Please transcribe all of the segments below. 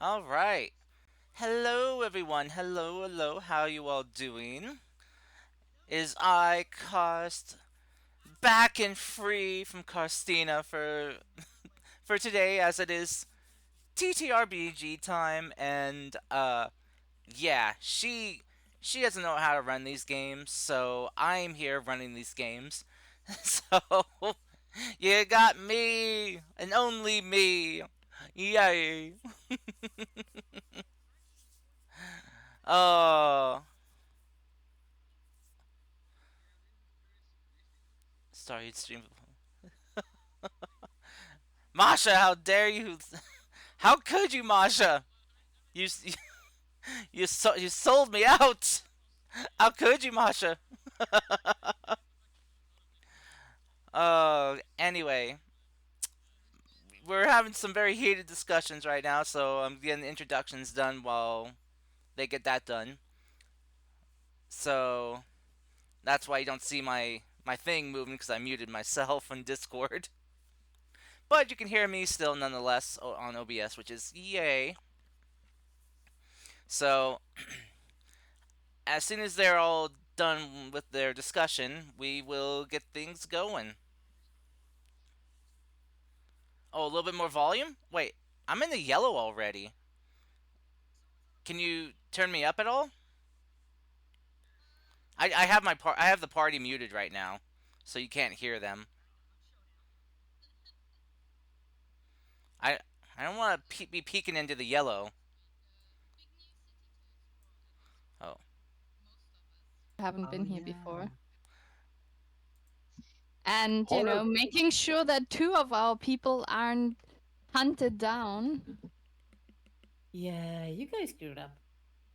All right. Hello, everyone. Hello, hello. How you all doing? Is I Cost back and free from Costina for today, as it is TTRBG time, and yeah, she doesn't know how to run these games, so I'm here running these games. So you got me and only me. Yay! Oh, sorry, stream. Masha, how dare you? How could you, Masha? You you sold me out. How could you, Masha? Anyway, we're having some very heated discussions right now, so I'm getting the introductions done while they get that done. So that's why you don't see my thing moving because I muted myself on Discord. But you can hear me still nonetheless on OBS, which is yay. So as soon as they're all done with their discussion, we will get things going. Oh, a little bit more volume? Wait, I'm in the yellow already. Can you turn me up at all? I have I have the party muted right now, so you can't hear them. I I don't want to be peeking into the yellow. Oh, Haven't Oh been here before. yeah. And, Horror. making sure that two of our people aren't hunted down. Yeah, you guys screwed up.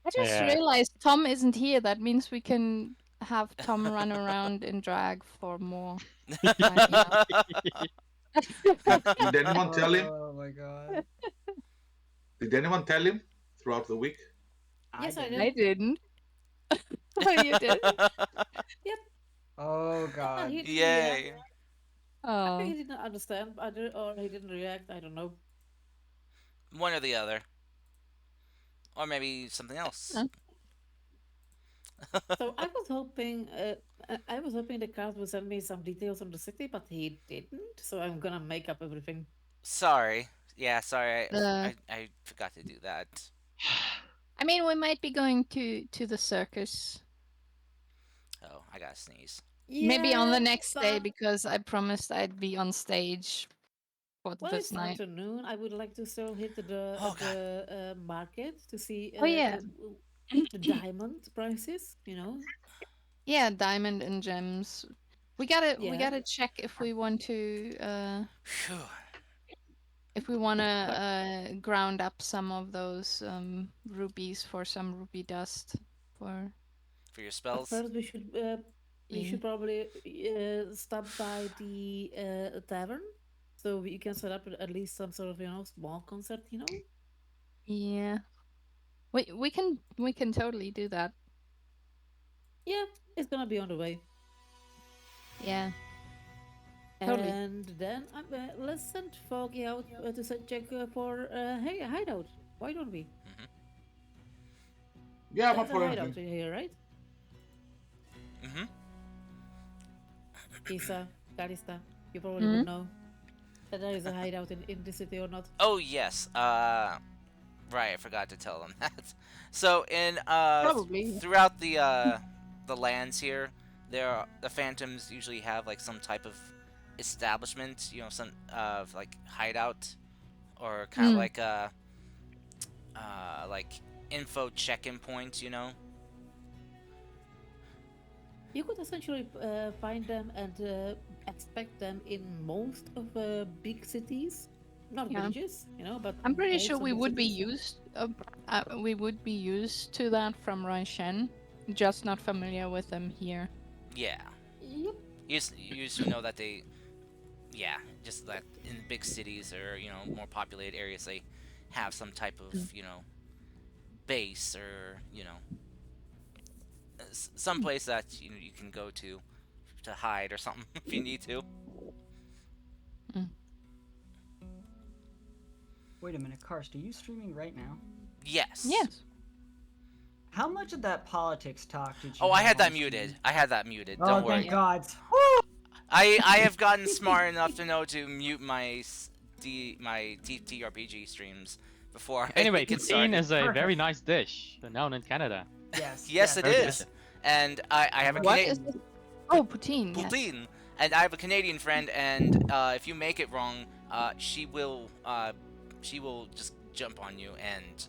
I just Yeah. realized Tom isn't here. That means we can have Tom run around in drag for more time now. Did anyone tell him? Oh my god. Did anyone tell him throughout the week? Yes, I I did. didn't. Oh, you did? Yep. Oh And god. he didn't react. yay! I think Oh. he didn't understand, or he didn't react. I don't know. One or the other, or maybe something else. Huh. So I was hoping the cast would send me some details on the city, but he didn't. So I'm gonna make up everything. Sorry. Yeah, sorry. Uh, I forgot to do that. I mean, we might be going to the circus. Oh, I gotta sneeze. Maybe on the Yeah, next day but because I promised I'd be on stage for well, this it's night. afternoon. I would like to still hit Oh God. the market to see Oh yeah. the diamond prices. You know. Yeah, diamond and gems. We Yeah. gotta check Phew. if we wanna But ground up some of those rubies for some ruby dust for For your but spells. first we yeah. should probably stop by the tavern, so you can set up at least some sort of small concert. You know. Yeah. We can totally do that. Yeah, it's gonna be on the way. Yeah. Totally. And then let's send Foggy out to check for hey a hideout. Why don't we? Mm-hmm. Yeah, I'm up There's a for hideout anything. here, right? Mm-hmm. Isa, Karista, you probably would Hmm. know that there is a hideout in the city or not. Oh yes. Right. I forgot to tell them that. So in Probably. throughout the lands here, the phantoms usually have like some type of establishment. You know, some like hideout or kind of Mm. like info check-in point. You know. You could essentially find them and expect them in most of big cities, not Yeah. villages, but I'm pretty sure most of we big would be cities. used to that from Ranshen, just not familiar with them here. Yeah. Yep. You used to know that they, yeah, just that in big cities or more populated areas they have some type Mm. of base or some place that you can go to hide or something if you need to. Mm. Wait a minute, Karst, are you streaming right now? Yes. Yes. How much of that politics talk did you Oh, I have had that on stream? muted. I had that muted. Oh, Don't thank worry. God. Woo! I have gotten smart enough to know to mute my my TTRPG streams before I Anyway, get poutine started. is a very Perfect. nice dish known in Canada. Yes. Yes, it Very is. delicious. And I have a What Canadian is this? Oh, poutine. Yes. poutine, and I have a Canadian friend, and if you make it wrong, she will just jump on you and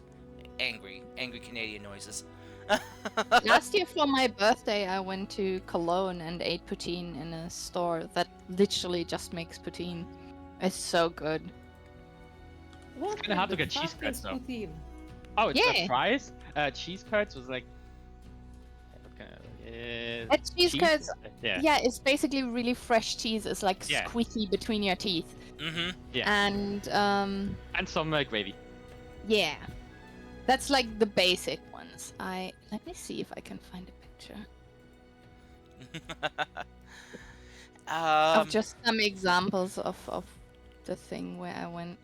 angry Canadian noises. Last year for my birthday, I went to Cologne and ate poutine in a store that literally just makes poutine. It's so good. What kinda hard to the get cheese fuck curds, is though. poutine? Oh, it's Yeah. fries. Cheese curds was like. Cheese curds, Yeah. yeah, it's basically really fresh cheese. It's like Yeah. squeaky between your teeth. Mm-hmm. Yeah. And And some gravy. yeah, that's like the basic ones. Let me see if I can find a picture of just some examples of the thing where I went.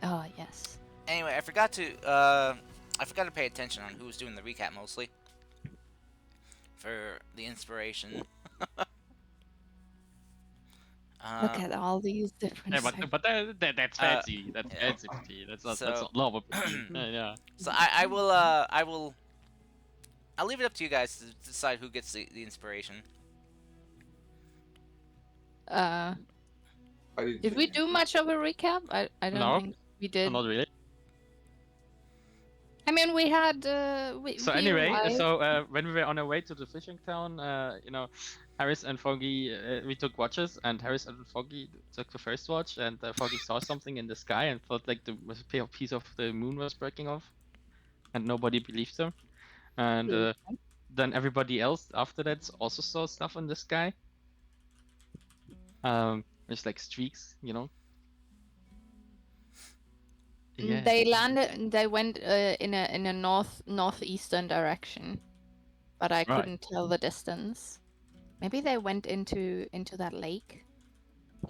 Oh yes. Anyway, I forgot to pay attention on who was doing the recap mostly for the inspiration. Look at all these different. Yeah, sections. but that's fancy. That's yeah. fancy poutine. That's not So- normal poutine. Yeah. So I'll leave it up to you guys to decide who gets the inspiration. I didn't Did say we anything. do much of a recap? I don't No. think we did. Not really. I mean, we had. So we anyway, arrived- when we were on our way to the fishing town, Harris and Foggy, we took watches, and Harris and Foggy took the first watch, and Foggy saw something in the sky and thought like the piece of the moon was breaking off, and nobody believed him. And then everybody else after that also saw stuff in the sky. There's like streaks, Yeah. They landed. They went in a northeastern direction, but I Right. couldn't tell the distance. Maybe they went into that lake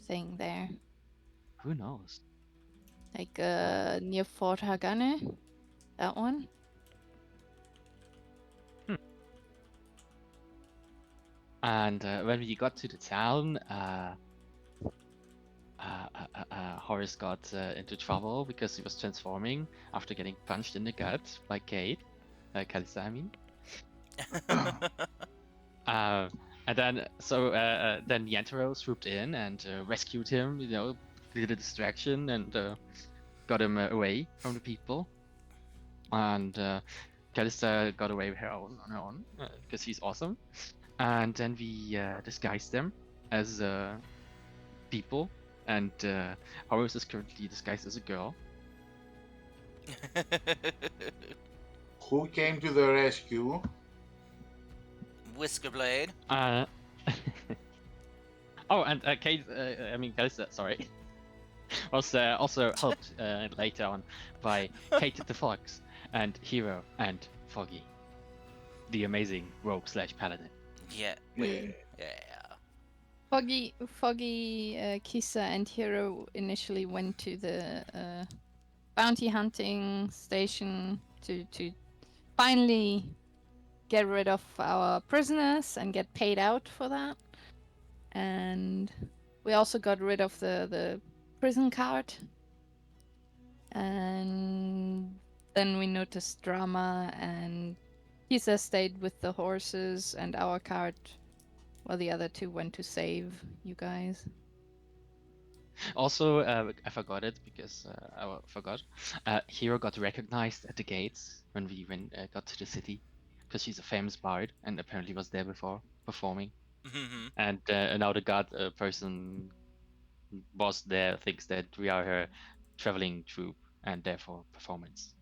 thing there, Who knows? like near Fort Hagane. That one. And when we got to the town, Horace got into trouble because he was transforming after getting punched in the gut by Kate. Kalista, I mean. And then, then Yantaro swooped in and rescued him, did a distraction and got him away from the people. And Kalista got away with her on her own because he's awesome. And then we disguised them as people. And Horace is currently disguised as a girl. Who came to the rescue? Whiskerblade. Oh, and Kalista, sorry, was also helped later on by Kate the Fox and Hero and Foggy, the amazing rogue / paladin. Yeah. Yeah. Foggy, Kisa, and Hero initially went to the bounty hunting station to finally get rid of our prisoners and get paid out for that. And we also got rid of the prison card. And then we noticed drama, and Kisa stayed with the horses, and our card, well, the other two went to save you guys. Also, I forgot it because I forgot. Hero got recognized at the gates when we got to the city, because she's a famous bard and apparently was there before performing. Mhm. And now the guard person boss there thinks that we are her traveling troupe and therefore performance.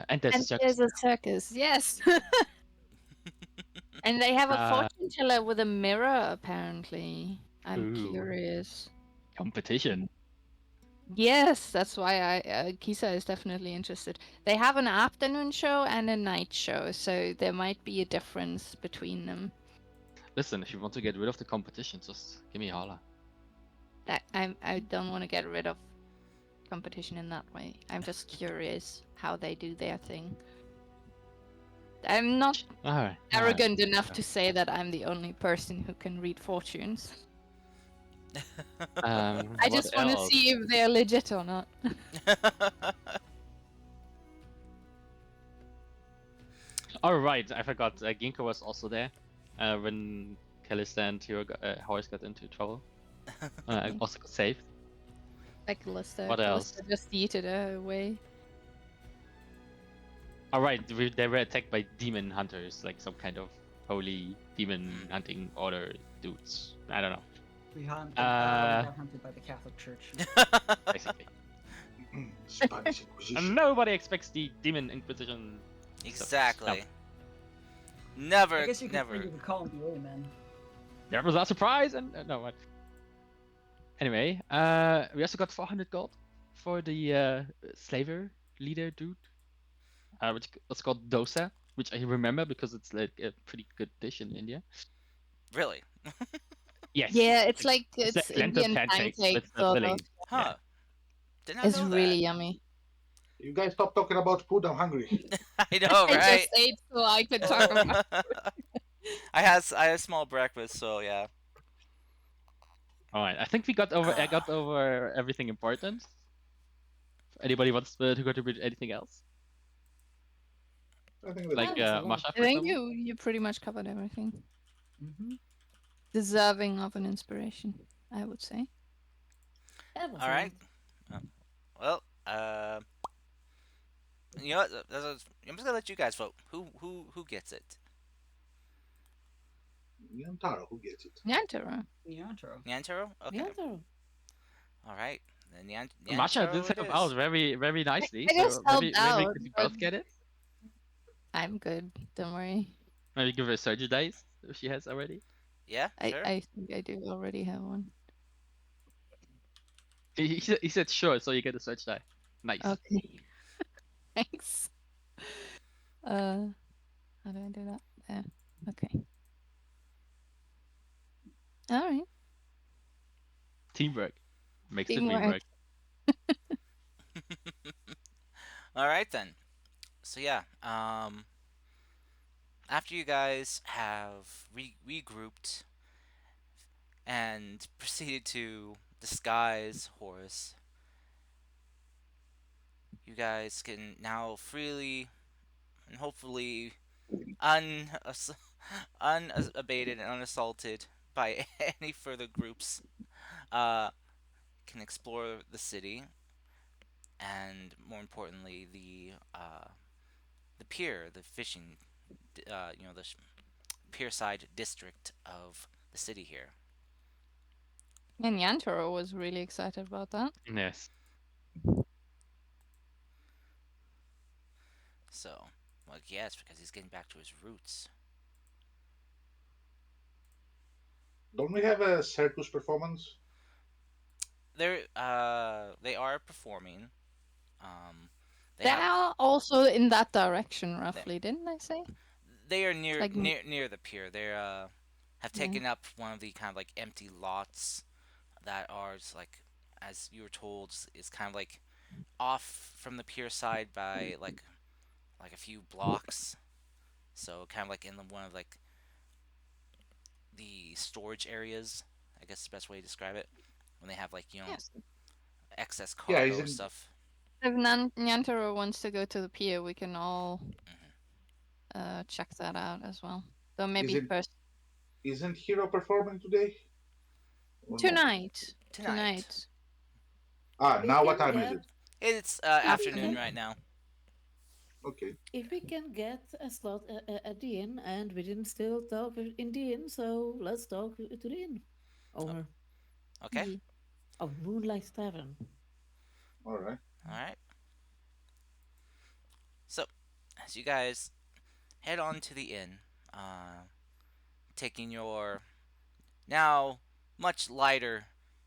And there's a And circus. there's a circus, yes. And they have a Uh, fortune teller with a mirror, apparently. I'm Ooh. curious. Competition. Yes, that's why Kisa is definitely interested. They have an afternoon show and a night show, so there might be a difference between them. Listen, if you want to get rid of the competition, just give me a holla. I don't want to get rid of competition in that way. I'm just curious how they do their thing. I'm not Alright. arrogant enough to say that I'm the only person who can read fortunes. I What just want to else? see if they're legit or not. Oh right, I forgot. Ginkgo was also there when Callista and Horace got into trouble. I also got saved. Like Callista, What else? Callista just yeeted her away. All right, they were attacked by demon hunters, like some kind of holy demon hunting order dudes. I don't know, We got hunted by the Catholic Church. basically. Spanish Inquisition. And nobody expects the demon inquisition. Exactly. I Never, guess you never. could call them the Amen. There was a surprise, and no what? Anyway, we also got 400 gold for the slaver leader dude, which was called dosa, which I remember because it's like a pretty good dish in India. Really? Yes. Yeah, it's like it's like lentil Indian pancakes pancake with the sort filling. of. Huh. Did not It's know really yummy. You guys stop talking about food. I'm hungry. that. I know, I right? just ate so I could talk about. I had a small breakfast, so yeah. All right, I think we got over. I got over everything important. Anybody wants to contribute anything else? I think that's Like That was a lot. Masha, I for think example? you pretty much covered everything. Mm-hmm. Deserving of an inspiration, I would say. That was All a right. lot. Well, you know what? I'm just gonna let you guys vote. Who gets it? Yantaro, who gets it? Nyantaro. Neantro. Nyantaro? Okay. Yeah, though. All right. Then Masha Nyantaro did it help is. out very nicely. I just So helped maybe out, could you but both get it? I'm good. Don't worry. Maybe give her surgery dice if she has already. Yeah, sure. I think I do already have one. He said sure, so you get a surge die. Nice. Okay. Thanks. How do I do that? There. Okay. All right. Teamwork makes the dream Teamwork. work. All right then. So yeah, after you guys have regrouped and proceeded to disguise Horus, you guys can now freely and hopefully unabated and unassaulted by any further groups, uh, can explore the city and more importantly the pier, the fishing, the pierside district of the city here. And Yantaro was really excited about that. Yes. So, well, yes, because he's getting back to his roots. Don't we have a circus performance? They are performing. They They have are also in that direction, roughly, didn't I say? they are near Like- near the pier. They have Yeah. taken up one of the kind of like empty lots that are just like, as you were told, is kind of like off from the pier side by like a few blocks. So kind of like in one of like the storage areas, I guess is the best way to describe it. When they have like Yes. excess Yeah, cargo isn't- stuff. If Nyantaro wants to go to the pier, we can all check that out as well. So maybe it- first Isn't Hero performing today? Or no? tonight. Tonight. Ah, We now what can time is get- it? It's afternoon Afternoon. right now. Okay. If we can get a slot at the inn, and we didn't still talk in the inn, so let's talk to the inn owner. Okay. Oh, Moonlight Tavern. All right. All right. So, as you guys head on to the inn, taking your now much lighter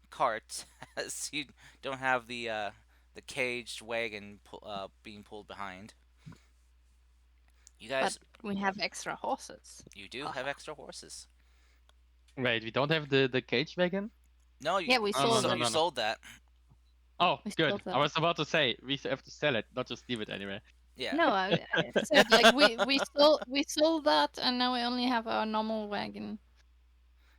cart, as you don't have the caged wagon being pulled behind. You But guys, we have extra horses. you do have extra horses. Wait, we don't have the cage wagon? No, Yeah, we No, you, no, sold so, no, it. you no, no. sold that. Oh, We good. sold I that. was about to say we have to sell it, not just leave it anyway. Yeah. No, I said like we sold that, and now we only have our normal wagon.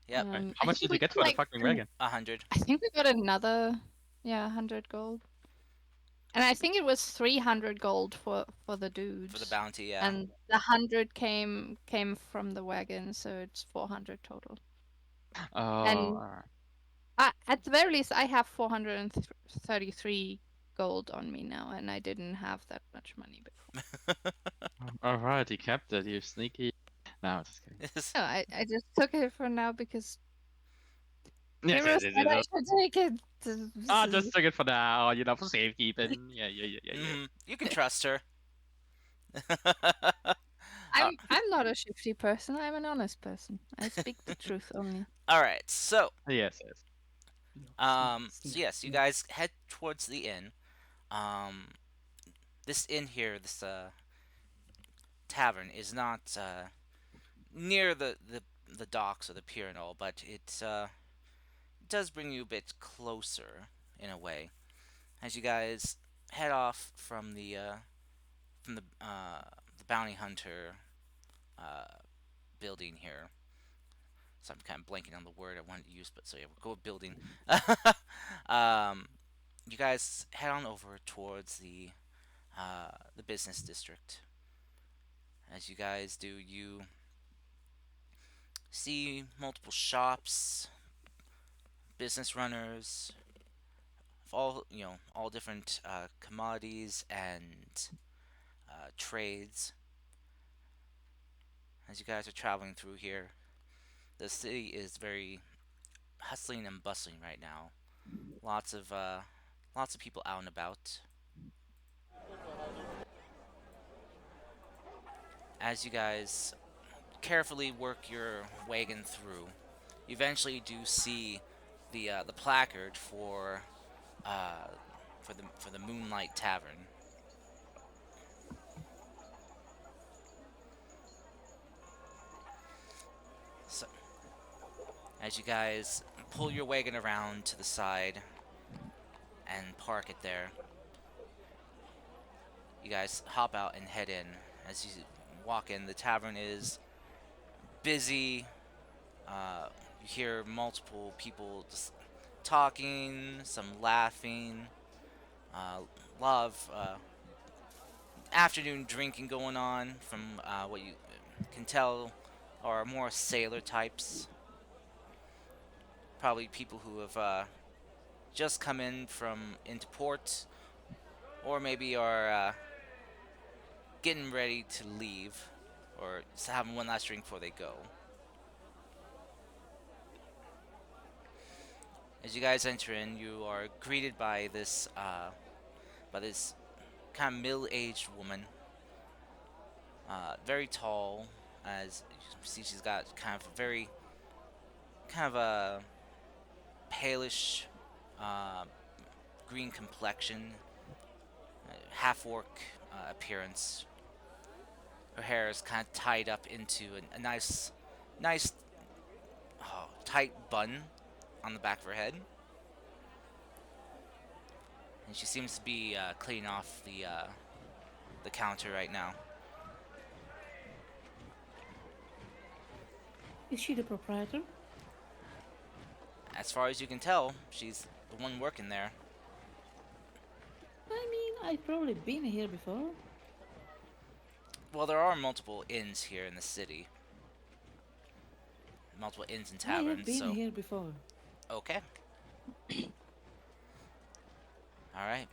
Yep. Right. How I much think did we we get got for the like fucking wagon? 100. I think we got another 100 gold. And I think it was 300 gold for the dudes. For the bounty, yeah. And the 100 came from the wagon, so it's 400 total. Oh, And alright. at the very least, I have 433 gold on me now, and I didn't have that much money before. Alright, you kept it, you sneaky. No, just kidding. No, I just took it for now because Yes, Hero yes, said yes, I yes. should take it. Ah, just took it for now, for safekeeping. Yeah. Hmm. You can trust her. I'm not a shifty person. I'm an honest person. I speak the truth only. All right. So, Yes, yes. so yes, you guys head towards the inn. Um, this inn here, this tavern, is not near the docks or the pier and all, but it does bring you a bit closer in a way as you guys head off from the bounty hunter building here. So I'm kind of blanking on the word I wanted to use, but so yeah, we'll go with building. um, you guys head on over towards the business district. As you guys do, you see multiple shops, business runners, of all different commodities and trades. As you guys are traveling through here, the city is very hustling and bustling right now. Lots of people out and about. As you guys carefully work your wagon through, you eventually do see the placard uh, for the Moonlight Tavern. So, as you guys pull your wagon around to the side and park it there, you guys hop out and head in. As you walk in, the tavern is busy. You hear multiple people just talking, some laughing, a lot of afternoon drinking going on from what you can tell are more sailor types. Probably people who have just come in from into port, or maybe are getting ready to leave, or just having one last drink before they go. As you guys enter in, you are greeted by this kind of middle-aged woman, very tall. As you can see, she's got kind of a palish uh, green complexion, half orc appearance. Her hair is kind of tied up into a nice tight bun on the back of her head, and she seems to be cleaning off the counter right now. Is she the proprietor? As far as you can tell, she's the one working there. I mean, I've probably been here before. Well, there are multiple inns here in the city. Multiple inns and I have taverns, been so here before. okay. All right.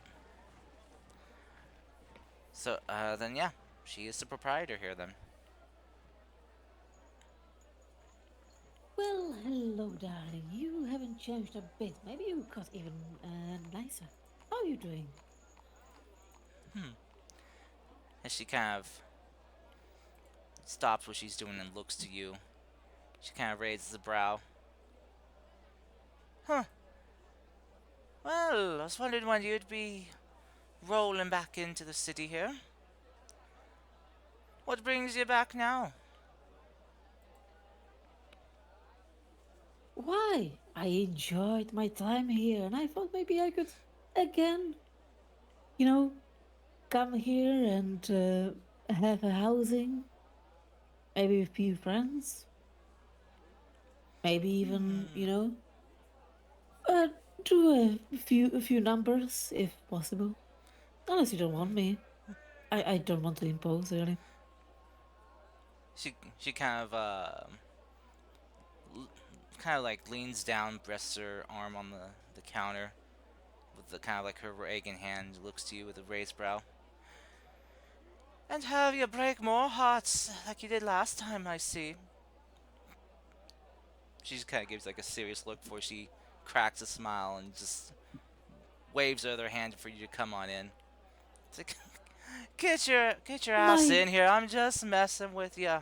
So, then yeah, she is the proprietor here then. Well, hello, darling. You haven't changed a bit. Maybe you got even nicer. How are you doing? And she kind of stops what she's doing and looks to you. She kind of raises a brow. Huh. Well, I was wondering when you'd be rolling back into the city here. What brings you back now? I enjoyed my time here, and I thought maybe I could again, you know, come here and have a housing, maybe with a few friends, maybe even, uh, do a few numbers if possible. Unless you don't want me, I don't want to impose really. She kind of kind of like leans down, rests her arm on the counter with the kind of like her egg in hand, looks to you with a raised brow. And have you break more hearts like you did last time, I see. She just kind of gives like a serious look before she cracks a smile and just waves her other hand for you to come on in. It's like, get your ass My in here. I'm just messing with you.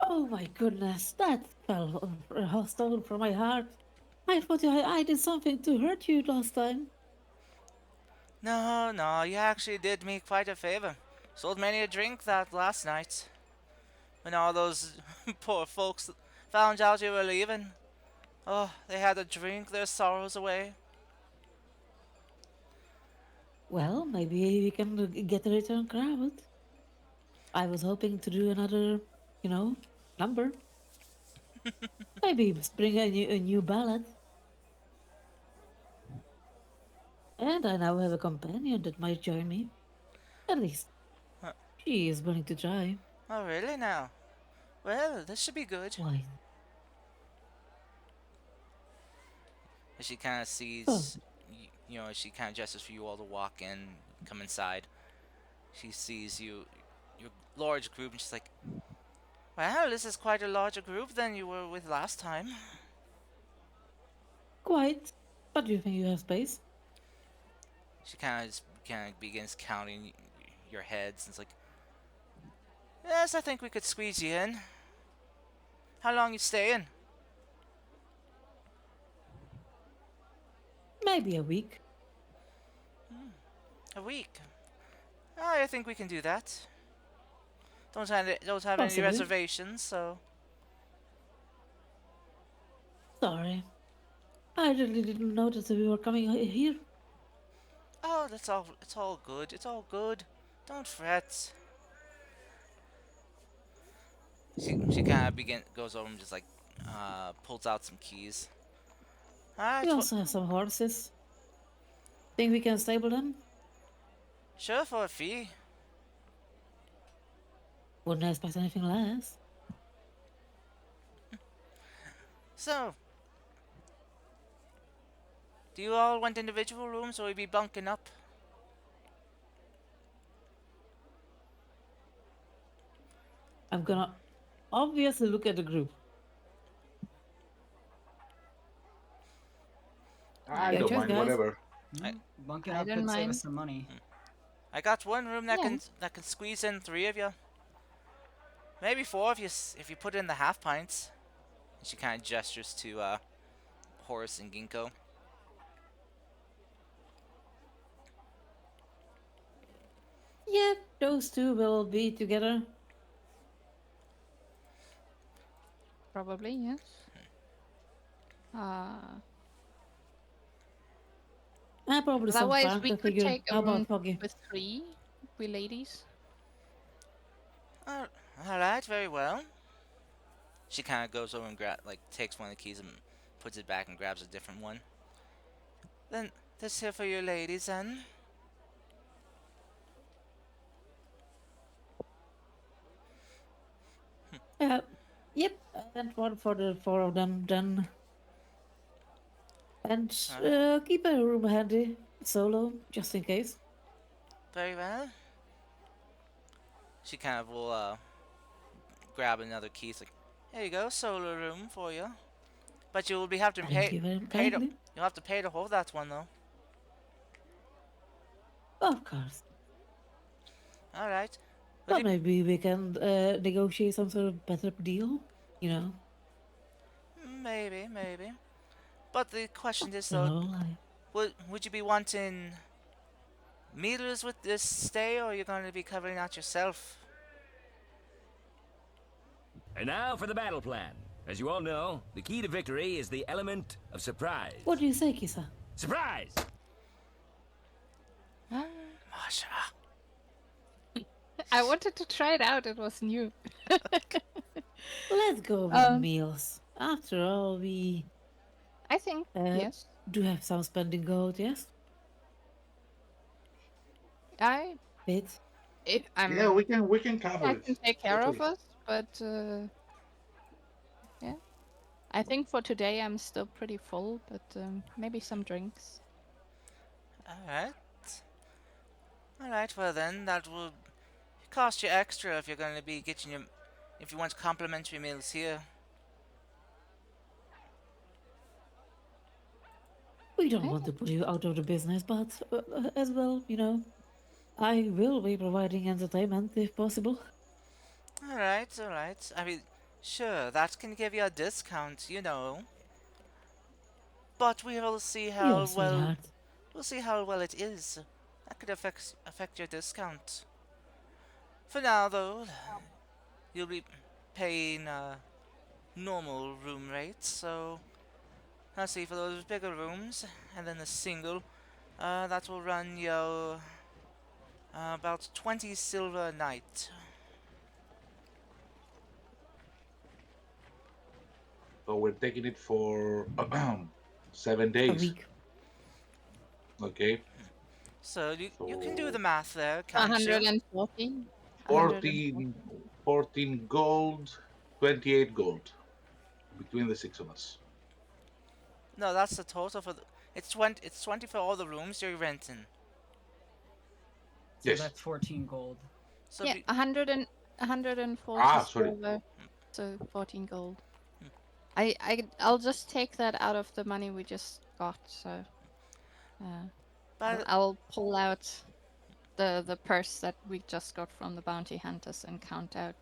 Oh my goodness, that fell stole from my heart. I thought I did something to hurt you last time. No, no, you actually did me quite a favor. Sold many a drink that last night. When all those poor folks found out you were leaving. Oh, they had to drink their sorrows away. Well, maybe we can get a return crowd. I was hoping to do another, number. Maybe bring a new ballad. And I now have a companion that might join me. At least, Huh. she is willing to try. Oh, really now? Well, this should be good. Why? As she kind of Oh, sees, as she kind of gestures for you all to walk in, come inside. She sees you, your large group, and she's like, well, this is quite a larger group than you were with last time. quite. But do you think you have space? She kind of begins counting your heads, and it's like, yes, I think we could squeeze you in. How long you staying? Maybe a week. A week. I think we can do that. Don't have any Possibly. reservations, so Sorry. I really didn't notice that we were coming here. oh, that's all. It's all good. It's all good. Don't fret. She kind of goes over and just like pulls out some keys. All We right, also have some horses. Think we can stable them? sure for a fee. Wouldn't expect anything less. So, do you all want individual rooms, or will you be bunking up? I'm gonna obviously look at the group. I Yeah, don't cheers, mind, guys. whatever. Bunking I up don't could save mind. us some money. I got one room that Yeah. can squeeze in 3 of you. Maybe 4 if you put in the half pints. And she kind of gestures to Horace and Ginkgo. Yeah, those two will be together. Probably, yes. Probably some Otherwise, fun we to could figure. take a How room about Foggy? with 3, we ladies. Uh, all right, very well. She kind of goes over and takes one of the keys and puts it back and grabs a different one. Then this here for your ladies, then. Yep, and one for the 4 of them then. And Alright, keep a room handy, solo, just in case. very well. She kind of will grab another key. It's like, here you go, solo room for you. But you will be have to Thank you very pay to kindly. you'll have to pay to hold that one though. Of course. All right. But maybe we can negotiate some sort of better deal, you know? Maybe. But the question is No though, lie. would you be wanting meters with this stay, or are you going to be covering that yourself? And now for the battle plan. As you all know, the key to victory is the element of surprise. What do you say, Kisa? Surprise! Masha. I wanted to try it out. It was new. Let's go with Um, meals. After all, we I think yes. do have some spending gold, yes? I Bit. if Yeah, we can I cover it. can take care of Totally. us, but yeah. I think for today I'm still pretty full, but maybe some drinks. Alright. Alright, well then, that will cost you extra if you're going to be getting your... If you want complimentary meals here. We don't want to put you out of the business, but as well, you know, I will be providing entertainment if possible. Alright, alright. I mean, sure, that can give you a discount, you know. But we will see You're how a well... sweetheart. We'll see how well it is. That could affect your discount. For now, though, you'll be paying normal room rates, so... Let's see, for those bigger rooms, and then the single, that will run you about 20 silver a night. So we're taking it for 7 A days. week. Okay. So you can do So the math there, can't you? 114. 14 gold, 28 gold between the six of us. No, that's the total for the... It's 20 for all the rooms you're renting. So Yes. that's 14 gold. So Yeah, 140 sorry. silver, so 14 gold. I'll just take that out of the money we just got. So but I'll pull out the purse that we just got from the bounty hunters and count out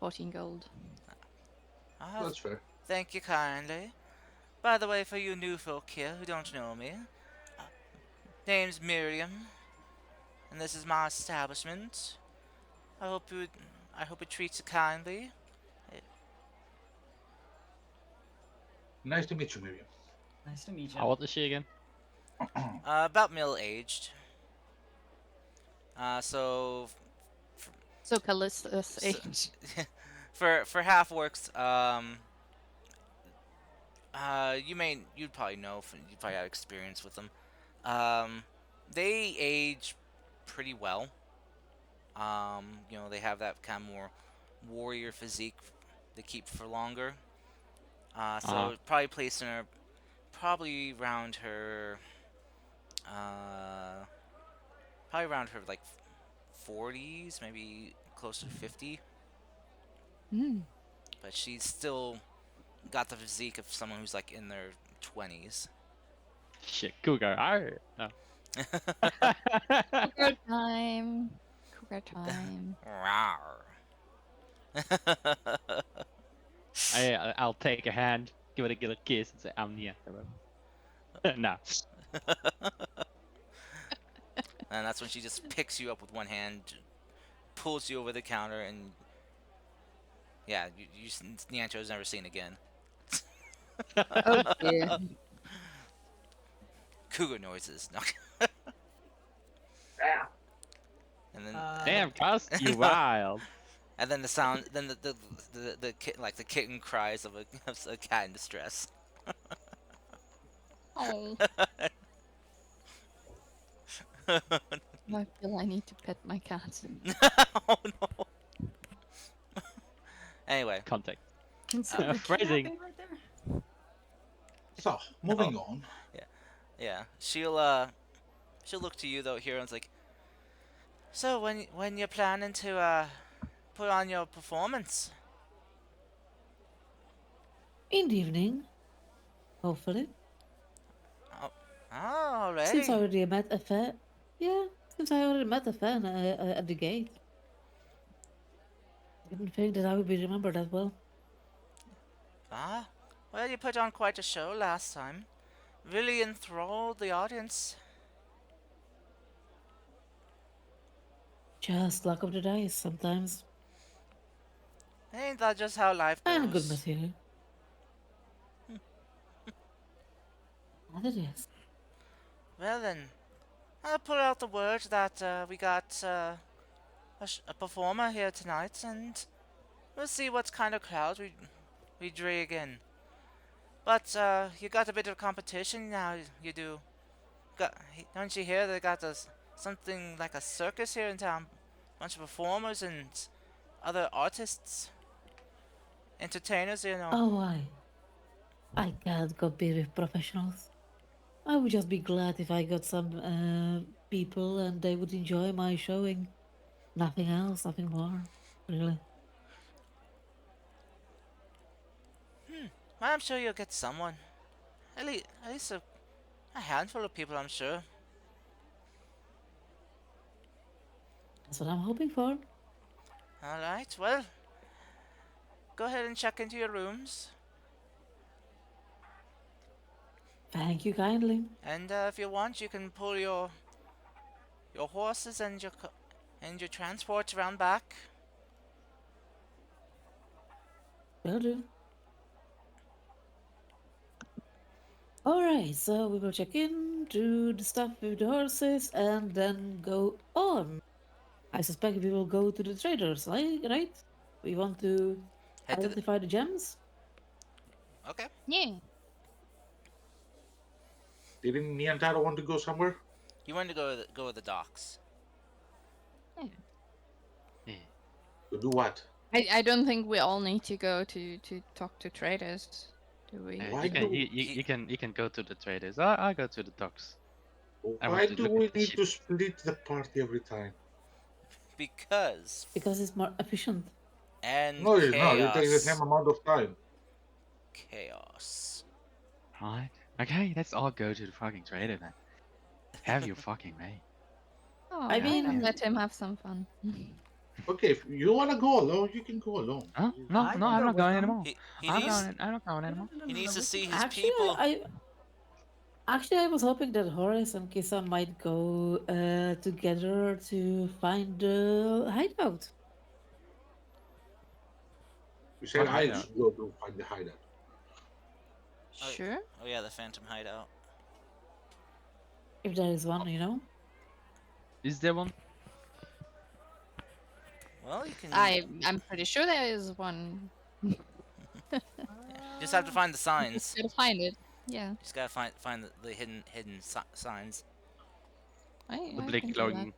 14 gold. That's fair. thank you kindly. By the way, for you new folk here who don't know me, name's Miriam, and this is my establishment. I hope it treats you kindly. Nice to meet you, Miriam. Nice to meet you. How old is she again? About middle-aged. So So Callista's So- age. for half orcs, you'd probably know, you probably have experience with them. They age pretty well. They have that kind of more warrior physique they keep for longer. So probably placing her probably around her, uh, like 40s, maybe closer to 50. Mm. But she's still got the physique of someone who's like in their 20s. Shit, cougar. Arr. No. Cougar time. Cougar time. Rawr. I'll take a hand, give it a little kiss, and say, "I'm the hero." No. And that's when she just picks you up with one hand, pulls you over the counter, and yeah, Niancho's never seen again. Oh dear. Cougar noises. No. Yeah. And then Damn, Cos, you wild. and then the sound, then the kitten cries of a cat in distress. Oh. I feel I need to pet my cat. Oh no. Anyway, Consider Phrasing. kidnapping right there. So, moving on. yeah, she'll look to you though here and it's like, so when you're planning to put on your performance? In the evening, hopefully. Oh, already. Since I already met a fan. Yeah, since I already met a fan at the gate. Didn't think that I would be remembered as well. Ah, well, you put on quite a show last time. Really enthralled the audience. Just luck of the dice sometimes. Ain't that just how life And good goes? material. That it is. Well then, I'll put out the word that we got a performer here tonight, and we'll see what kind of crowd we drag in. But you got a bit of competition now. You do. Got, don't you hear they got this something like a circus here in town? Bunch of performers and other artists, entertainers. Oh, I can't compete with professionals. I would just be glad if I got some people and they would enjoy my showing. Nothing else, nothing more, really. Well, I'm sure you'll get someone. At least a handful of people, I'm sure. That's what I'm hoping for. All right. Well, go ahead and check into your rooms, Thank you kindly. and if you want, you can pull your horses and your transports around back. Will do. Alright, so we will check in, do the stuff with the horses, and then go on. I suspect we will go to the traders, right? We want to Head to the. identify the gems? Okay. Yeah. Didn't Niantaro want to go somewhere? You want to go to the docks. Yeah. To do what? I don't think we all need to go to talk to traders, do we? Why You can do- you can go to the traders. I go to the docks. I Why want to do look we at the need ship. to split the party every time? Because Because it's more efficient. and No, it's not. It takes the same chaos. amount of time. Chaos. Right? Okay, let's all go to the fucking trader then. Have your fucking way. Oh, I mean- let him have some fun. Okay, if you want to go alone, you can go alone. Huh? No, I no, can I'm go not with going them. anymore. He I'm needs going. I'm not going anymore. he needs to see his Actually, people. I was hoping that Horace and Kissa might go together to find the hideout. You said What I hideout? should go to find the hideout. Sure. Oh yeah, the Phantom Hideout. If there is one, you know? Is there one? Well, you can I'm pretty sure there is one. just have to find the signs. Just gotta find it. Yeah. Just gotta find the hidden signs. I The can big do that. glowing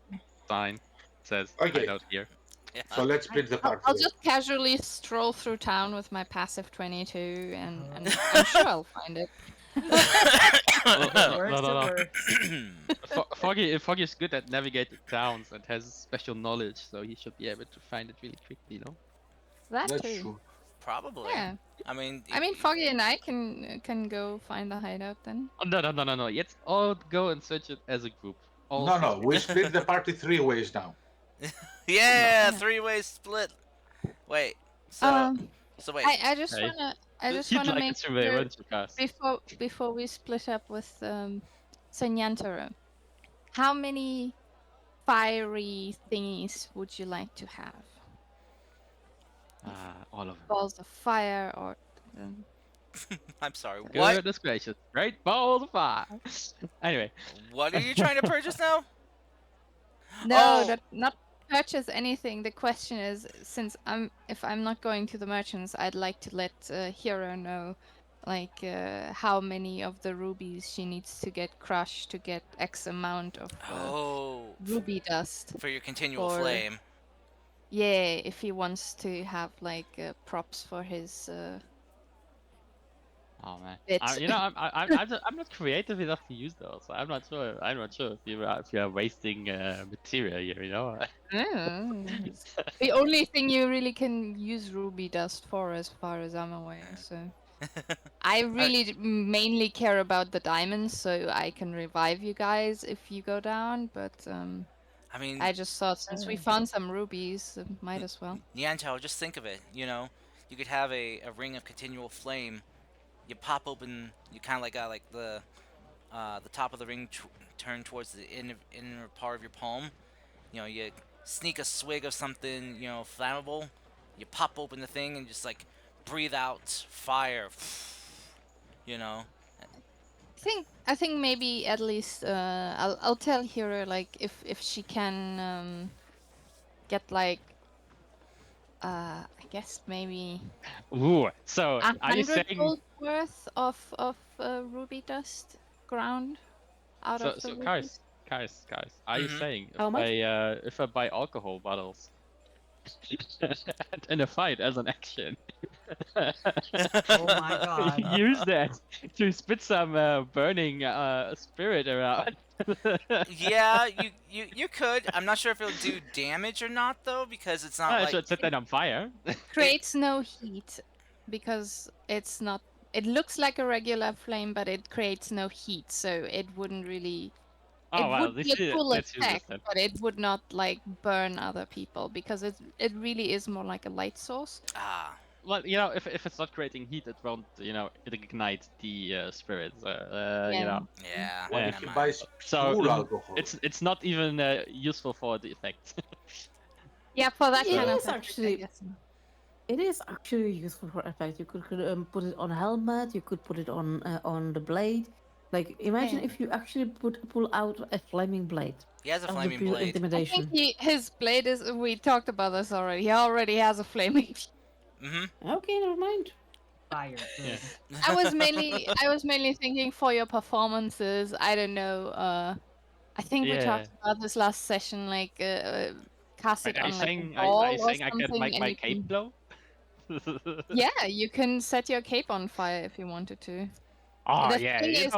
sign says Okay. hideout here. Yeah. So let's split the party. I'll then. just casually stroll through town with my passive 22, and I'm sure I'll find it. Works, no. it works. Foggy is good at navigating towns and has special knowledge, so he should be able to find it really quickly, no? That That's too. true. Probably. Yeah. I mean, Foggy and I can go find the hideout then. Oh, no. Let's all go and search it as a group. All No, six no, we split the party 3 ways now. Yeah, Yeah. three-way split. Wait. So wait. I just Hey, wanna You'd like make it survey, sure won't you, Cass? before we split up with Senyantaro, how many fiery thingies would you like to have? All of them. Balls of fire or um, I'm sorry. What? Goodness gracious. Great balls of fire. Anyway. What are you trying to purchase now? no, Oh. not purchase anything. The question is, since if I'm not going to the merchants, I'd like to let Hero know, like how many of the rubies she needs to get crushed to get X amount of Oh. ruby dust. For your continual Or- flame. Yeah, if he wants to have like props for his. Oh man. Bit. I'm not creative enough to use those. I'm not sure. I'm not sure if you are wasting material here. You know. The only thing you really can use ruby dust for, as far as I'm aware. So I really mainly care about the diamonds, so I can revive you guys if you go down. But I mean, I just thought since we found some rubies, might as well. Niantou, just think of it. You could have a ring of continual flame. You pop open. You kind of like got like the top of the ring turned towards the inner part of your palm. You sneak a swig of something flammable, You pop open the thing and just like breathe out fire. You know. I think maybe at least I'll tell Hero like if she can get like I guess maybe Ooh, so are you 100 saying gold worth of ruby dust ground out so? of the So rubies. guys, are you Mhm. saying How much? if I buy alcohol bottles in a fight as an action, Oh my god. use that to spit some burning spirit around? Yeah, you could. I'm not sure if it'll do damage or not though, because it's not I like should set that on fire. it. Creates no heat because it's not. It looks like a regular flame, but it creates no heat, so it wouldn't really. Oh It well, would be a cool let's use this effect, then. but it would not like burn other people because it really is more like a light source. Ah. Well, if it's not creating heat, it won't, ignite the spirits. Yeah. Yeah. What Yeah. if Never you mind. buy So pure alcohol? it's not even useful for the effect. Yeah, for that It kind of is effect, I actually. guess. It is actually useful for effect. You could put it on a helmet. You could put it on the blade. Like imagine Yeah. if you actually pull out a flaming blade. He has a That would be flaming pure blade. I think intimidation. his blade is. We talked about this already. He already has a flaming. Mhm. Okay, never mind. Fire. Yeah. Good. I was mainly thinking for your performances. I don't know. I think we Yeah. talked about this last session. Like, cast Wait, it are you on like a saying are you wall or saying I can something, make and my you cape can. glow? Yeah, you can set your cape on fire if you wanted to. Oh The yeah, thing is,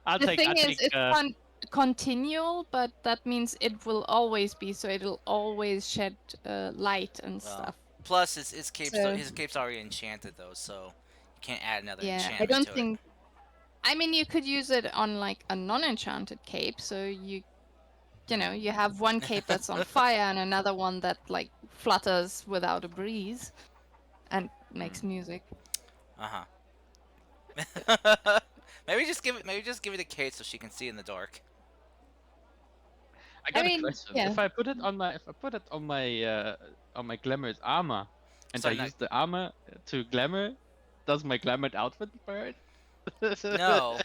I'll the take thing is, it's continual, but that means it will always be. So it'll always shed light and Well, stuff. plus his So cape's already enchanted though, so you can't add another yeah, I enchantment don't to it. think. I mean, you could use it on like a non-enchanted cape, so you have one cape that's on fire and another one that like flutters without a breeze and makes music. Uh huh. Maybe just give it a cape so she can see in the dark. I I got a mean, question. yeah, If I put it on my glamored armor, and I So not use the armor to glamour, does my glamored outfit burn? no.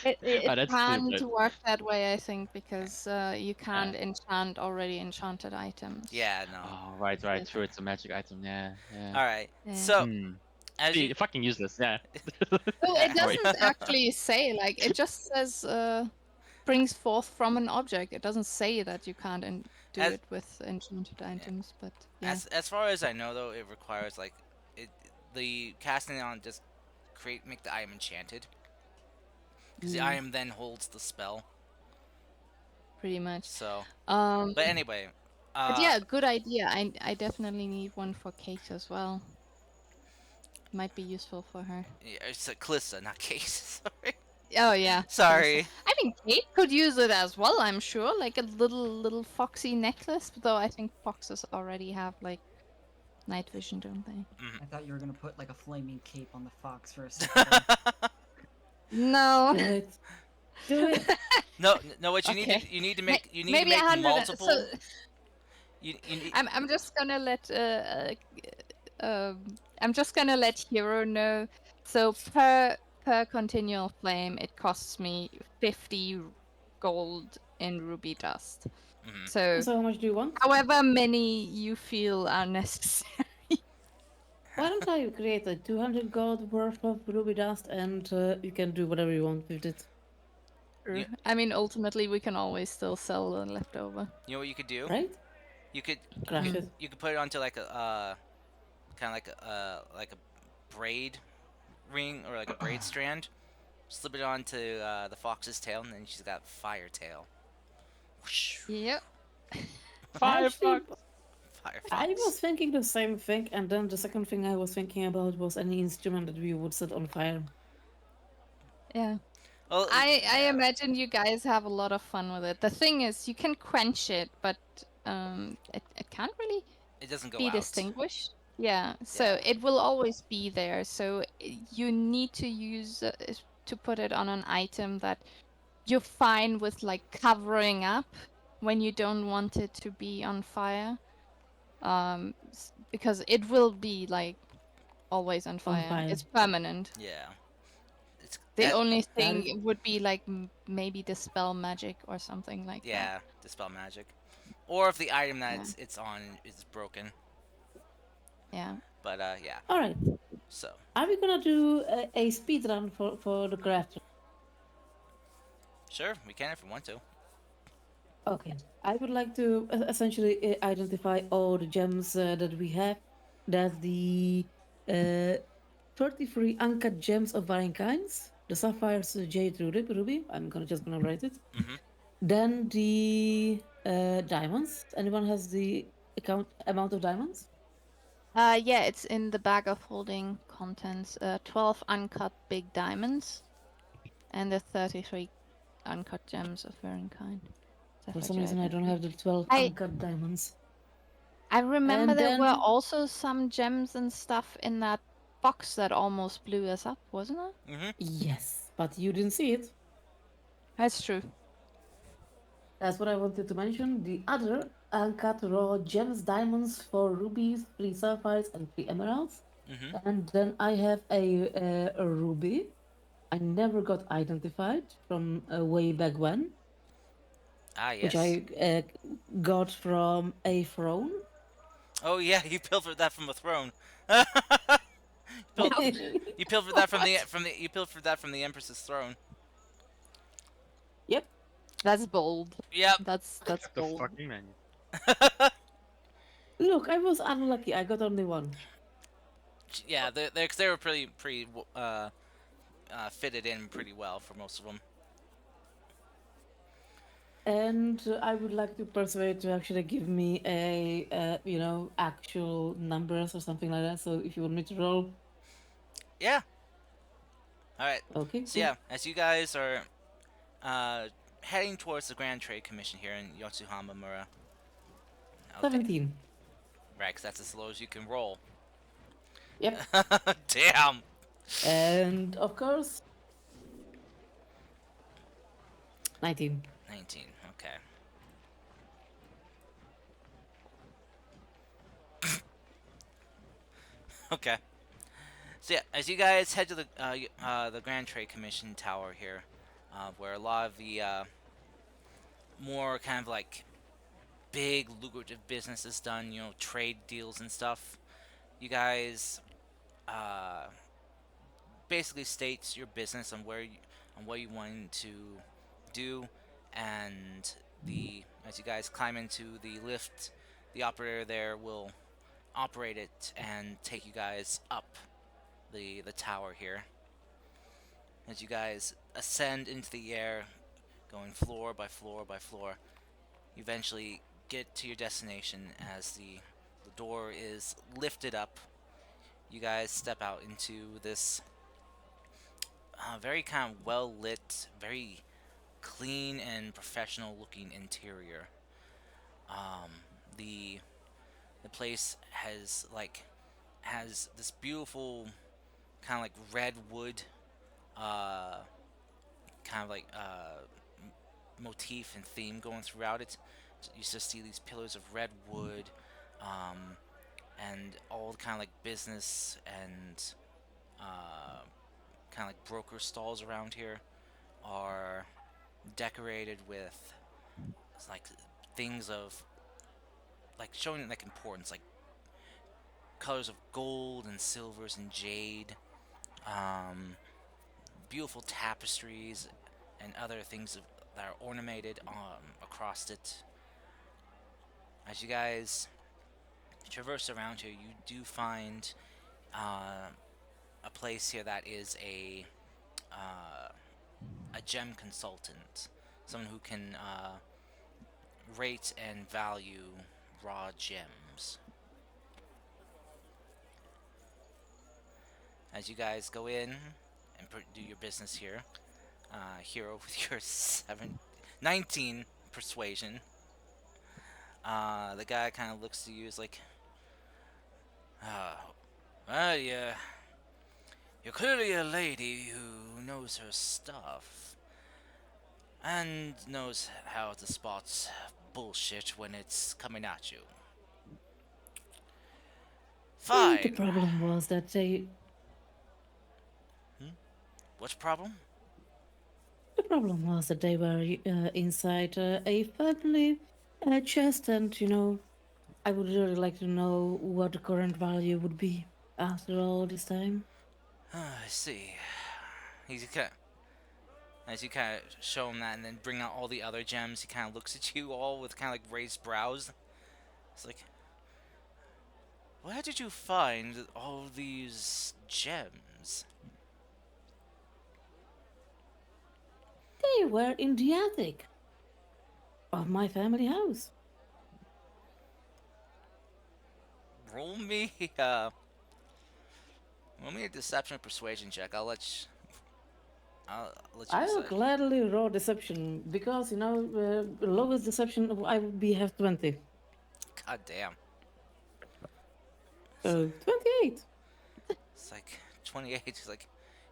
it Oh, that's can't stupid. work that way, I think, because you can't enchant already enchanted items. Yeah, no. Oh, right. True, it's a magic item. Yeah, yeah. All right. Yeah. So Hmm. as you Fucking useless. Yeah. No, it Sorry. doesn't actually say like it just says brings forth from an object. It doesn't say that you can't do as it with enchanted yeah. items, but yeah. As far as I know though, it requires like it the casting it on just make the item enchanted because the Mm, item then holds the spell. pretty much. So, Um, but anyway, but yeah, good idea. I definitely need one for Kate as well. Might be useful for her. yeah, it's a Calista, not Case. Sorry. Oh yeah, Calista. Sorry. I mean, Kate could use it as well. I'm sure, like a little foxy necklace. Though I think foxes already have like night vision, don't they? I thought you were gonna put like a flaming cape on the fox for a second. No. Do it. Do it. No. What you need Okay. to you need to Ma- make you need maybe to make 100. multiple. So You need. I'm just gonna let I'm just gonna let Hero know. So per continual flame, it costs me 50 gold in ruby dust. Mhm. So So how much do you want? however many you feel are necessary. Why don't I create a 200 gold worth of ruby dust and you can do whatever you want with it, You, I mean, ultimately, we can always still sell the leftover. you know what you could do? right? You could Crash it. you could put it onto like a kind of like a braid ring or like a braid strand. Slip it onto the fox's tail, and then she's got fire tail. Whoosh. Yep. Actually, Firefox. Fire I fox. was thinking the same thing, and then the second thing I was thinking about was any instrument that we would set on fire. Yeah. Well, I imagine you guys have a lot of fun with it. The thing is, you can quench it, but it can't really it doesn't go be out. distinguished. Yeah, so Yeah. it will always be there. So you need to use to put it on an item that you're fine with, like when you don't want it to be on fire. because it will be like always on On fire. fire. It's permanent. Yeah. It's The only That is thing would be like maybe dispel magic or something like that. yeah, dispel magic. Or if the item that Yeah. it's on is broken. Yeah. But yeah. all right. So Are we gonna do a speed run for the craft? sure, we can if we want to. Okay. I would like to essentially identify all the gems that we have. That's the uh, 33 uncut gems of varying kinds. The sapphires, jade, ruby. I'm gonna just gonna write it. Mm-hmm. Then the diamonds. Anyone has the amount of diamonds? Yeah, it's in the bag of holding contents. 12 uncut big diamonds and the 33 uncut gems of varying kind. For Sapphire, some jade, reason, I and don't have the 12 I uncut diamonds. I remember And there were then, also some gems and stuff in that box that almost blew us up, wasn't it? Mm-hmm. yes, but you didn't see it. That's true. That's what I wanted to mention. The other uncut raw gems, diamonds, 4 rubies, 3 sapphires, and 3 emeralds. Mm-hmm. And then I have a ruby. I never got identified from way back when, Ah which yes. I got from a throne. Oh yeah, you pilfered that from a throne. Pil- you pilfered that from What? the you pilfered that from the Empress's throne. Yep. That's bold. Yep. That's The bold. fucking man. Look, I was unlucky. I got only one. Yeah, they were pretty fitted in pretty well for most of them. And I would like to persuade to actually give me a, actual numbers or something like that. So if you want me to roll, Yeah. All right. okay, So cool. yeah, as you guys are uh, heading towards the Grand Trade Commission here in Yotsuhama Mura. Okay. 17. Right, 'cause that's as low as you can roll. Yep. Damn. And of course, 19. 19. Okay. Okay. So yeah, as you guys head to the Grand Trade Commission Tower here, where a lot of the more kind of like big lucrative business is done, trade deals and stuff. You guys uh, basically states your business on what you want to do, and the as you guys climb into the lift, the operator there will operate it and take you guys up the tower here. As you guys ascend into the air, going floor by floor by floor, you eventually get to your destination as the door is lifted up. You guys step out into this very kind of well lit, very clean and professional looking interior. Um, the the place has this beautiful kind of like red wood uh, kind of like motif and theme going throughout it. You just see these pillars of red wood, um, and all the kind of like business and kind of like broker stalls around here are decorated with like things of like showing like importance, like colors of gold and silvers and jade, um, beautiful tapestries and other things that are ornamented across it. As you guys traverse around here, you do find a place here that is a gem consultant, someone who can rate and value raw gems. As you guys go in and do your business here, hero with your 19 persuasion. The guy kind of looks to you as like, well, you're clearly a lady who knows her stuff and knows how to spot bullshit when it's coming at you. The Fine. problem was that they. What's the problem? The problem was that they were inside a family chest, and I would really like to know what the current value would be after all this time. I see. He's kind as you kind of show him that and then bring out all the other gems, he kind of looks at you all with kind of like raised brows. It's like, where did you find all these gems? They were in the attic of my family house. Roll me, roll me a deception or persuasion check. I'll let you I will decide. gladly roll deception because lowest deception I would be have 20. God damn. It's, So 28. it's like 28. He's like,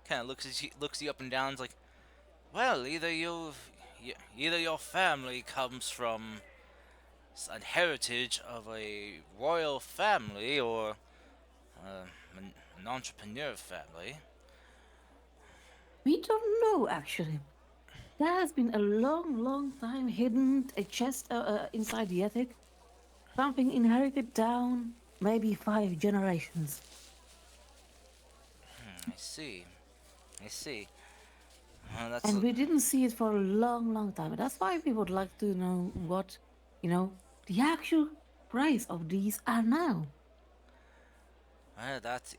kind of looks you up and down. It's like, well, either your family comes from a heritage of a royal family or an entrepreneur family. We don't know actually. There has been a long, long time hidden a chest inside the attic. Something inherited down maybe 5 generations. I see. I see. That's And we didn't see it for a long, long time. That's why we would like to know what, the actual price of these are now. well, that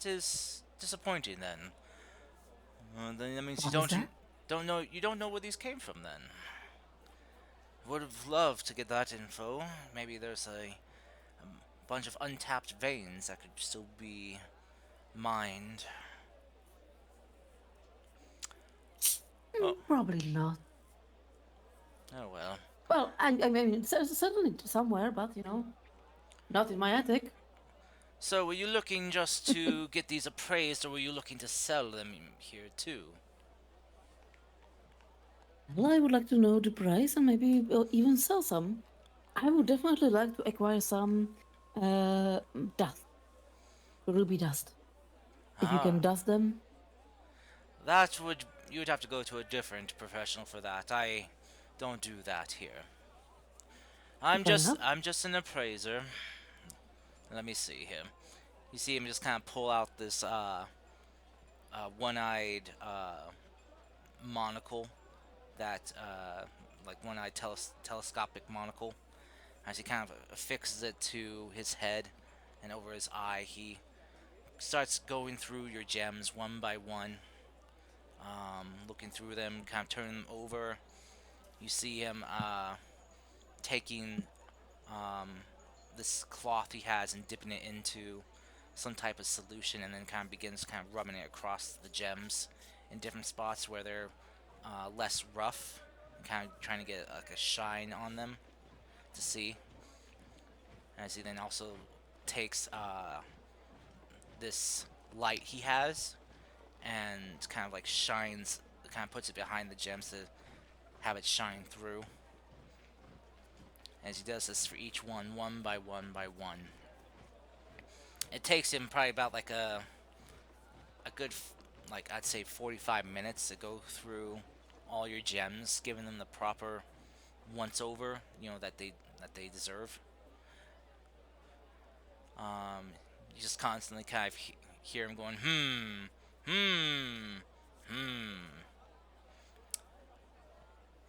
is disappointing then. Then that means What is that? you don't know where these came from then. Would have loved to get that info. Maybe there's a bunch of untapped veins that could still be mined. Oh, Probably not. oh well. Well, I mean, certainly somewhere, but not in my attic. So, were you looking just to get these appraised, or were you looking to sell them here too? Well, I would like to know the price and maybe even sell some. I would definitely like to acquire some uh, dust, ruby dust. If you Ah, can dust them, that would you would have to go to a different professional for that. I don't do that here. fair enough. I'm just an appraiser. Let me see here. You see him just kind of pull out this one-eyed monocle that like one-eyed telescopic monocle. As he kind of affixes it to his head and over his eye, he starts going through your gems one by one, looking through them, kind of turning them over. You see him taking um, this cloth he has and dipping it into some type of solution, and then kind of begins kind of rubbing it across the gems in different spots where they're less rough, kind of trying to get like a shine on them to see. As he then also takes this light he has and kind of like shines, kind of puts it behind the gems to have it shine through. As he does this for each one by one by one. It takes him probably about like a good like I'd say 45 minutes to go through all your gems, giving them the proper once over, that they deserve. You just constantly kind of hear him going, hmm, hmm,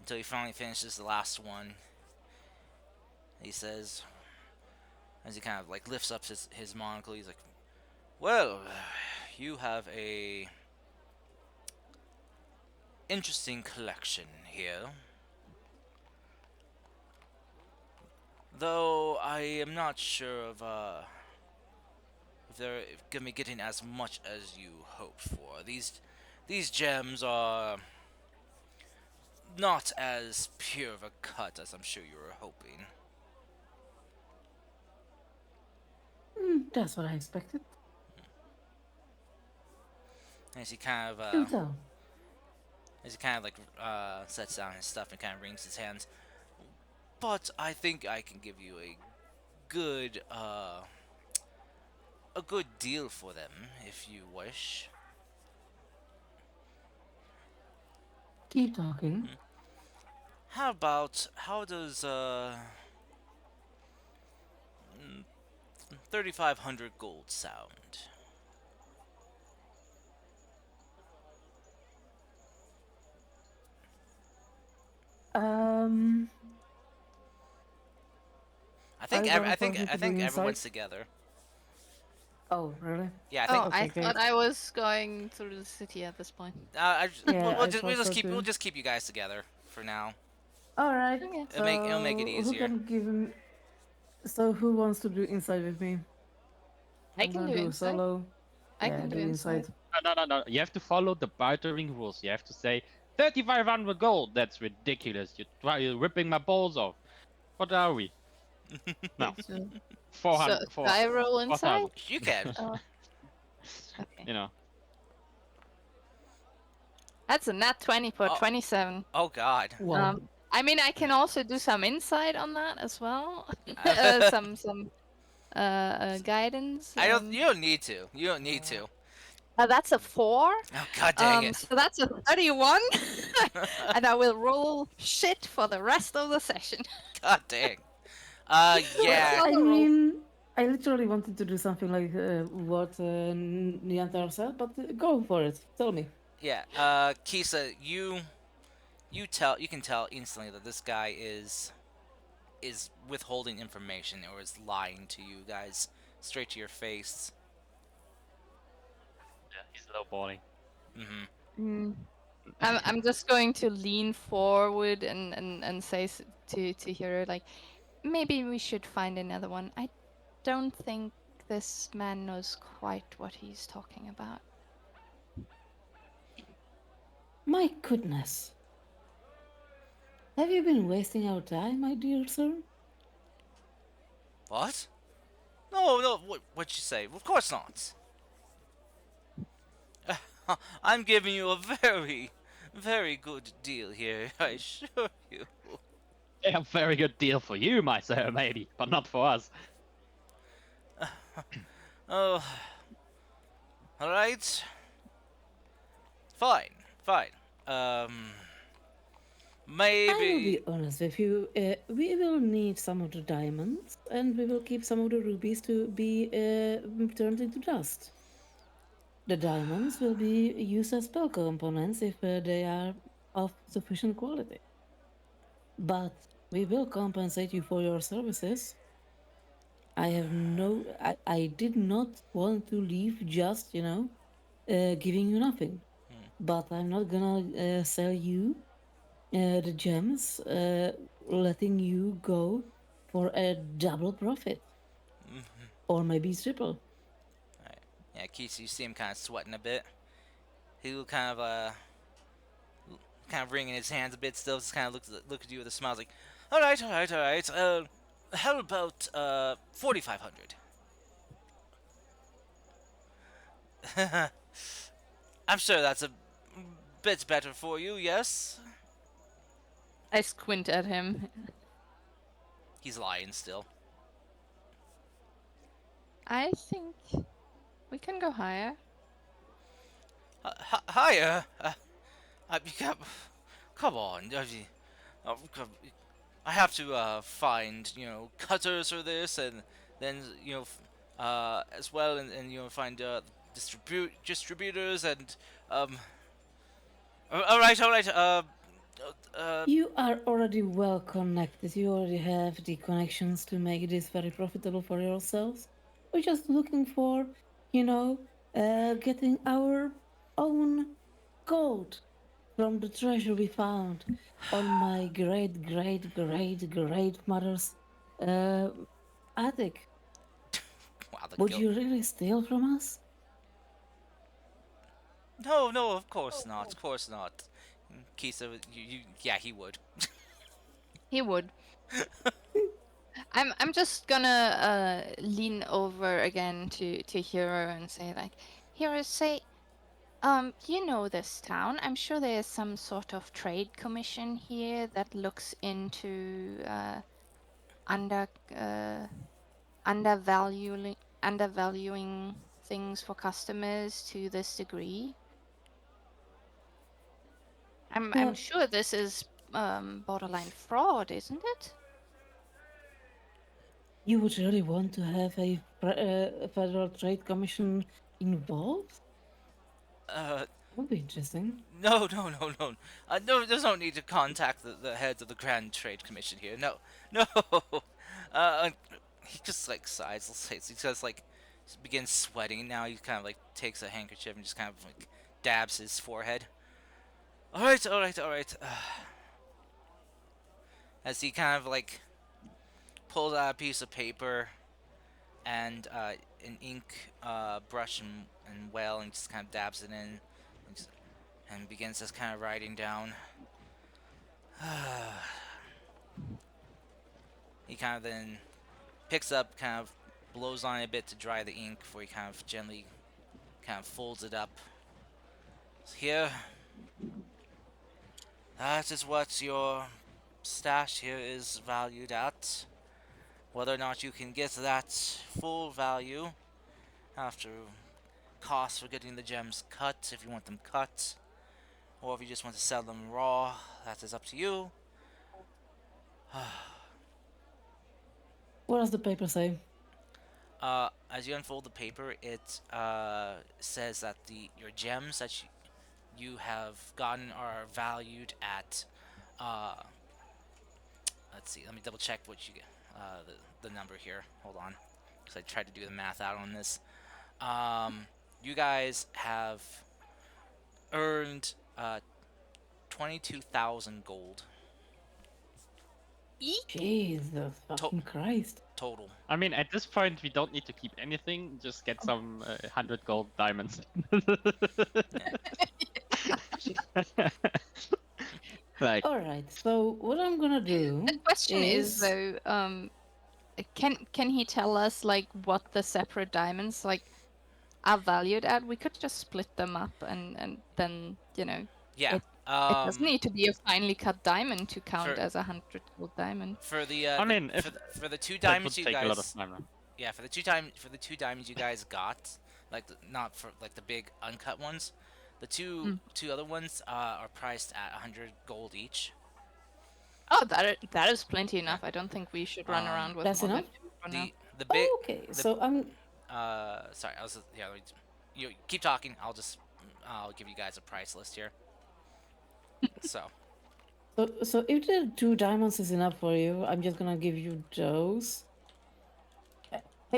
until he finally finishes the last one. He says, as he kind of like lifts up his monocle, he's like, well, you have a interesting collection here. Though I am not sure of if they're gonna be getting as much as you hoped for. These gems are not as pure of a cut as I'm sure you were hoping. That's what I expected. As he kind of Do tell. like sets down his stuff and kind of wrings his hands. But I think I can give you a good a good deal for them if you wish. Keep talking. How does 3,500 gold sound? Um, are you going for me I to do think insight? everyone's together. Oh, really? Yeah, I think Oh, Okay, I great. thought I was going through the city at this point. Yeah, I thought so we'll too. just keep you guys together for now. All right. Okay. It'll make it So who easier. can give him? So who wants to do insight with me? I I'm can gonna do do a insight. solo. I Yeah, can do do insight. insight. No. You have to follow the bartering rules. You have to say 3,500 gold. That's ridiculous. You're ripping my balls off. What are we? No, So, 400, so I roll insight? 4,000. You can. Oh, okay. You know. That's a nat 20 for Oh, 27. oh God. Wow. I mean, I can also do some insight on that as well. Some guidance. I don't. You don't need to. You don't need to. That's a 4. Oh God dang it. So that's a 31. And I will roll shit for the rest of the session. God dang. Yeah. I Other roll. mean, I literally wanted to do something like what Niantar said, but go for it. Tell me. Yeah. Kisa, you can tell instantly that this guy is withholding information or is lying to you guys straight to your face. Yeah, he's lowballing. Mm-hmm. I'm just going to lean forward and say to Hero, like, maybe we should find another one. I don't think this man knows quite what he's talking about. My goodness. Have you been wasting our time, my dear sir? What? No, no. What'd you say? Of course not. I'm giving you a very, very good deal here. I assure you. Yeah, very good deal for you, my sir, maybe, but not for us. Oh, all right. Fine, fine. I will Maybe. be honest with you. We will need some of the diamonds, and we will keep some of the rubies to be turned into dust. The diamonds will be used as spell components if they are of sufficient quality. But we will compensate you for your services. I have no. I did not want to leave just, giving you nothing. But I'm not gonna sell you the gems, letting you go for a double profit. Or maybe triple. Yeah, Keith, you see him kind of sweating a bit. He will kind of wringing his hands a bit still. Just kind of look at you with a smile. Like, all right, all right, all right. How about 4,500? I'm sure that's a bit better for you. Yes. I squint at him. He's lying still. I think we can go higher. Higher. Come on. I have to find cutters for this, and then as well, and find distributors and um. All right, all right. You are already well connected. You already have the connections to make this very profitable for yourselves. We're just looking for, getting our own gold from the treasure we found on my great mother's uh, attic. Wow, the Would go. you really steal from us? No, no, of course not. Of course not. Kisa, yeah, he would. He would. I'm just gonna lean over again to Hero and say, like, Hero, say, you know this town. I'm sure there's some sort of trade commission here that looks into under undervaluing things for customers to this degree? I'm Well, sure this is borderline fraud, isn't it? you would really want to have a Federal Trade Commission involved? Uh, That would be interesting. no, no, no, no. No, there's no need to contact the heads of the Grand Trade Commission here. No, no. Uh, he just like sighs. He just like begins sweating. Now he kind of like takes a handkerchief and just kind of like dabs his forehead. All right, all right, all right. As he kind of like pulls out a piece of paper and an ink brush and well and just kind of dabs it in and begins just kind of writing down. He kind of then picks up, kind of blows on it a bit to dry the ink before he kind of gently kind of folds it up. Here, that is what your stash here is valued at. Whether or not you can get that full value after costs for getting the gems cut, if you want them cut, or if you just want to sell them raw, that is up to you. What does the paper say? As you unfold the paper, it says that your gems that you have gotten are valued at. Uh, let's see. Let me double check what you get. The number here. Hold on, because I tried to do the math out on this. You guys have earned 22,000 gold Jesus fucking Christ. total. I mean, at this point, we don't need to keep anything. Just get some 100 gold diamonds. Like, Alright, so what I'm gonna do The question is though, can he tell us like what the separate diamonds like are valued at? We could just split them up and then Yeah. it doesn't need to be a finely cut diamond to count for- as 100 gold diamond. For the I mean, if for the two that would diamonds you take a lot of guys time. yeah for the two diamonds you guys got not for like the big uncut ones, the two other ones are priced at 100 gold each. Oh, that is plenty enough. I don't think we should run around with That's more than enough? two for now. The big Okay, the- so I'm sorry I was yeah you keep talking. I'll give you guys a price list here. So so if the 2 diamonds is enough for you, I'm just gonna give you those.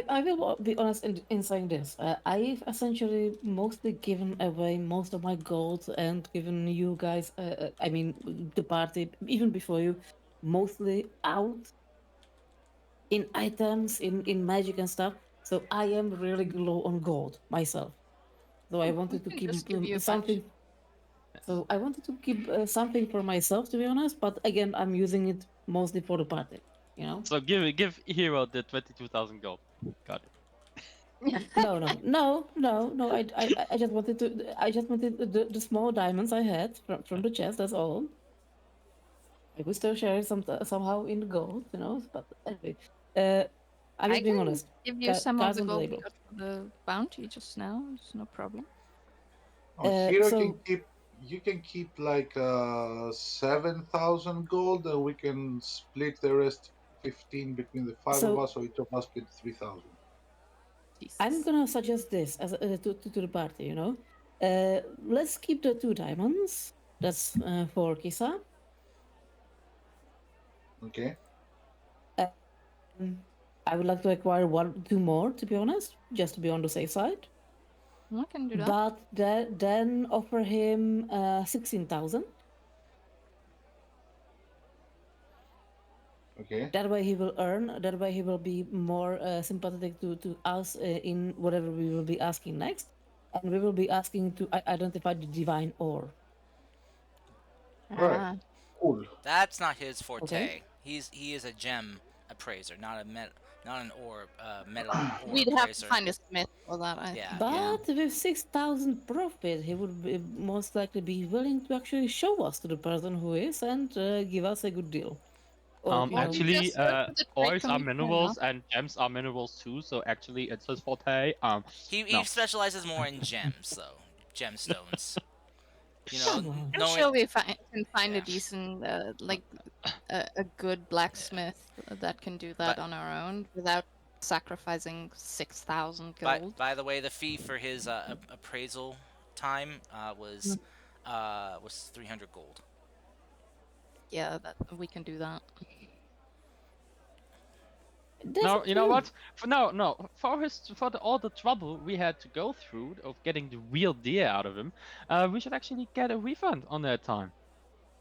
I will be honest in saying this. I've essentially mostly given away most of my gold and given you guys, I mean, the party, even before you, mostly out in items, in magic and stuff. So I am really low on gold myself. So I We wanted to can keep just give you a bunch. something. So I wanted to keep something for myself, to be honest. But again, I'm using it mostly for the party. You know. So give Hero the 22,000 gold. Got it. No. I just wanted to. I just wanted the small diamonds I had from the chest. That's all. I could still share it somehow in the gold, you know. But anyway, I'm I just being can honest. give you some of Cards the on the gold we table. got for the bounty just now. It's no problem. Hero so- can keep. You can keep like 7,000 gold, and we can split the rest 15 between the five of So- us, or each of us split 3,000. I'm Jesus. gonna suggest this as to the party. You know, let's keep the 2 diamonds. That's for Kisa. Okay. I would like to acquire 2 more, to be honest, just to be on the safe side. I can do that. But then offer him 16,000. Okay. That way he will earn. That way he will be more sympathetic to us in whatever we will be asking next, and we will be asking to identify the divine ore. Alright. Ah, Cool. that's not his forte. Okay. He is a gem appraiser, not an ore metal ore we'd have to appraiser. find a smith for that. I Yeah. think, But with 6,000 profit, he would most likely be willing to actually show us to the person who is and give us a good deal. Or Or we Actually, just go to the trade ores are commission now. minerals and gems are minerals too. So actually, it's his forte. He No. specializes more in gems, though. Gemstones. You know, come on. I'm knowing. sure we can find a Yeah. decent, like, a good blacksmith that can do that But on our own without sacrificing 6,000 by gold. by the way, the fee for his appraisal time was 300 gold. Yeah, that we can do that. That's No, you know true. what? For all the trouble we had to go through of getting the real deal out of him, we should actually get a refund on that time.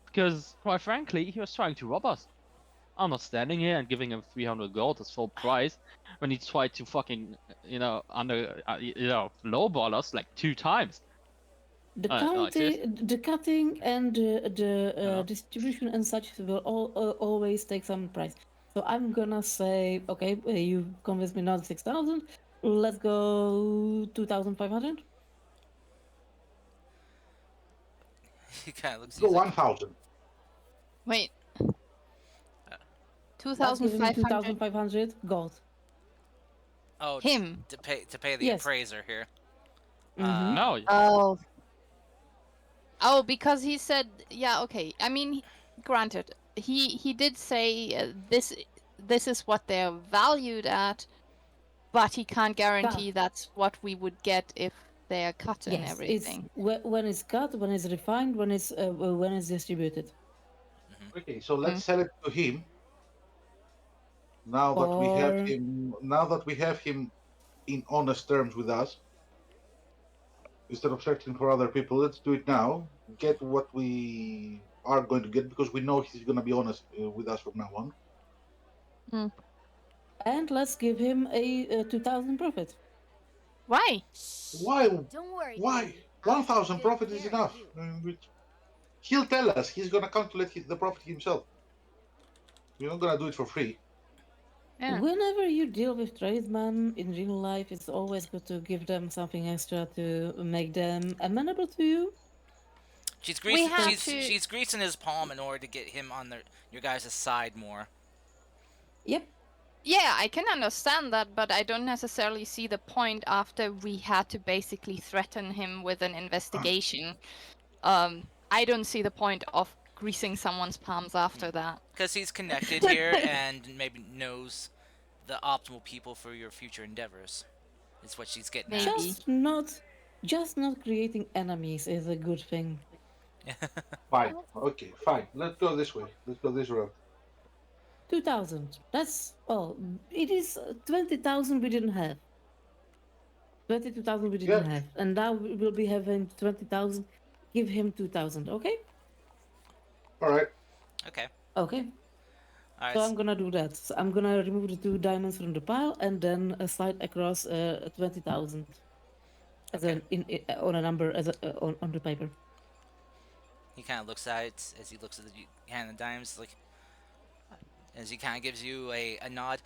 Because quite frankly, he was trying to rob us. I'm not standing here and giving him 300 gold as full price when he tried to fucking, lowball us like 2 times. The Like county, seriously. the cutting and the Yeah. distribution and such will always take some price. So I'm gonna say, okay, you convinced me not 6,000. Let's go 2,500. He kind of looks. Go He's like, 1,000. Wait, Let's give him 2,500 2,500 gold. oh, him. to pay the Yes. appraiser here. Mhm. No, Oh. Oh, because he said, yeah, okay. I mean, granted, he did say this is what they're valued at, but he can't guarantee that's what we would get if they're cut and Yes, everything. it's when it's cut, when it's refined, when it's distributed. Okay, so let's sell it to him. Now that we have Or him, now that we have him in honest terms with us, instead of searching for other people, let's do it now. Get what we are going to get because we know he's going to be honest with us from now on. and let's give him a 2,000 profit. Why? Why? Don't worry. Why? Katie. I'll 1,000 take good profit is care of enough. you. He'll tell us. He's going to calculate the profit himself. We're not going to do it for free. Yeah. Whenever you deal with tradesmen in real life, it's always good to give them something extra to make them amenable to you. She's We greasing. have She's to. she's greasing his palm in order to get him on your guys' side more. Yep. Yeah, I can understand that, but I don't necessarily see the point after we had to basically threaten him with an investigation. I don't see the point of greasing someone's palms after that. Because he's connected here and maybe knows the optimal people for your future endeavors. Is what she's getting Maybe. Just not creating enemies is a good thing. at. Fine. Okay, fine. Let's go this way. Let's go this route. 2,000. That's it is 20,000 we didn't have. 22,000 we didn't Yeah. have, and now we will be having 20,000. Give him 2,000. Okay. All right. Okay. Okay. All So right. I'm gonna do that. So I'm gonna remove the 2 diamonds from the pile and then slide across 20,000 as Okay. on a number as on the paper. He kind of looks at it as he looks at the hand of dimes, like as he kind of gives you a nod.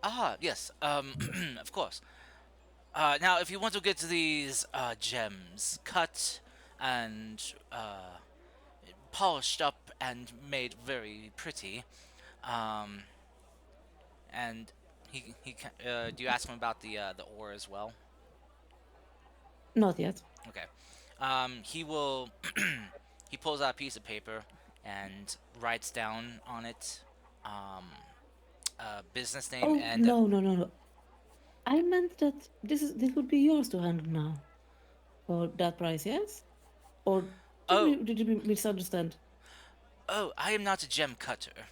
Ah, yes. Of course. Now, if you want to get these gems cut and polished up and made very pretty, and do you ask him about the ore as well? Not yet. Okay. He will. He pulls out a piece of paper and writes down on it a business name Oh and no. I meant that this would be yours to handle now for that price, yes? Or oh did you misunderstand? oh I am not a gem cutter.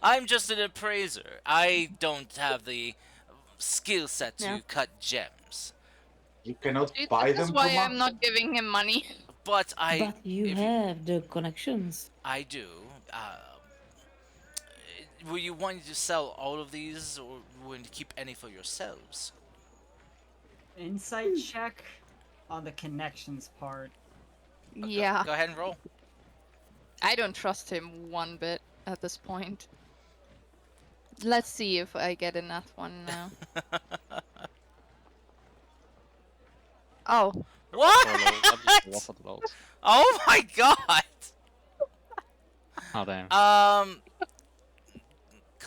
I'm just an appraiser. I don't have the skill set to Yeah. cut gems. You cannot See, buy this is them why from I'm us. not giving him money. But But you if have the connections. I do. Were you wanting to sell all of these, or willing to keep any for yourselves? Insight check on the connections part. Yeah. Go ahead and roll. I don't trust him one bit at this point. Let's see if I get a nat one now. Oh, What? Oh my god! Oh damn.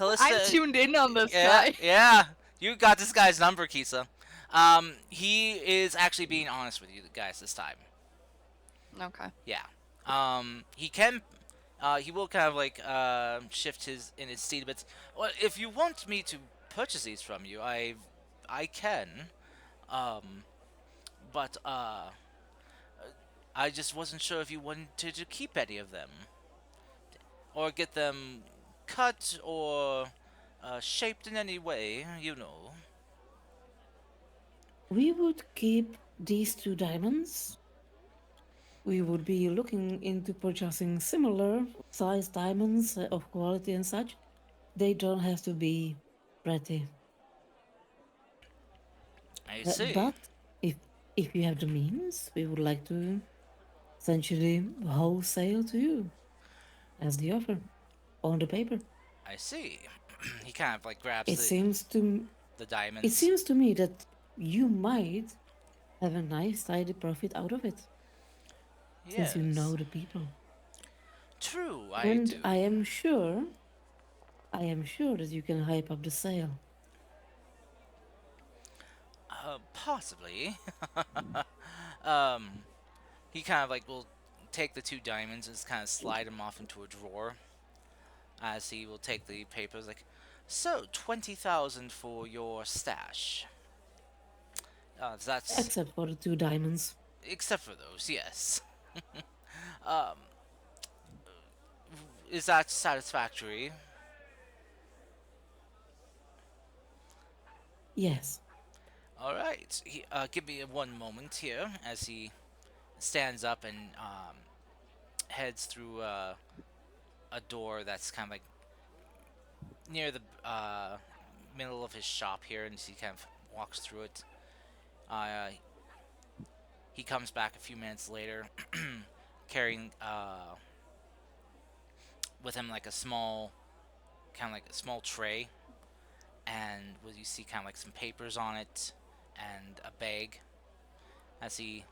I'm Callista, tuned in on this yeah, guy. yeah, you got this guy's number, Kisa. He is actually being honest with you guys this time. Okay. Yeah. He can. He will kind of like shift his in his seat a bit. Well, if you want me to purchase these from you, I can. Um, but I just wasn't sure if you wanted to keep any of them or get them cut or shaped in any way. You know. We would keep these 2 diamonds. We would be looking into purchasing similar sized diamonds of quality and such. They don't have to be pretty. I see. But if if you have the means, we would like to essentially wholesale to you as the offer on the paper. I see. He kind of like grabs It seems to the it diamonds. seems to me that you might have a nice tidy profit out of it, since you Yes. know the people. True, I And do. I am sure that you can hype up the sale. Possibly. um, he kind of like will take the 2 diamonds and just kind of slide them off into a drawer. As he will take the papers, like, so 20,000 for your stash. That's Except for the 2 diamonds. except for those, yes. um, is that satisfactory? Yes. All right. Give me one moment here as he stands up and heads through a door that's kind of like near the middle of his shop here, and he kind of walks through it. Uh, he comes back a few minutes later, carrying with him like a small, kind of like a small tray, and what you see kind of like some papers on it, and a bag. As he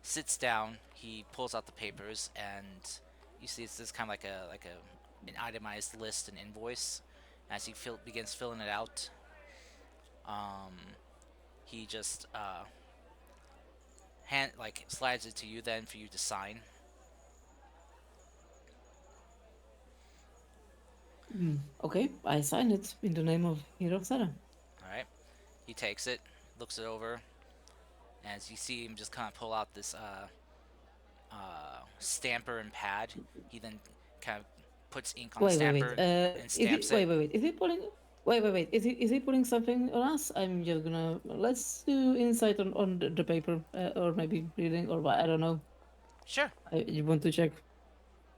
sits down, he pulls out the papers, and you see it's this kind of like a an itemized list, an invoice. As he begins filling it out, um, he just hand like slides it to you then for you to sign. Okay, I sign it in the name of Hero Sarah. All right. He takes it, looks it over, and as you see him just kind of pull out this stamper and pad, he then kind of puts ink on the Wait. stamper and Is he stamps it. wait? Is he pulling? Wait. Is he pulling something on us? I'm just gonna let's do insight on the paper, or maybe reading, or what? I don't know. Sure. You want to check?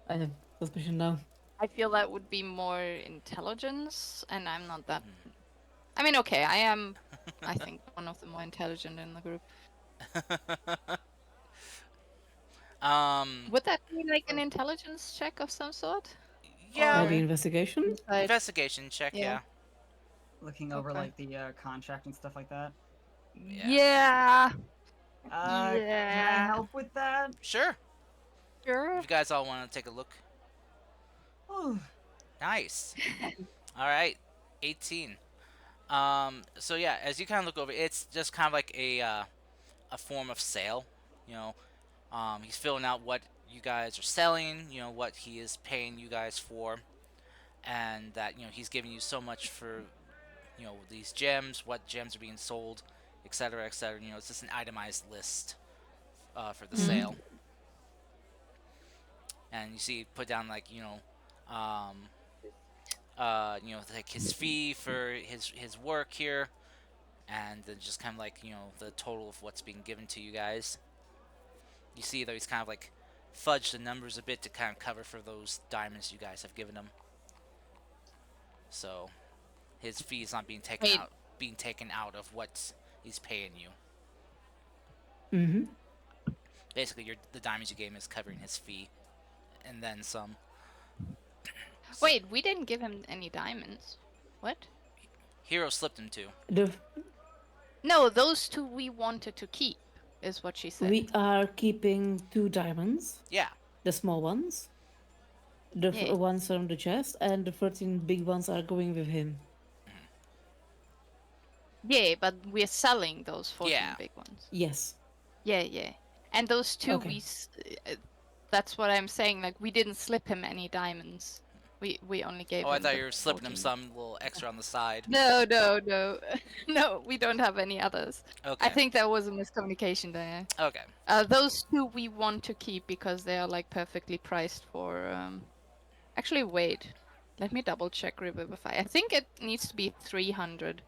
I have suspicion now. I feel that would be more intelligence, and I'm not that. I mean, okay, I am. I think one of the more intelligent in the group. Would that be like an intelligence check of some sort? Yeah, Maybe Or investigation. insight? investigation check. Yeah. Yeah. Looking over Okay. like the contract and stuff like that. Yeah. Can I Yeah. help with that? Sure. Sure. If you guys all want to take a look. Ooh. Nice. All right. 18. So yeah, as you kind of look over, it's just kind of like a form of sale. You know, he's filling out what you guys are selling. You know what he is paying you guys for, and that he's giving you so much for these gems, what gems are being sold, etc., etc. It's just an itemized list for the sale. And you see put down like um, like his fee for his work here, and then just kind of like the total of what's being given to you guys. You see though he's kind of like fudged the numbers a bit to kind of cover for those diamonds you guys have given him. So his fee is not being taken out of what he's paying you. Mm-hmm. Basically, the diamonds you gave him is covering his fee, and then some. So, Wait, we didn't give him any diamonds. What? Hero slipped him two. No, those 2 we wanted to keep, is what she said. We are keeping 2 diamonds, Yeah. the small ones. The Yeah. ones from the chest, and the 13 big ones are going with him. Yeah, but we're selling those 14 Yeah. big ones. Yes. Yeah, yeah. And those two, Okay. that's what I'm saying. Like, we didn't slip him any diamonds. We only gave Oh, I him thought the you were slipping him 14. some little extra on the side. No, no, no. No, we don't have any others. I Okay. think there was a miscommunication there. Okay. Those two we want to keep because they are like perfectly priced for. Actually, wait. Let me double check Revivify. I think it needs to be 300.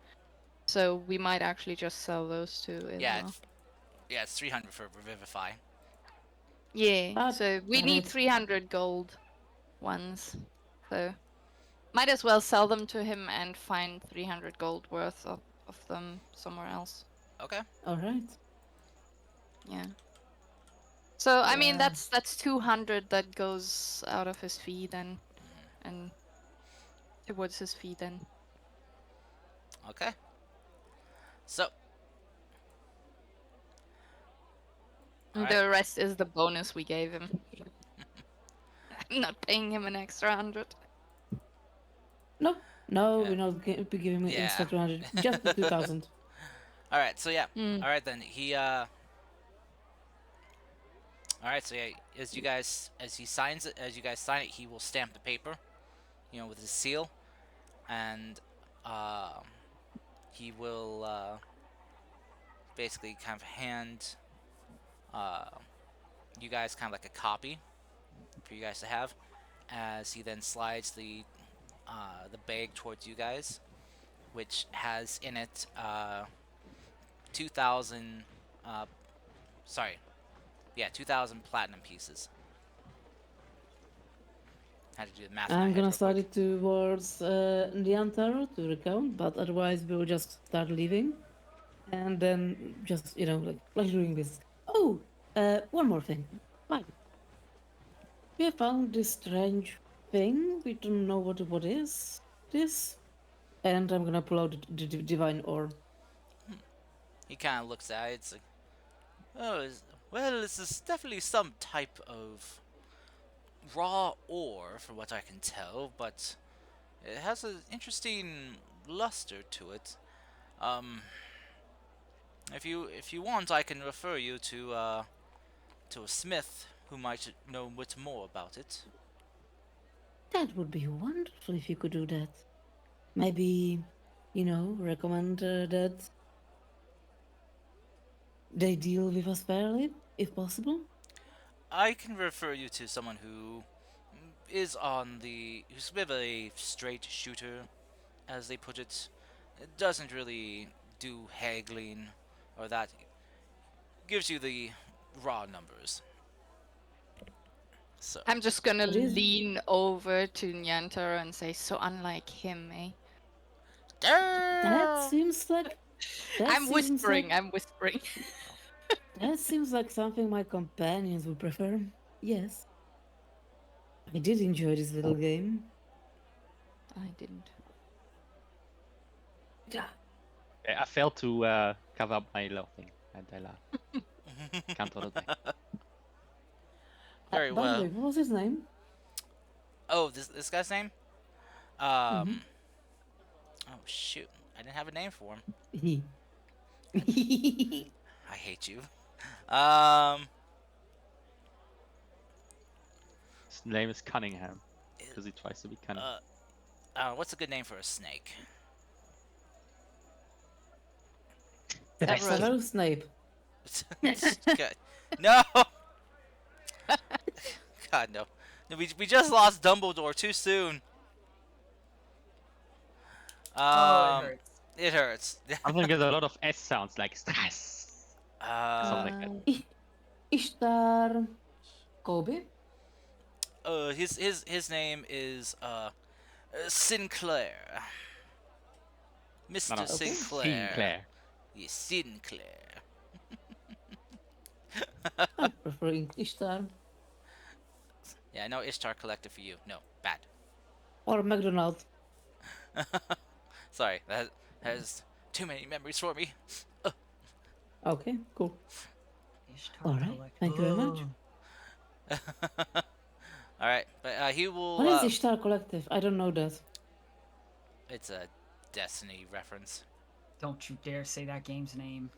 So we might actually just sell those two as Yeah. well. It's 300 for Revivify. Yeah. Ah, So we damn need it. 300 gold ones. So might as well sell them to him and find 300 gold worth of them somewhere else. Okay. All right. Yeah. So I mean Yeah. that's 200 that goes out of his fee then, and towards his fee then. Okay. So. And Alright. the rest is the bonus we gave him. I'm not paying him an extra 100. No, no, Yeah. we're not be giving me Yeah. extra 200. Just the 2000. Alright, so yeah. Mm. Alright then. Alright, so yeah, as he signs it, as you guys sign it, he will stamp the paper, with his seal, and um, he will basically kind of hand uh, you guys kind of like a copy for you guys to have, as he then slides the bag towards you guys, which has in it 2,000. Sorry, yeah, 2,000 platinum pieces. Had to do the math in my I'm head gonna real start quick. it towards the Antaro to recount, but otherwise we'll just start leaving. And then just, like doing this. Oh, one more thing. Mike, we have found this strange thing. We don't know what is this. And I'm gonna pull out the divine ore. He kind of looks at it. It's like, oh, well, this is definitely some type of raw ore, from what I can tell, but it has an interesting luster to it. Um, if you want, I can refer you to a smith who might know much more about it. That would be wonderful if you could do that. Maybe, recommend that they deal with us fairly, if possible. I can refer you to someone who's a bit of a straight shooter, as they put it. It doesn't really do haggling or that. Gives you the raw numbers. So. I'm just gonna It is. lean over to Nyantaro and say, so unlike him, eh? That seems like. That I'm seems whispering, like. I'm whispering. That seems like something my companions would prefer. Yes. I did enjoy this little game. I didn't. Yeah. I failed to cover up my laughing, and I laughed. Can't hold it back. Very By the way, well. what was his name? Oh, this guy's name? Mm-hmm. Oh shoot, I didn't have a name for him. He. I hate you. Um, His name is Cunningham, because he tries to be cunning. what's a good name for a snake? Severus Snape. Good. No. God no. No, we just lost Dumbledore too soon. Oh, it hurts. It hurts. I think there's a lot of S sounds like stress. Something like that. Ishtar. Kobe? His name is Sinclair. Mr. No, Sinclair. Sinclair. Yes, Sinclair. I prefer Ishtar. Yeah, no Ishtar Collective for you. No, bad. Or McDonald. Sorry, that has too many memories for me. Okay, cool. Ishtar All right, Collect- thank you very much. Oh. All right, but he will. What is Ishtar Collective? I don't know that. It's a Destiny reference. Don't you dare say that game's name.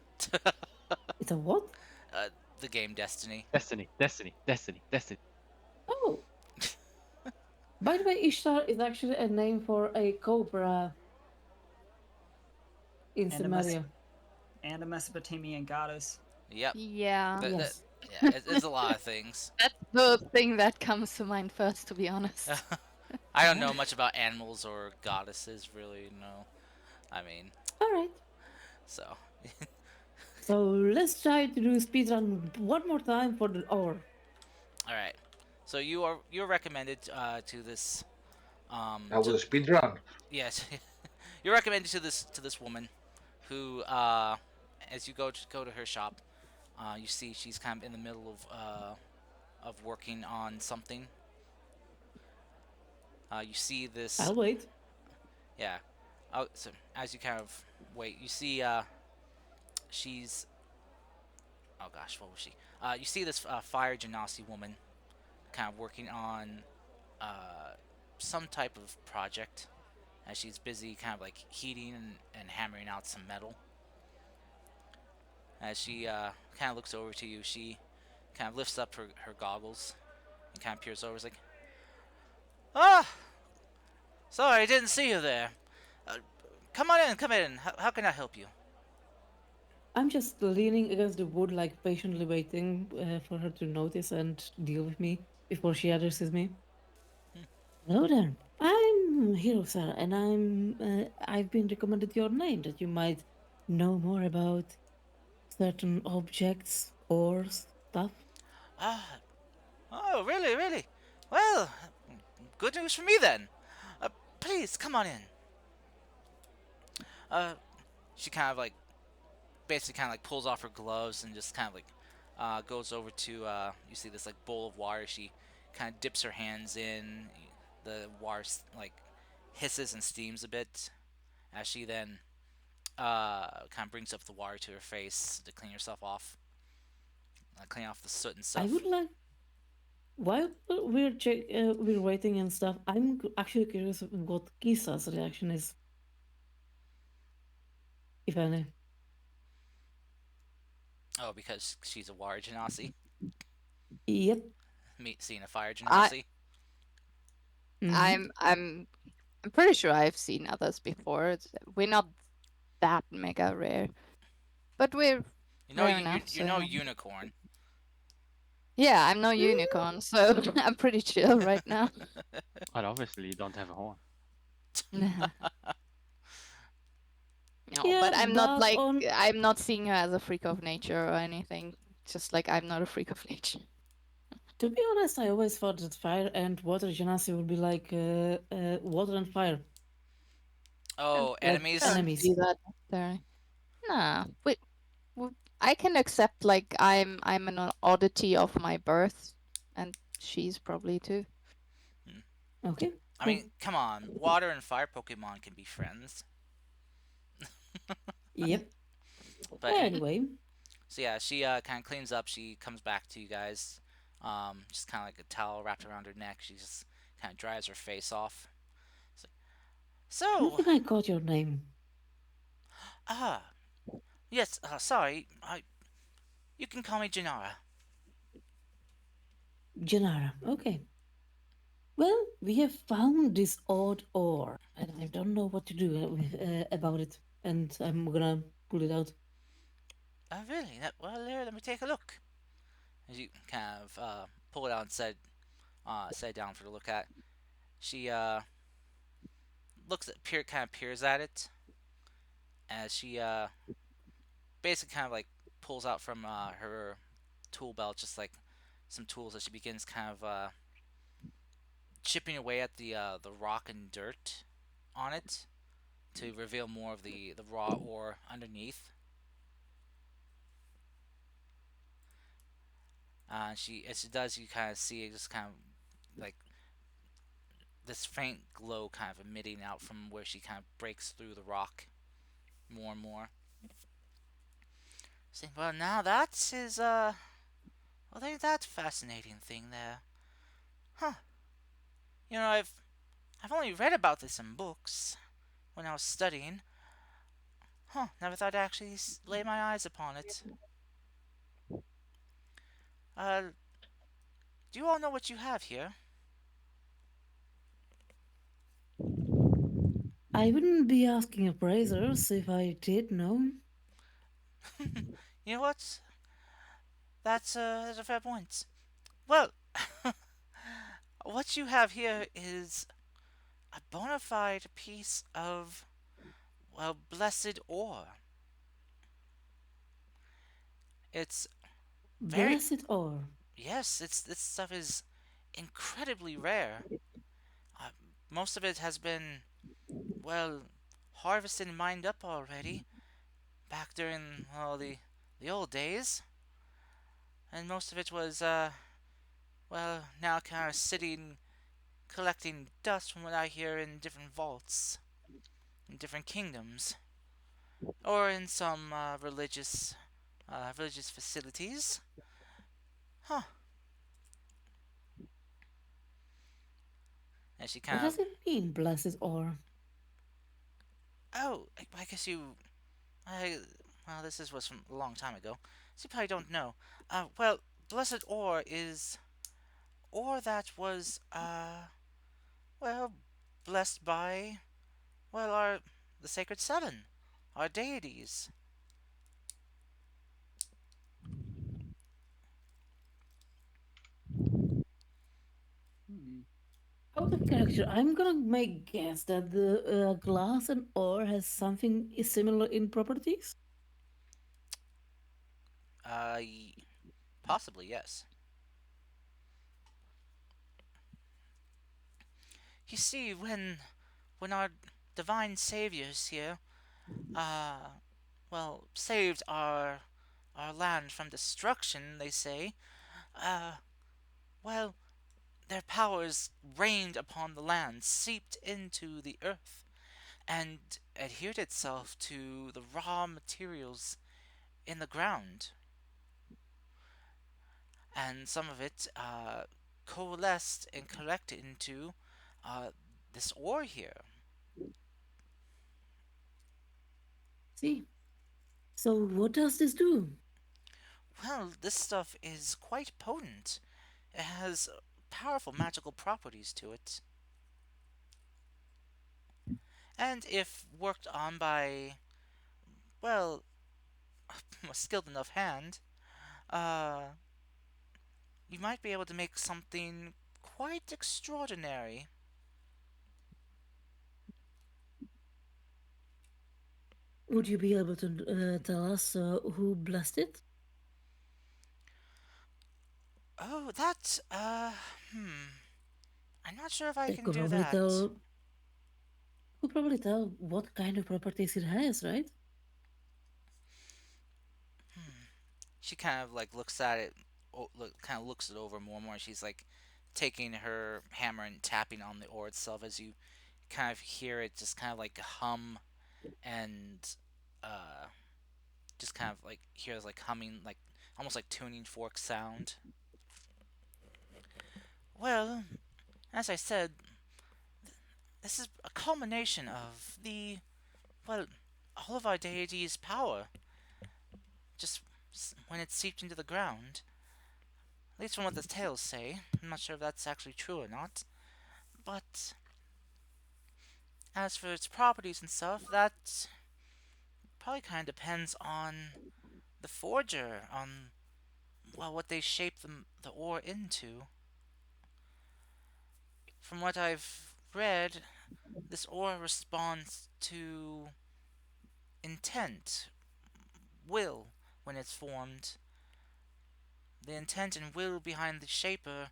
It's a what? The game Destiny. Destiny, Destiny, Destiny, Destiny. Oh, by the way, Ishtar is actually a name for a cobra in And Sumeria. a Mesopotamian goddess. Yep. Yeah. Yes. Yeah, it's a lot of things. That's the thing that comes to mind first, to be honest. I don't know much about animals or goddesses, really. No, I mean, All right. so So let's try to do speedrun one more time for the hour. all right. So you're recommended to this That was to a speed run. yes, you're recommended to this woman who as you go to her shop, you see she's kind of in the middle of working on something. You see this, I'll wait. yeah. So as you kind of wait, you see she's, oh gosh, what was she? You see this fire genasi woman kind of working on uh, some type of project as she's busy kind of like heating and hammering out some metal. As she kind of looks over to you, she kind of lifts up her goggles and kind of peers over. It's like, ah, sorry, I didn't see you there. Uh, come on in, come in. How can I help you? I'm just leaning against the wood, like patiently waiting for her to notice and deal with me before she addresses me. Hello there. I'm Hero, sir, and I've been recommended your name that you might know more about certain objects or stuff. Ah, oh, really, really? Well, good news for me then. Please come on in. Uh, she kind of like basically kind of like pulls off her gloves and just kind of like goes over to you see this like bowl of water. She kind of dips her hands in. The water like hisses and steams a bit as she then kind of brings up the water to her face to clean herself off, clean off the soot and I stuff. would like, while we're waiting and stuff, I'm actually curious of what Kisa's reaction is, if any. Oh, because she's a water genasi, Yep. meet seeing a fire I genasi. Mm-hmm. I'm pretty sure I've seen others before. We're not that mega rare, but we're rare enough. You know So unicorn. yeah, I'm no unicorn, so I'm pretty chill right now. But obviously you don't have a horn. No, Yeah, but I'm not but like on I'm not seeing her as a freak of nature or anything. Just like I'm not a freak of nature. to be honest, I always thought that fire and water genasi would be like water and fire, Oh, like enemies. Don't enemies. see that necessarily. Nah, I can accept like I'm an oddity of my birth, and she's probably too. Hmm. Okay, I cool. mean, come on. Water and fire Pokemon can be friends. Yep. But Anyway, so yeah, she kind of cleans up. She comes back to you guys. Just kind of like a towel wrapped around her neck. She just kind of dries her face off. So, I so think I got your name. ah, yes. Sorry. You can call me Janara. Janara. Okay. Well, we have found this odd ore, and I don't know what to do about it. And I'm gonna pull it out. Oh, really? Well, here, let me take a look. As you kind of pull it out and set it down for her to look at. She looks at kind of peers at it as she basically kind of like pulls out from her tool belt just like some tools as she begins kind of chipping away at the rock and dirt on it to reveal more of the raw ore underneath. She as she does, you kind of see it just kind of like this faint glow kind of emitting out from where she kind of breaks through the rock more and more. Saying, well, now that is well, there's that fascinating thing there, huh? I've only read about this in books when I was studying. Huh, never thought I'd actually lay my eyes upon it. Uh, do you all know what you have here? I wouldn't be asking appraisers if I did know. You know what? That's a fair point. Well, what you have here is a bona fide piece of, well, blessed ore. It's very, Blessed ore. yes, this stuff is incredibly rare. Uh, Most of it has been, well, harvested and mined up already back during, well, the old days, and most of it was, well, now kind of sitting collecting dust from what I hear in different vaults in different kingdoms, or in some religious facilities. Huh? And she What kind does of, it mean, blessed ore? oh, I guess I, well, was from a long time ago, so you probably don't know. Well, blessed ore is ore that was, well, blessed by, well, our the sacred seven, our deities. Hmm. Out of character, I'm gonna make guess that the glass and ore has something similar in properties. Uh, Possibly yes. You see, when our divine saviors here, uh, well, saved our land from destruction, they say, uh, well, their powers rained upon the land, seeped into the earth, and adhered itself to the raw materials in the ground, and some of it coalesced and collected into uh, this ore here. See? So what does this do? Well, this stuff is quite potent. It has powerful magical properties to it. And if worked on by, well, a skilled enough hand, uh, you might be able to make something quite extraordinary. Would you be able to tell us who blessed it? Oh, that, I'm not sure if I They can could do probably that. tell. Could probably tell what kind of properties it has, right? She kind of like looks at it, kind of looks it over more and more. She's like taking her hammer and tapping on the ore itself as you kind of hear it just kind of like hum and uh, just kind of like hears like humming, like almost like tuning fork sound. Well, as I said, this is a culmination of the, well, all of our deities' power. Just when it seeped into the ground, at least from what the tales say. I'm not sure if that's actually true or not. But as for its properties and stuff, that probably kind of depends on the forger, on, well, what they shape the ore into. From what I've read, this ore responds to intent, will, when it's formed. The intent and will behind the shaper,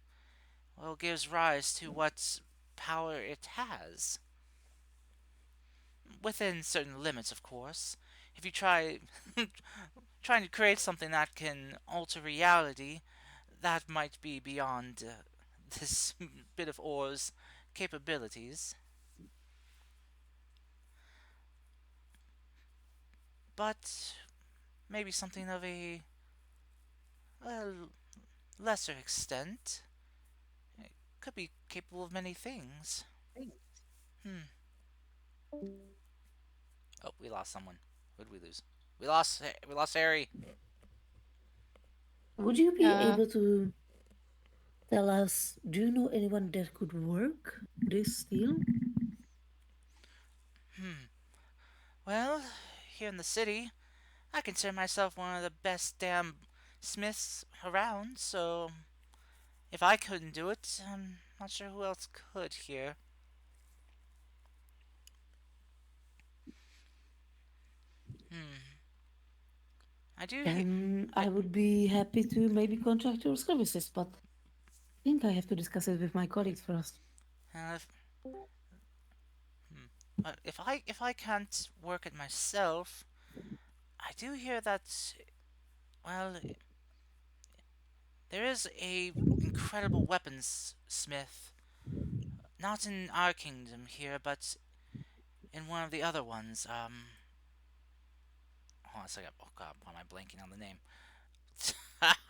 well, gives rise to what power it has. Within certain limits, of course. If you trying to create something that can alter reality, that might be beyond this bit of ore's capabilities. But maybe something of a, well, lesser extent. could be capable of many things. Hmm. Oh, we lost someone. Who did we lose? We lost Harry. Would you be Uh, able to tell us, do you know anyone that could work this steel? Hmm. Well, here in the city, I consider myself one of the best damn smiths around, so if I couldn't do it, I'm not sure who else could here. Hmm. I do hear. Then I, I would be happy to maybe contract your services, but I think I have to discuss it with my colleagues first. if, hmm. But if I can't work it myself, I do hear that well, there is a incredible weapons smith, not in our kingdom here, but in one of the other ones. Hold on a second. Oh god, why am I blanking on the name?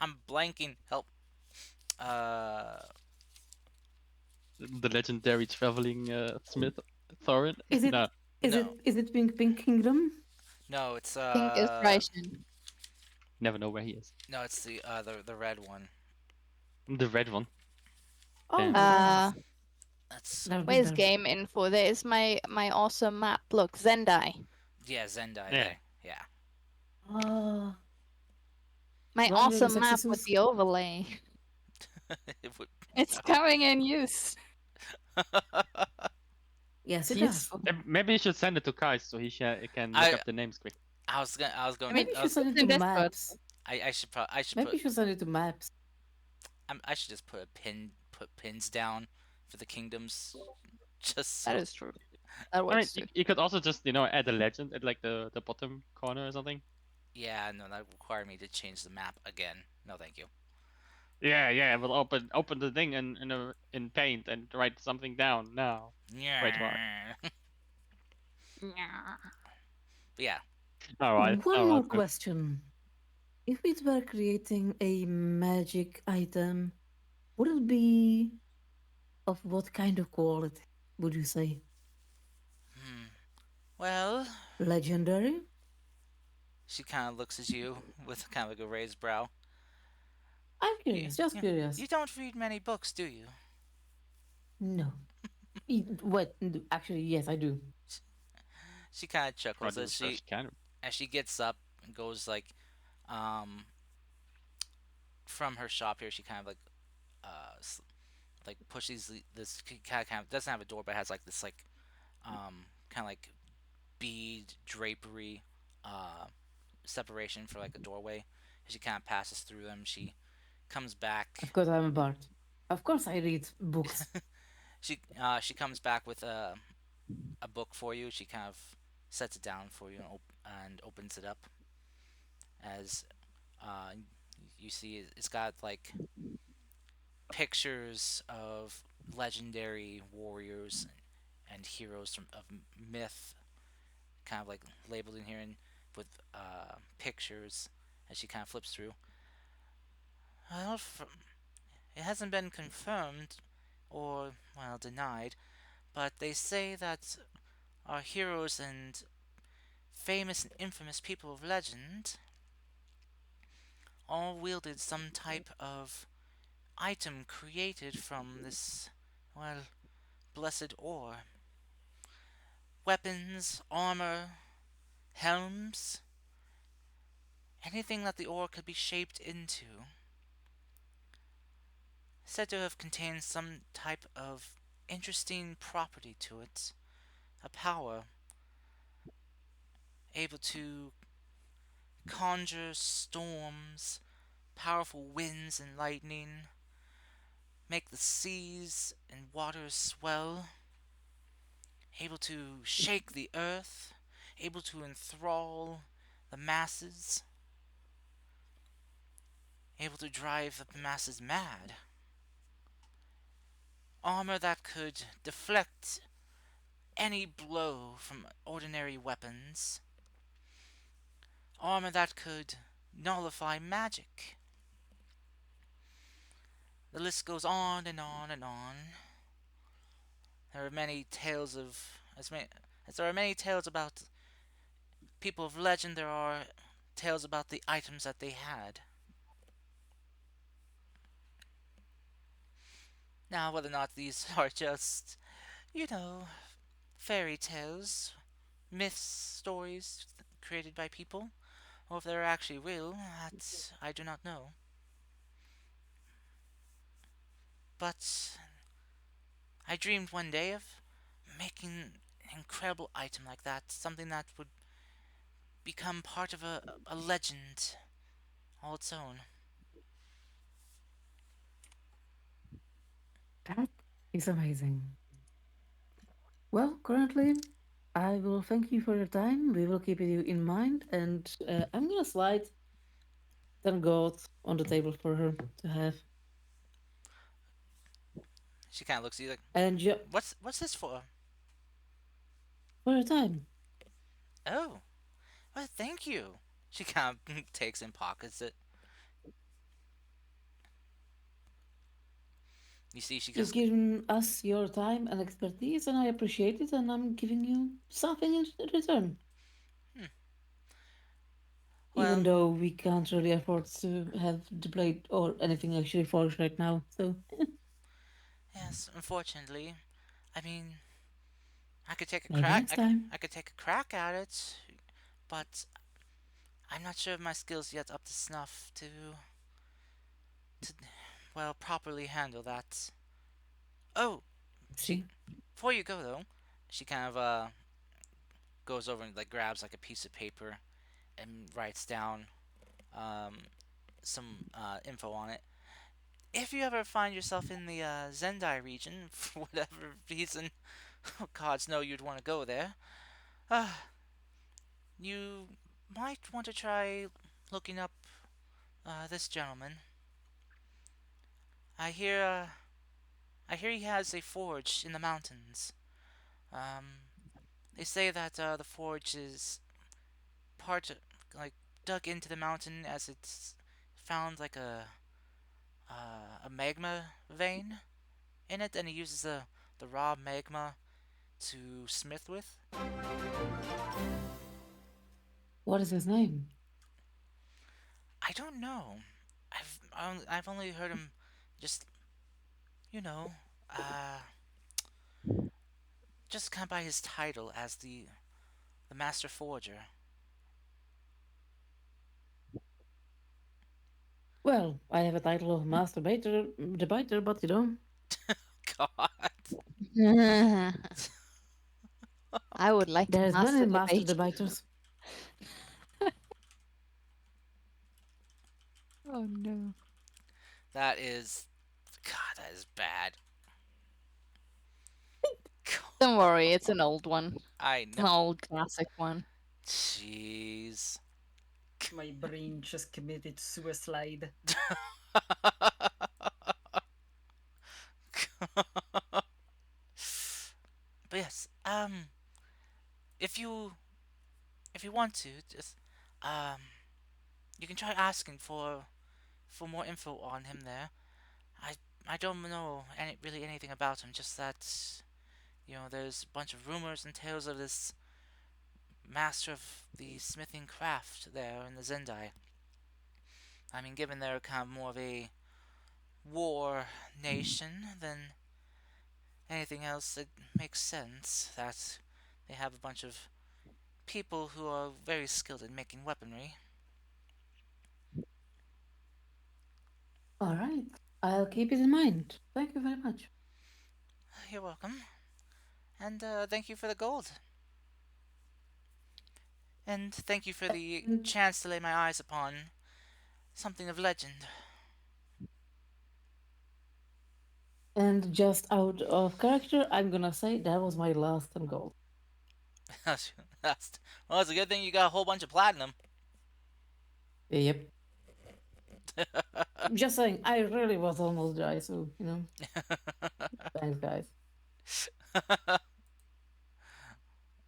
I'm blanking. Help. Uh, The legendary traveling Smith Thorin. Is it No, is no, it is it Pink Pink Kingdom? no, it's Pink is Raishin. never know where he is. no, it's the red one. The red one. Oh, Yeah. Uh, nice. That's Never been where's there. game info? There is my awesome map. Look, Zendai. yeah, Zendai Yeah. there. Yeah. Ah, My wondering awesome sexy map with sus. the overlay. It would. It's coming in use. Yes, It's it does. useful. Maybe you should send it to Kai so he can look I up the names quick. I was going Maybe to you I should was send it It's to in Discord. maps. I should Maybe put you should send it to maps. I should just put pins down for the kingdoms just That so. is true. That I mean, works too. you could also just add a legend at like the bottom corner or something. Yeah, no, that would require me to change the map again. No, thank you. Yeah, yeah. We'll open the thing in Paint and write something down now. Wait, what? Yeah. Yeah. But yeah. One All more right. Good. question. If we were creating a magic item, would it be of what kind of quality, would you say? Hmm. Well, Legendary? she kind of looks at you with kind of like a raised brow. I'm You, curious, just you, curious. you don't read many books, do you? No. What? Actually, yes, I do. She kind of chuckles Probably as the first can. she gets up and goes like, um, from her shop here. She kind of like, like pushes this kind of doesn't have a door, but has like this like, kind of like bead drapery, uh, separation for like a doorway. She kind of passes through them. She comes Of back. course, I'm a bard. Of course, I read books. She comes back with a book for you. She kind of sets it down for you and opens it up as uh, you see it's got like pictures of legendary warriors and heroes of myth, kind of like labeled in here and with pictures as she kind of flips through. Well, it hasn't been confirmed or, well, denied, but they say that our heroes and famous and infamous people of legend all wielded some type of item created from this, well, blessed ore. Weapons, armor, helms, anything that the ore could be shaped into, said to have contained some type of interesting property to it, a power able to conjure storms, powerful winds and lightning, make the seas and waters swell, able to shake the earth, able to enthrall the masses, able to drive the masses mad. Armor that could deflect any blow from ordinary weapons. Armor that could nullify magic. The list goes on and on and on. There are many tales of as there are many tales about people of legend. There are tales about the items that they had. Now, whether or not these are just, you know, fairy tales, myths, stories created by people, or if they're actually real, that I do not know. But I dreamed one day of making an incredible item like that, something that would become part of a legend all its own. That is amazing. Well, currently, I will thank you for your time. We will keep you in mind, and I'm gonna slide some gold on the table for her to have. She kind of looks at you like, And what's this for? for your time. Oh, well, thank you. She kind of takes and pockets it. You see, she You've just given us your time and expertise, and I appreciate it, and I'm giving you something in return. hmm, Even well, though we can't really afford to have the blade or anything actually forged right now. So yes. Unfortunately, I mean, I could take a maybe crack. next time. I could take a crack at it, but I'm not sure if my skills yet up to snuff to well properly handle that. Oh, she See? before you go though, she kind of goes over and like grabs like a piece of paper and writes down um some info on it. If you ever find yourself in the Zendai region for whatever reason, oh gods know you'd want to go there. Uh, you might want to try looking up this gentleman. I hear I hear he has a forge in the mountains. Um, they say that the forge is part like dug into the mountain as it's found like a magma vein in it, and he uses the raw magma to smith with. What is his name? I don't know. I've only heard him just you know uh just kind of by his title as the master forger. Well, I have a title of Master Debater, but you know, God. I would like to there's many master Master debate. Debaters. Oh no. That is God. That is bad. Don't worry, it's an old one. I It's an know. old classic one. Jeez. My brain just committed suicide. But yes, if you if you want to, just um, you can try asking for more info on him there. I I don't know really anything about him. Just that there's a bunch of rumors and tales of this master of the smithing craft there in the Zendai. I mean, given they're kind of more of a war nation than anything else, it makes sense that they have a bunch of people who are very skilled in making weaponry. All right, I'll keep it in mind. Thank you very much. You're welcome, and thank you for the gold, and thank you for the And, chance to lay my eyes upon something of legend. and just out of character, I'm gonna say that was my last and goal. that's, well, it's a good thing you got a whole bunch of platinum. Yep. Just saying, I really was almost dry, so you know, thanks, guys.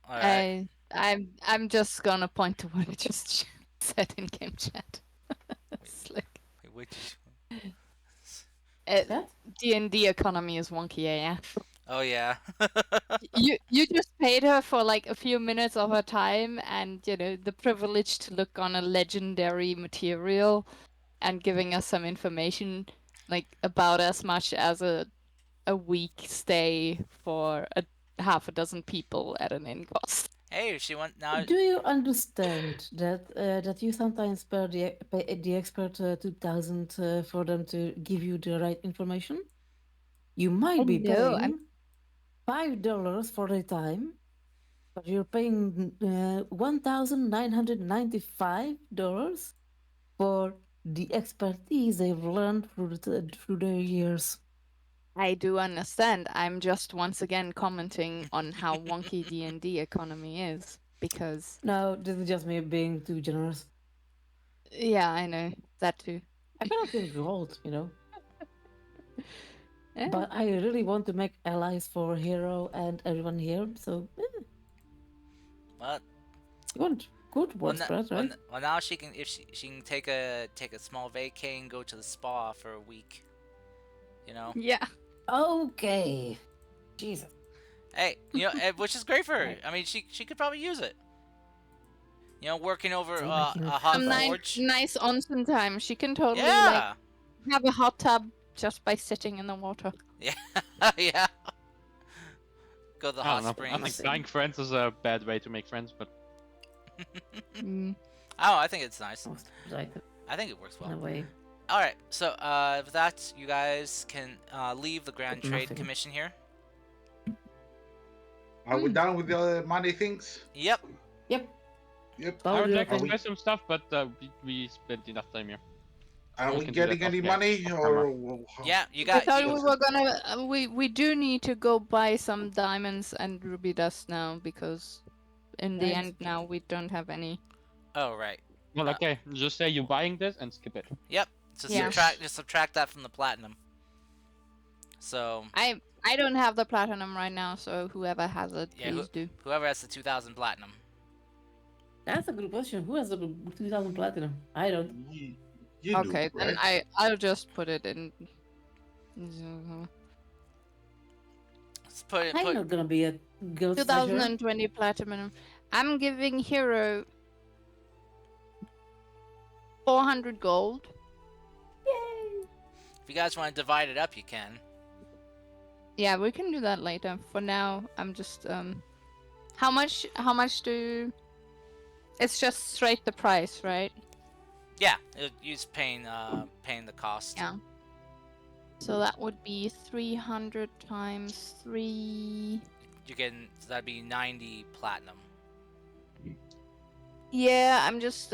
All right. I'm just gonna point to what I just said in game chat. It's like Wait, which That? D&D economy is wonky AF. Oh yeah. You just paid her for like a few minutes of her time and the privilege to look on a legendary material and giving us some information like about as much as a week stay for half a dozen people at an inn cost. Hey, if she went now. Do you understand that you sometimes pay the expert 2,000 for them to give you the right information? You might be know, I'm- paying $5 for their time, but you're paying $1,995 for the expertise they've learned through their years. I do understand. I'm just once again commenting on how wonky D&D economy is because No, this is just me being too generous. yeah, I know that too. I cannot feel gold, Eh, but I really want to make allies for Hero and everyone here, so What? you want good Well, word spread, right? well, now she can if she can take a small vacay and go to the spa for a week. yeah. Okay. Jesus. Hey, which is great for her. I mean, she could probably use it. Working over So a making it hot Some fun. forge. nice onsen time. She can totally Yeah. have a hot tub just by sitting in the water. Yeah. Yeah. Go to the I hot don't know. I think springs. buying friends is a bad way to make friends, but Mm. Oh, I think it's nice. Most like I think it works in a well. way. All right. So, with that, you guys can leave the Grand But Trade nothing. Commission here. Are we done with the money things? Yep. Yep. Yep. I Told would you, like to I think. try some stuff, but we spent enough time here. Are We we can do that getting any off money camera. or? Yeah. You I got. thought You, we were gonna. We do need to go buy some diamonds and ruby dust now because in the Right. end now we don't have any. oh right. Well, Uh, okay, just say you're buying this and skip it. Yep. So Yeah. subtract that from the platinum. So I don't have the platinum right now, so whoever has it, yeah, please do. whoever has the 2,000 platinum. That's a good question. Who has the 2,000 platinum? I don't. You Okay, do, then right? I'll just put it in. Let's put it. I'm Put not gonna be a ghost treasure. 2020 platinum. I'm giving Hero 400 gold. Yay! if you guys want to divide it up, you can. Yeah, we can do that later. For now, I'm just how much do it's just straight the price, right? Yeah, you're just paying the cost. Yeah. So that would be 300 times 3. You're getting that'd be 90 platinum. Yeah, I'm just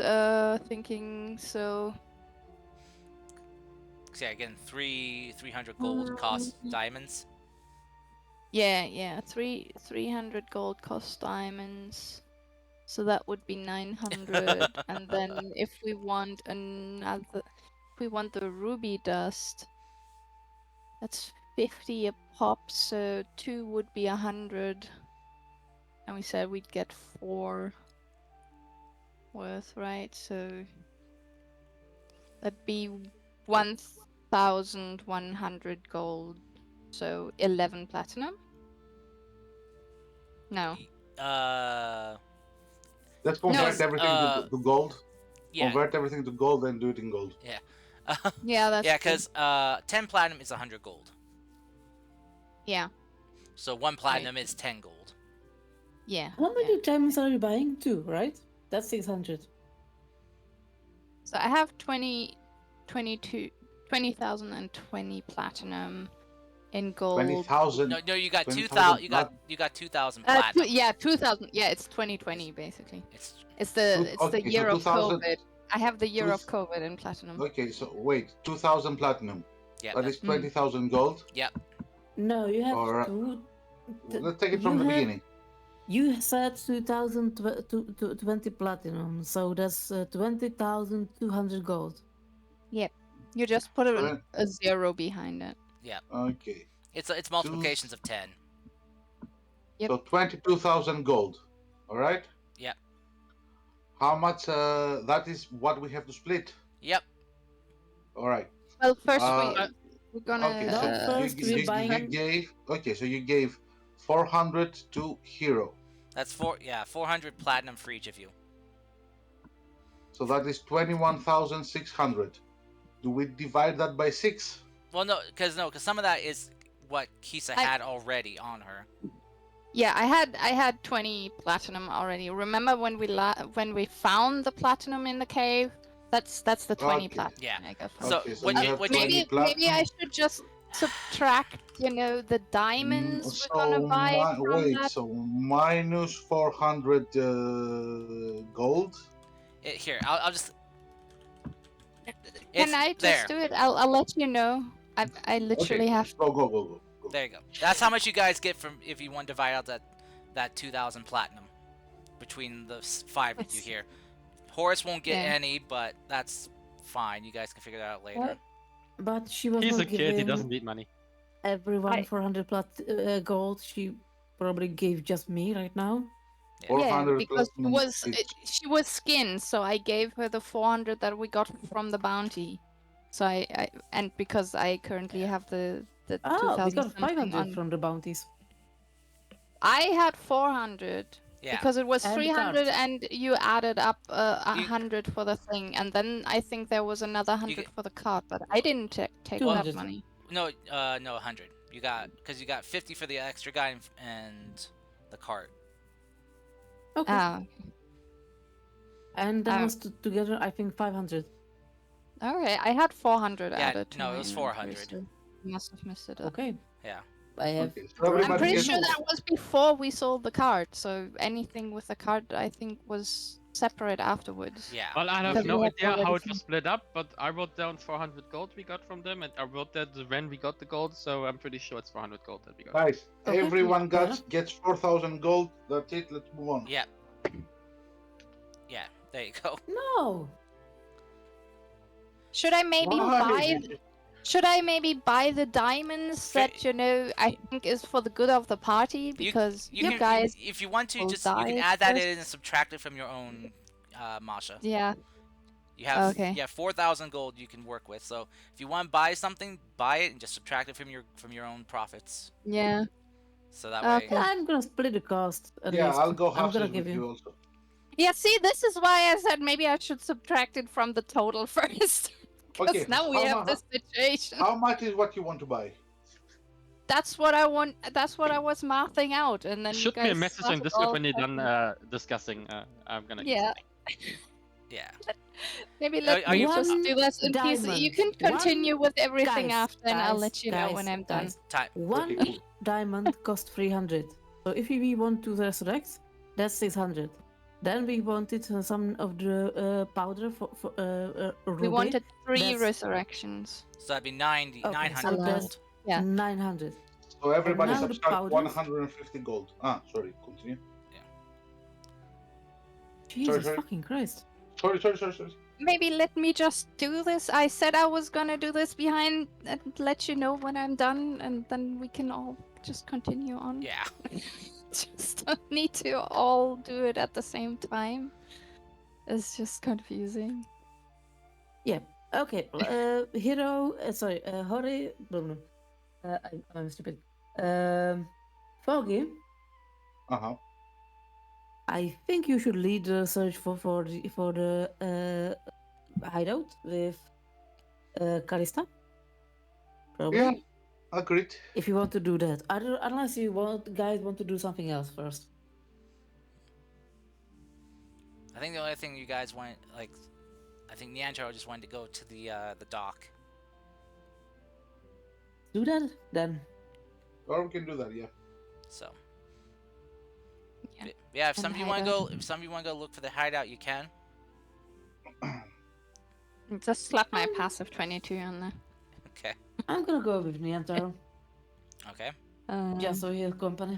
thinking so So yeah, again 300 gold cost diamonds. yeah, 300 gold cost diamonds. So that would be 900 and then if we want the ruby dust, that's 50 a pop, so 2 would be 100. And we said we'd get 4 worth, right? So that'd be 1,100 gold, so 11 platinum? No. Let's convert No, everything to gold. Yeah. Convert everything to gold and do it in gold. Yeah. Yeah, that's yeah, true. because 10 platinum is 100 gold. Yeah. So 1 platinum is 10 gold. Yeah. How many yeah. diamonds are you buying? 2, right? That's 600. So I have 20,020 platinum in gold. 20,000. No, you got 20,000 2,000. You plat- got 2,000 platinum. Yeah, 2,000. Yeah, it's 2020 basically. It's It's the Okay, so year of 2,000 COVID. I have the year two- of COVID in platinum. Okay, so wait, 2,000 platinum. yeah. That is 20,000 gold. No, you have Or, two. Let's take it from the beginning. You said 2020 platinum, so that's 20,200 gold. You just put Uh, a 0 behind it. Okay, It's multiplications of 10. Yep. so 22,000 gold. All right. Yep. How much? That is what we have to split. Yep. All right. Well, first Uh, we're gonna. Okay, No, so first we're you buying. gave. Okay, so you gave 400 to Hero. That's 400 platinum for each of you. So that is 21,600. Do we divide that by 6? Well, no, because some of that is what Kisa I- had already on her. Yeah, I had 20 platinum already. Remember when we found the platinum in the cave? That's the 20 Okay. platinum Yeah. I got from. So Okay, so what you you have what 20 you Maybe I platinum. should just subtract, the diamonds we're gonna So buy from wait, that. so minus 400 gold. here I'll just Can it's I there. just do it? I'll let you know. I Okay, literally have. go. There you go. That's how much you guys get from if you want to divide out that 2,000 platinum between the 5 of you It's- here. Horace won't get Yeah. any, but that's fine. You guys can figure that out later. What? But she was He's not a kid. He giving doesn't need money. everyone I- 400 gold. She probably gave just me right now. Yeah. 400 because platinum. she was skinned, so I gave her the 400 that we got from the bounty. So and because I currently have the Oh, we 2000 got something 500 on. from the bounties. I had 400 Yeah. because it was And the 300 cards. and you added up You- 100 for the thing, and then I think there was another 100 for the card, but I didn't take that 200. money. No, 100. You got 50 for the extra guy and the cart. Okay. Ah, And that um, was together, I think, 500. okay. I had 400 Yeah, added to no, it my was inventory, 400. so you must have missed it up. Okay. Yeah. I have. Okay, so dropped everybody I'm pretty gets- sure that was before we sold the card, so anything with the card I think was separate afterwards. Yeah. Well, I have Because no we have idea how already it was split up, but I wrote down 400 gold we got from them, and I wrote that when we got the gold, so I'm pretty sure it's 400 gold that we got. Nice. Okay, Everyone yeah. gets 4,000 gold. That's it. Let's move on. Yeah. Yeah. There you go. No! Should I maybe Why? buy the diamonds that I think is for the good of the party, because you, can, guys if you want to, will just you can die add that first. in and subtract it from your own Masha. Yeah. You have Okay. 4,000 gold you can work with. So if you want to buy something, buy it and just subtract it from your own profits. Yeah. So that way. Okay. I'm gonna split the cost. At Yeah, least. I'll go I'm half gonna with give you you. also. Yeah, see, this is why I said maybe I should subtract it from the total first. Because Okay, now we how have mu- this situation. How much is what you want to buy? That's what I want. That's what I was mathing out, and then you Should be a guys message on started Discord all when you're done talking- discussing. I'm gonna. Yeah. Yeah. Maybe Are let me you- just One do this in peace. You diamond. can continue with everything Guys, after, and I'll guys, let you know when guys, I'm done. guys. Time. One Okay, cool. diamond costs 300. So if we want to resurrect, that's 600. Then we wanted some of the powder for ruby. We wanted 3 That's- resurrections. So that'd be 900 so that's- gold. Yeah. 900. So everybody now the subtract powders? 150 gold. Sorry, continue. Jesus sorry. fucking Christ. Sorry. Maybe let me just do this. I said I was gonna do this behind and let you know when I'm done, and then we can all just continue on. Yeah. Just don't need to all do it at the same time. It's just confusing. Okay, Hero, Hori, I'm stupid. Foggy, Uh-huh. I think you should lead the search for the hideout with Kalista. Probably. Yeah, agreed. If you want to do that, unless you guys want to do something else first. I think the only thing you guys want, I think Neanjaro just wanted to go to the dock. Do that then. Or we can do that, yeah. So. Yeah. Yeah, if And some of you want to go, look for the hideout, you can. Just slap my passive 22 on there. Okay. I'm gonna go with Niantaro, Okay. just so he has company.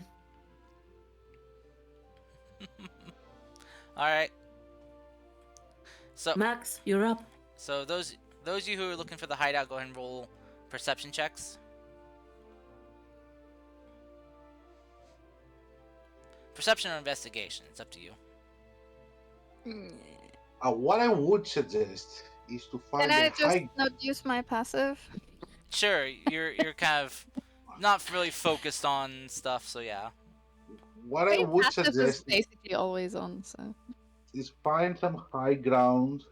All right. So Max, you're up. so those of you who are looking for the hideout, go ahead and roll perception checks. Perception or investigation, it's up to you. What I would suggest is to find Can I a just high. not use my passive? Sure, you're kind of not really focused on stuff, so yeah. What I I mean, would passive is suggest basically always on, so. is find some high ground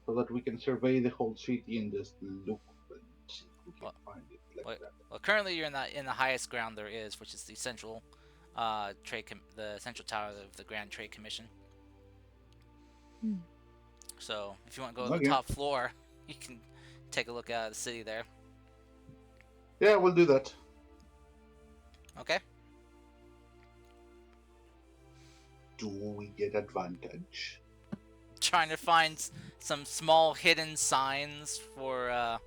so that we can survey the whole city and just look and see if we can Well, find it like well, that. well, currently you're in the highest ground there is, which is the central the central tower of the Grand Trade Commission. Hmm. So if you want to go to the Okay. top floor, you can take a look at the city there. Yeah, we'll do that. Okay. Do we get advantage? Trying to find some small hidden signs for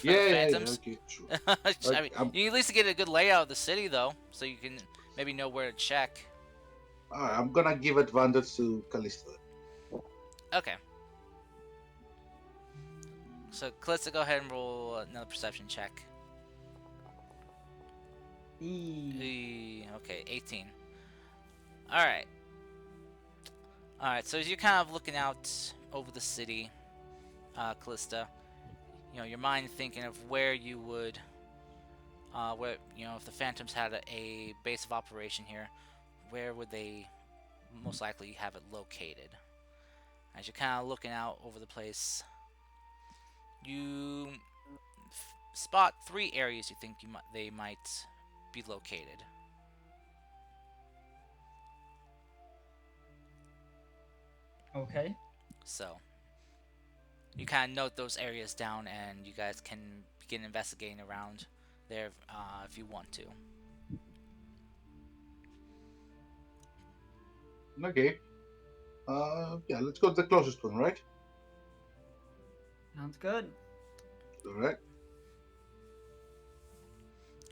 the Yeah, phantoms. okay, true. I mean, you at least get a good layout of the city though, so you can maybe know where to check. Alright, I'm gonna give advantage to Callisto. Okay. So Calista, go ahead and roll another perception check. Okay, 18. Alright. Alright, so as you're kind of looking out over the city, Callista, your mind thinking of where you would, where, if the Phantoms had a base of operation here, where would they most likely have it located? As you're kind of looking out over the place, you spot 3 areas you think they might be located. Okay. So you kind of note those areas down, and you guys can begin investigating around there if you want to. Okay. Yeah, let's go to the closest one, right? Sounds good. Alright.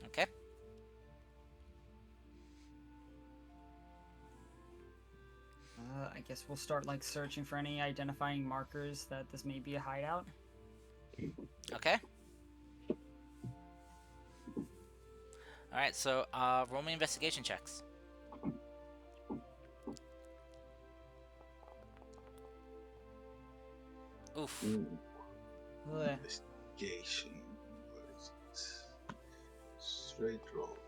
Okay. I guess we'll start like searching for any identifying markers that this may be a hideout. Okay. Alright, so roll me investigation checks. Oof. Ooh, Ugh. investigation. Where is it? Straight roll.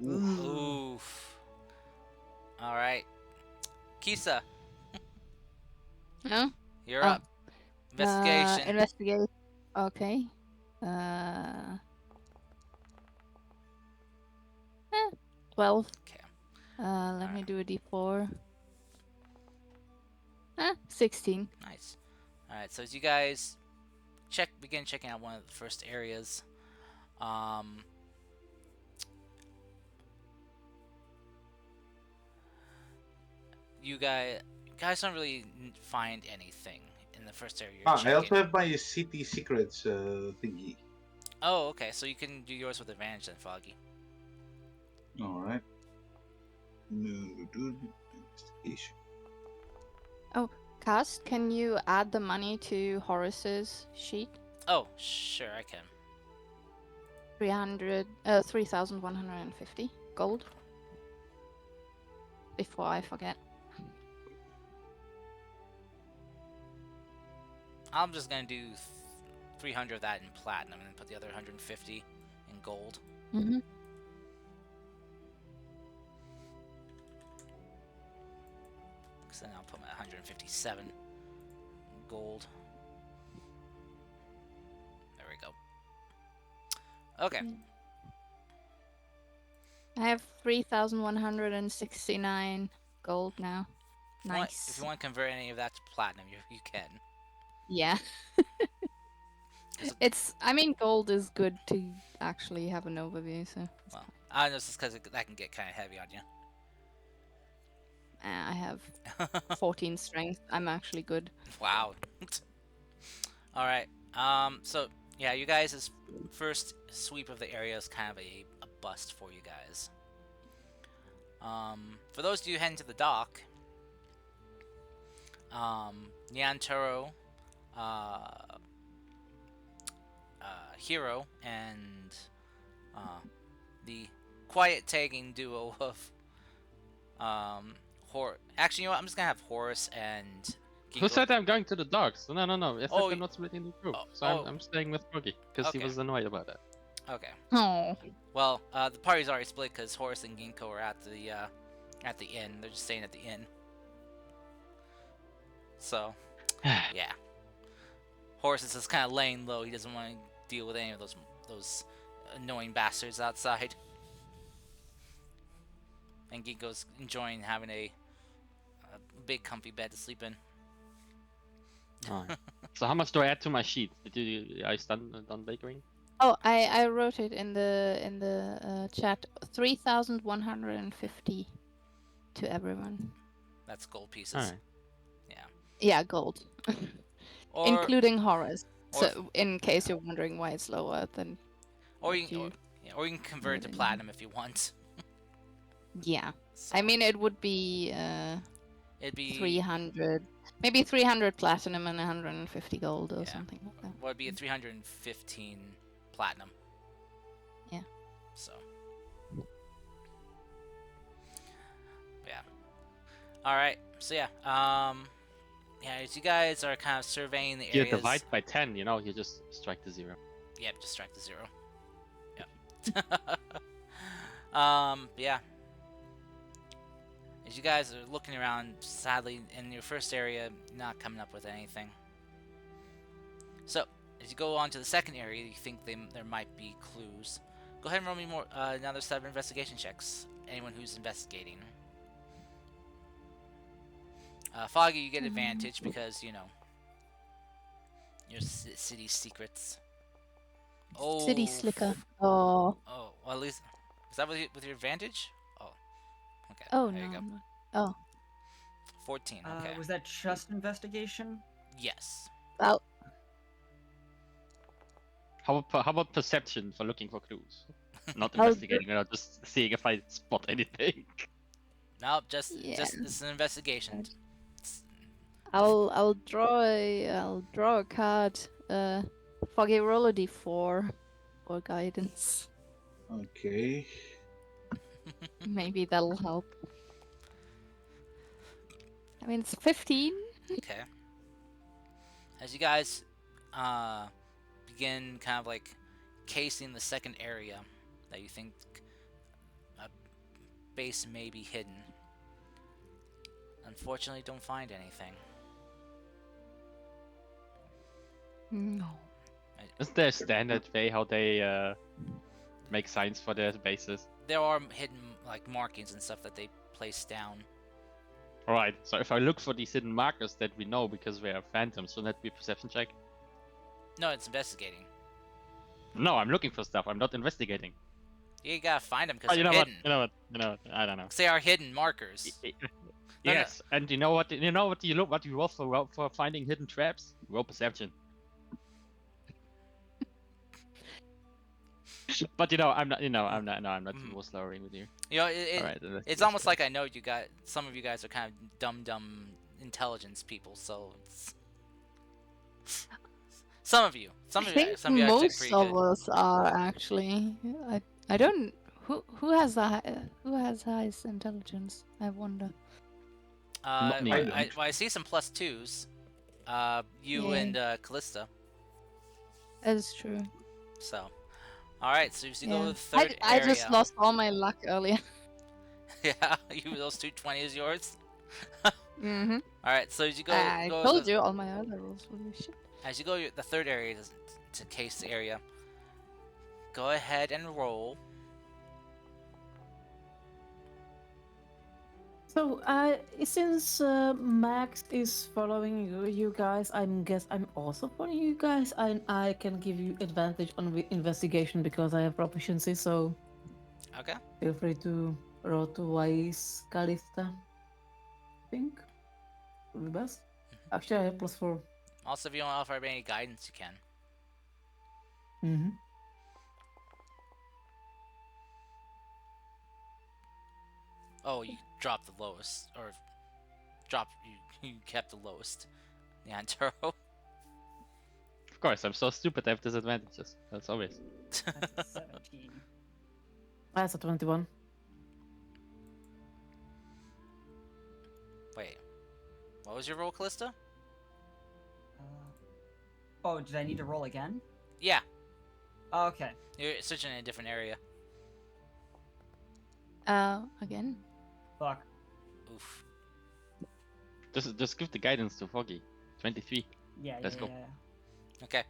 Oof. Oof. Alright. Kisa, No? you're Oh. up. Investigation. Investigate. Okay. Uh. 12. Okay. Let me Alright. do a d4. 16. Nice. Alright, so as you guys begin checking out one of the first areas, you guys don't really find anything in the first area you're I checking. also have my city secrets thingy. Oh, okay, so you can do yours with advantage then, Foggy. Alright. No, do investigation. Cast, can you add the money to Horace's sheet? Oh, sure, I can. 3,150 gold. Before I forget. I'm just gonna do 300 of that in platinum and then put the other 150 in gold. Mm-hmm. So then I'll put my 157 gold. There we go. Okay. I have 3,169 gold now. Nice. If you want to convert any of that to platinum, you can. Yeah. I mean, gold is good to actually have an overview, so. Well, I know it's just because that can get kind of heavy on you. I have 14 strength. I'm actually good. Wow. All right. So yeah, you guys' first sweep of the area is kind of a bust for you guys. For those of you heading to the dock, Nyantaro, Hero, and the quiet tagging duo of actually, you know what? I'm just gonna have Horace and Who said I'm going to the dogs? No, no, no. I said Oh, we're not splitting the group. oh, So oh. I'm staying with Froggy because he Okay. was annoyed about that. Okay. Oh. Well, the party's already split because Horace and Ginkgo are at the inn. They're just staying at the inn. So, yeah. Horace is just kind of laying low. He doesn't want to deal with any of those annoying bastards outside. And Ginkgo's enjoying having a big comfy bed to sleep in. Alright. So how much do I add to my sheet? Are you done baking? Oh, I wrote it in the chat. 3,150 to everyone. That's gold pieces. Alright. Yeah, gold, Or including Horace. or So, in case you're wondering why it's lower than. or what you can convert it to Wouldn't. platinum if you want. Yeah, So I mean it would be it'd be 300, maybe 300 platinum and 150 gold or Yeah. something like that. Well, it'd be a 315 platinum. Yeah. So. Yeah. All right. So yeah. Yeah. As you guys are kind of surveying the You areas. divide by 10, you just strike the 0. Yep. Just strike the 0. Yep. Yeah. As you guys are looking around, sadly, in your first area, not coming up with anything. So, as you go on to the second area, you think there might be clues. Go ahead and roll me another set of investigation checks. Anyone who's investigating. Foggy, you get advantage because, your city secrets. Oh. City slicker. Oh. Oh, well, at least... Is that with your advantage? Oh. Okay, Oh there no. you go. No. Oh. 14, okay. Was that just investigation? Yes. Well. How about perception for looking for clues? Not I'll investigating, just seeing if I spot anything. Nope, just Yeah. it's an investigation. I'll draw a card. Foggy, roll a d4 for guidance. Okay. Maybe that'll help. I mean, it's 15. Okay. As you guys begin kind of like casing the second area that you think a base may be hidden, unfortunately don't find anything. No. Isn't there a standard way how they make signs for their bases? There are hidden like markings and stuff that they place down. Alright, so if I look for these hidden markers that we know because we are phantoms, shouldn't that be a perception check? No, it's investigating. No, I'm looking for stuff, I'm not investigating. You gotta find them because Oh, they're hidden. You know what, I don't know. 'Cause they are hidden markers. No, no. Yes, and you know what you roll for finding hidden traps? Roll perception. But I'm not most lowering with you. Alright, It's almost like I know you guys. Some of you guys are kind of dumb intelligence people. So some of you I guys think actually most pretty of good. us are actually. I don't. Who has highest intelligence? I wonder. Not me. I see some +2s. You Yeah. and Callista. That's true. So, all right. So as you go to Yeah. the third I area. just lost all my luck earlier. Yeah, those 220 is yours. Mm-hmm. All right. So as you go, I go told you all my other rolls were shit. As you go the third area to case the area, go ahead and roll. So, since Max is following you guys, I'm also following you guys, and I can give you advantage on the investigation because I have proficiency. So, Okay. feel free to roll twice, Calista. I think would be best. Actually, I have +4. Also, if you want to offer any guidance, you can. Mm-hmm. Oh, you dropped the lowest, or you kept the lowest. Yeah, Turo. Of course, I'm so stupid I have disadvantages. That's obvious. That's a 17. That's a 21. Wait, what was your roll, Callista? Oh, did I need to roll again? Yeah, Oh, okay. you're searching in a different area. Again. Fuck. Oof. Just give the guidance to Foggy. 23. Yeah, Let's yeah, go. yeah. Okay.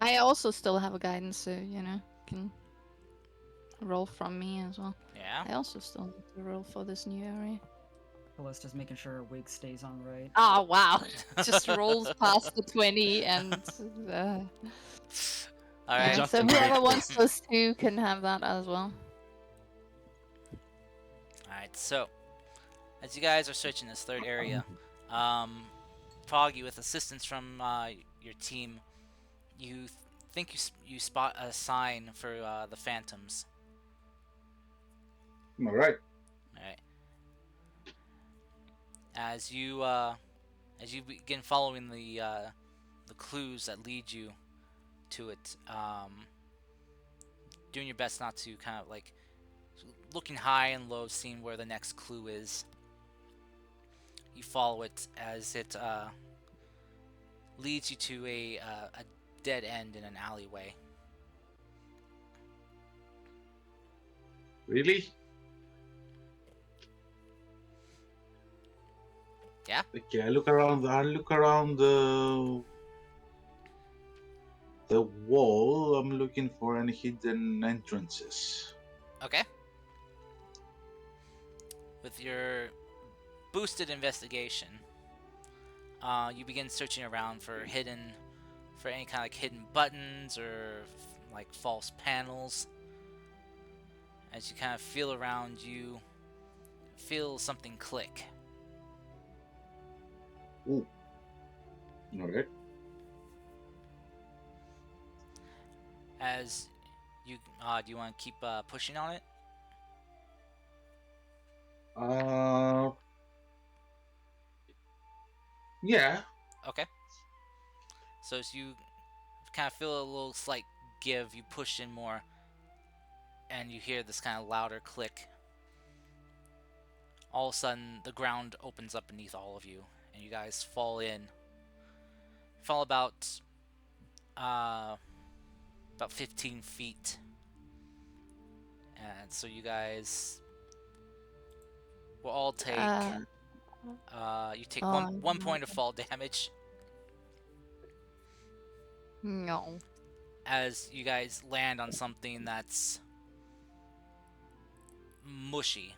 I also still have a guidance, so can roll from me as well. Yeah. I also still need to roll for this new area. Callista's making sure her wig stays on right. Oh wow! Just rolls past the 20 and. All right. Just So in whoever case. wants those two can have that as well. All right. So, as you guys are searching this third area, Foggy, with assistance from your team, you think you spot a sign for the phantoms. All right. All right. As you begin following the clues that lead you to it, doing your best not to kind of like looking high and low, seeing where the next clue is. You follow it as it leads you to a dead end in an alleyway. Really? Yeah. Okay, I look around. The wall. I'm looking for any hidden entrances. Okay. With your boosted investigation, you begin searching around for any kind of like hidden buttons or like false panels. As you kind of feel around, you feel something click. Ooh. All right. As you do you want to keep pushing on it? Yeah. Okay. So as you kind of feel a little slight give, you push in more, and you hear this kind of louder click. All of a sudden, the ground opens up beneath all of you, and you guys fall in. Fall about 15 feet, and so you guys will all take. You take one point of fall damage No. as you guys land on something that's mushy,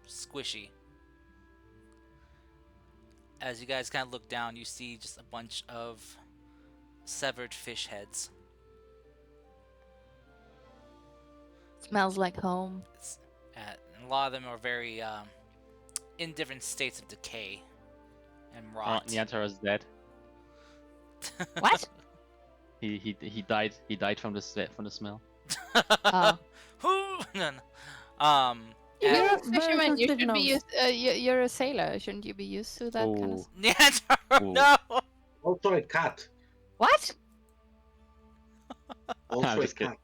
squishy. As you guys kind of look down, you see just a bunch of severed fish heads. Smells like home. And a lot of them are very in different states of decay and Oh, rot. Niantar is dead. What? He died. He died from the smell. Oh. No, no. You're And a fisherman. You sensitive should be nose. used. You're a sailor. Shouldn't you be used to that kind of? Oh. Neander, Ooh. no. Also a cat. What? Also I'm a just kidding.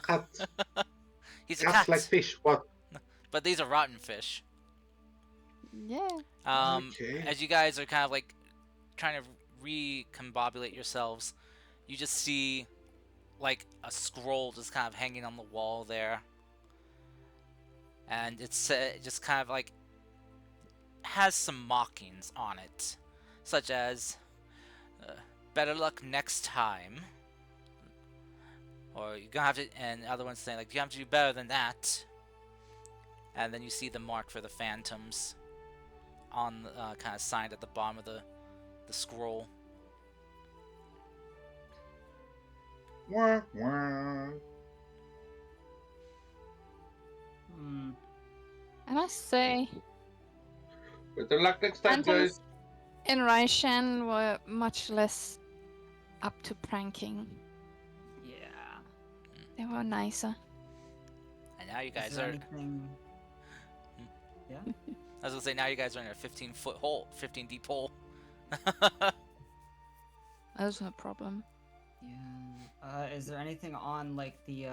cat. He's a Cats cat. like fish. What? But these are rotten fish. Yeah. Okay. As you guys are kind of like trying to recombobulate yourselves, you just see like a scroll just kind of hanging on the wall there, and it's just kind of like has some mockings on it, such as "Better luck next time," or "You're gonna have to," and other ones saying like "You have to do better than that." And then you see the mark for the phantoms on the kind of signed at the bottom of the scroll. Wah, wah. Hmm. I must say, Better luck next time, guys. phantoms in Raishan were much less up to pranking. Yeah. They were nicer. And now you Is guys there are. anything? Yeah. I was gonna say now you guys are in a 15-foot hole, 15 deep hole. That's no problem. Yeah. Is there anything on like the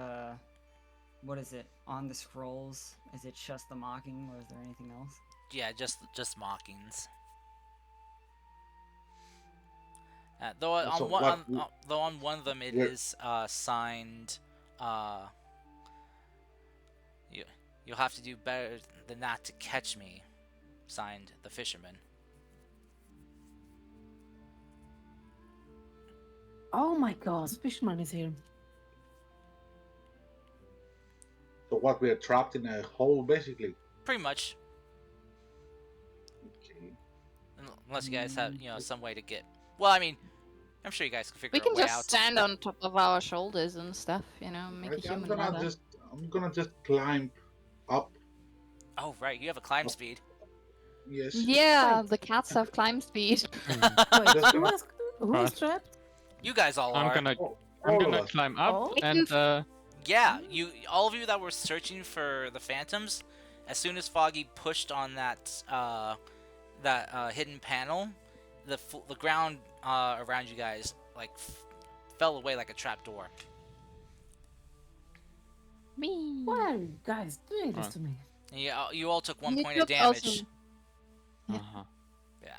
what is it on the scrolls? Is it just the mocking, or is there anything else? Yeah, just mockings. Though So on one what? though on one of them it We're, is signed. Uh, you you'll have to do better than that to catch me. Signed, the fisherman. Oh my god, Fishman is here. so what? We are trapped in a hole, basically. Pretty much, Okay. unless you guys have Mm, some way to get. Well, I mean, I'm sure you guys can We figure a can way just out. stand on top of our shoulders and stuff, make a I'm human gonna ladder. just I'm gonna just climb up. Oh right, you have a climb Up. speed. Yes. Yeah, Wait. the cats have climb speed. Wait, Just who is Right. trapped? You guys all I'm are. gonna all, I'm all of gonna us. climb up Oh. and Yeah, all of you that were searching for the phantoms, as soon as Foggy pushed on that hidden panel, the ground around you guys like fell away like a trap door. Me. Why are you guys doing this Right. to me? And you all took one You point of took also. damage. Yeah. uh-huh. Yeah.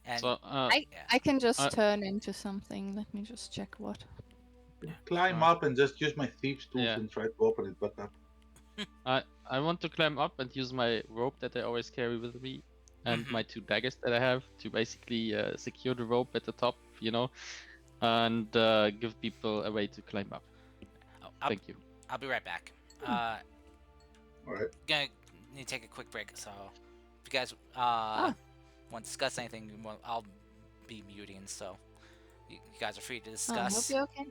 And So I yeah. I can just Uh, turn into something. Let me just check what. Climb Right. up and just use my thieves tools Yeah. and try to open it. But I want to climb up and use my rope that I always carry with me and Mhm. my 2 daggers that I have to basically secure the rope at the top, and give people a way to climb up. Oh, Thank you. I'll be right back. all right. Gonna need to take a quick break. So if you guys want to discuss anything, I'll be muting. So you guys are free to I hope discuss. you're okay.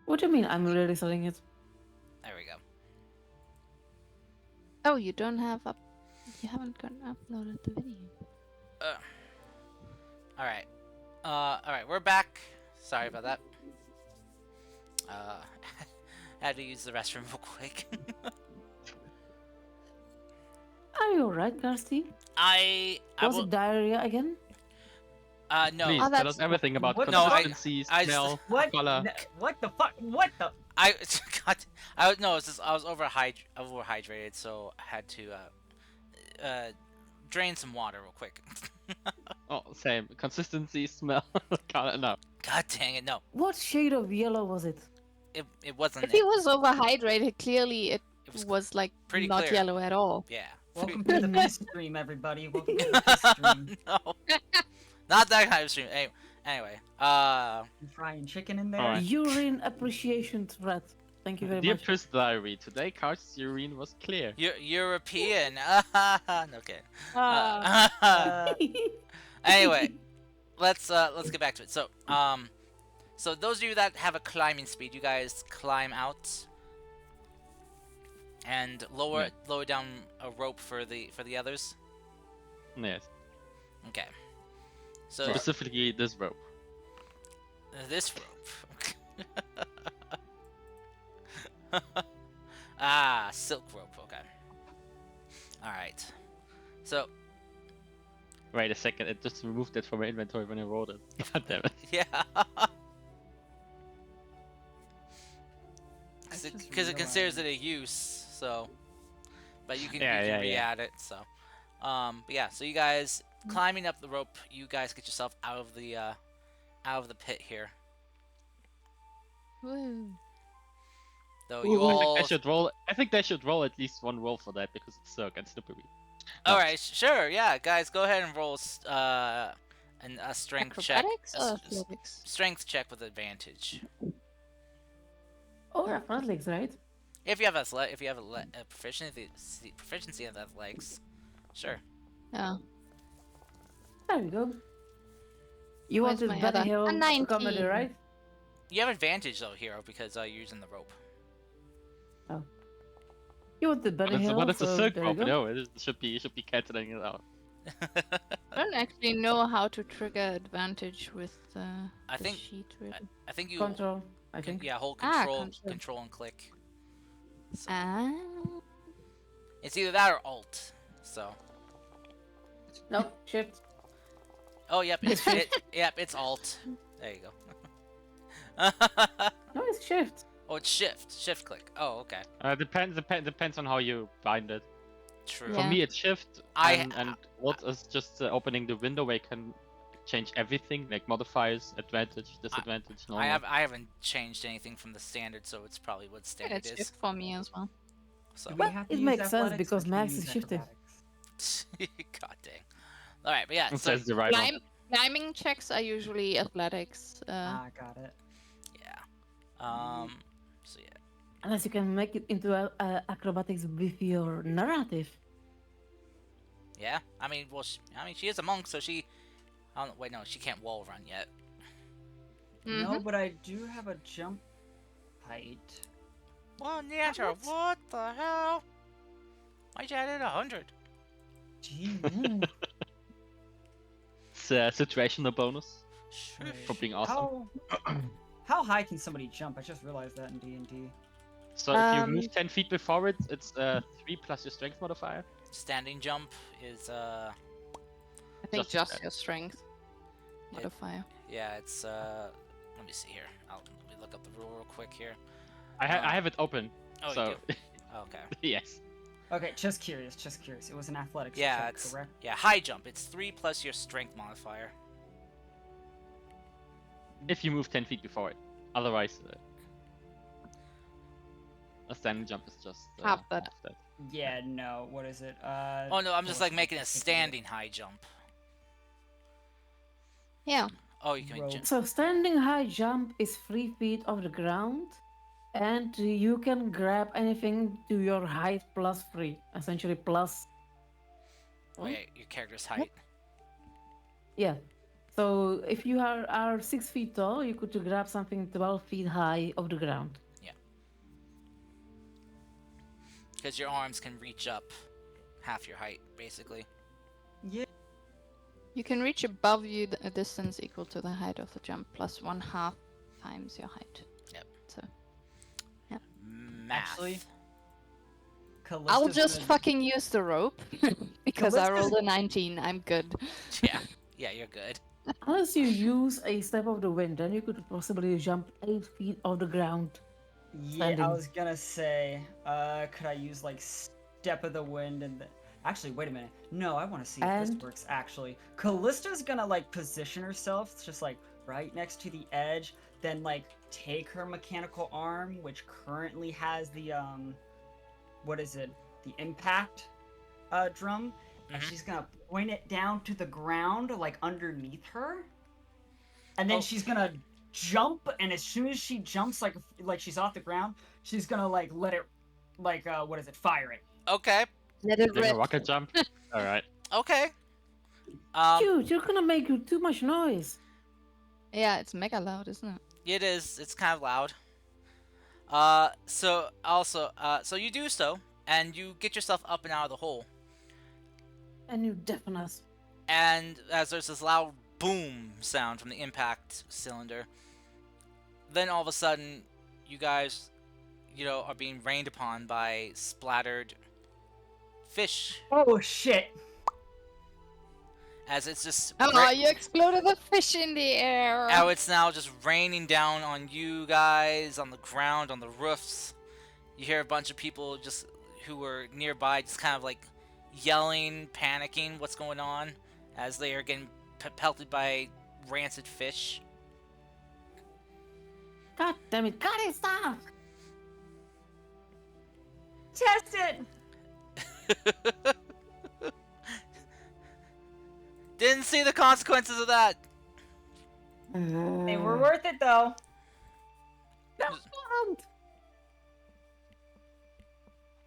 What do you mean? I'm already selling it. There we go. Oh, you don't have up. You haven't gotten uploaded the video. All right. All right. We're back. Sorry about that. Uh, had to use the restroom real quick. Are you alright, Kirsty? I Was will. it diarrhea again? No. Please Oh, tell that's us everything about What the No, I- consistency, I- smell, What? color. What the fuck? What the? I God, no. It's just, I was overhydrated, so I had to drain some water real quick. Oh, same. Consistency, smell, color. No. God dang it! No, What shade of yellow was it? it wasn't. If he was overhydrated, clearly it It was like pretty not clear. yellow at all. Yeah. Welcome to the piss stream, everybody. Welcome to the piss stream. No, not that kind of stream. Anyway, You frying chicken in there? Alright. Urine appreciation thread. Thank you very Dear much. Piss Diary, today Karst's urine was clear. European. No kidding. Uh, Anyway, let's get back to it. So those of you that have a climbing speed, you guys climb out and lower down a rope for the others. Yes. Okay. So Specifically this rope. this rope. Ah, silk rope. Okay. All right. So Wait a second, it just removed it from my inventory when I rolled it. God damn it. yeah. just Because it considers it realized- a use, so. But you can, Yeah, you can yeah, yeah. re-add it, so. But yeah, so you guys climbing up the rope, you guys get yourself out of the pit here. Woo. Though Ooh. you I think all. they should roll. I think they should roll at least one roll for that because it's so against slippery. All right, sure, yeah, guys, go ahead and roll a strength check. Acrobatics A or s- athletics? strength check with advantage. Oh, athletics, right? If you have a proficiency in athletics, sure. Yeah. There we go. You Where's wanted my better other- hero a 19. comedy, right? You have advantage though, hero, because you're using the rope. You wanted better But hero, it's a so silk there you rope, go. no, it should be canceling it out. I don't actually know how to trigger advantage with I the think- sheet. Really. I think you. Control, I think. Yeah, hold Ah, control, control. and click. So, Ah. it's either that or alt. So. No, shift. Oh, yep, it's alt. There you go. No, it's shift. Oh, it's shift click. Oh, okay. Depends on how you bind it. True. For Yeah. me, it's shift, I- and what is just opening the window where you can change everything, like modifiers, advantage, disadvantage, normal. I haven't changed anything from the standard, so it's probably what Yeah, standard that's is. shift for me as well. So. Do we But have to it use makes sense athletics, because or can we Max use is shifted. acrobatics? God dang. All right, but yeah. It So says the right one. Climbing checks are usually athletics. Got it. yeah. So yeah. Unless you can make it into acrobatics with your narrative. Yeah. I mean, well, she is a monk, so she. I don't, wait, no, she can't wall run yet. No, but I do have a jump height. Well, Neander, what the hell? Why'd you add it 100? Gee. It's a situational bonus Sure. for being awesome. How high can somebody jump? I just realized that in D&D. So if you Um, move 10 feet before it, it's 3 plus your strength modifier. Standing jump is I think just just that. your strength It- modifier. yeah, it's let me see here. Let me look up the rule real quick here. I have it open. Oh, so you do. Okay. yes. Okay, just curious. It was an athletics Yeah, check, it's correct? yeah, high jump. It's 3 plus your strength modifier. If you move 10 feet before it. Otherwise, a standing jump is just Half that. Yeah, no. What is it? Oh no, I'm just like making a think of it. standing high jump. Yeah. Oh, you can Rope. jump. So standing high jump is 3 feet off the ground, and you can grab anything to your height plus 3, essentially plus. Oh yeah, your character's height. Yeah, So if you are 6 feet tall, you could grab something 12 feet high off the ground. Because your arms can reach up half your height, basically. Yeah. You can reach above you a distance equal to the height of the jump plus 1/2 times your height. Yep. So Math. Actually, I'll Callista's just gonna- fucking use the rope because I rolled Callista's- a 19. I'm good. Yeah. Yeah, you're good. Unless you use a step of the wind, then you could possibly jump 8 feet off the ground. Yeah, I Standing. was gonna say, could I use like step of the wind and actually, wait a minute. No, I want to see if this And- works. Actually, Callista's gonna like position herself just like right next to the edge, then like take her mechanical arm, which currently has the what is it? The impact drum, and Mhm. she's gonna point it down to the ground, like underneath her, and then Oh. she's gonna jump. And as soon as she jumps, like she's off the ground, she's gonna like let it, like what is it? Fire it. Okay. Let it Doing a rip. rocket jump. All right. Okay. Dude, you're gonna make too much noise. Yeah, it's mega loud, isn't it? It is. It's kind of loud. So also, so you do so, and you get yourself up and out of the hole. And you deafen us. And as there's this loud boom sound from the impact cylinder, then all of a sudden, you guys, are being rained upon by splattered fish. Oh shit! As it's just Oh, you exploded the fish in the air. how it's now just raining down on you guys, on the ground, on the roofs. You hear a bunch of people just who were nearby just kind of like yelling, panicking what's going on as they are getting pelted by rancid fish. God damn it, cut it, stop! Test it. Didn't see the consequences of that. They were worth it though.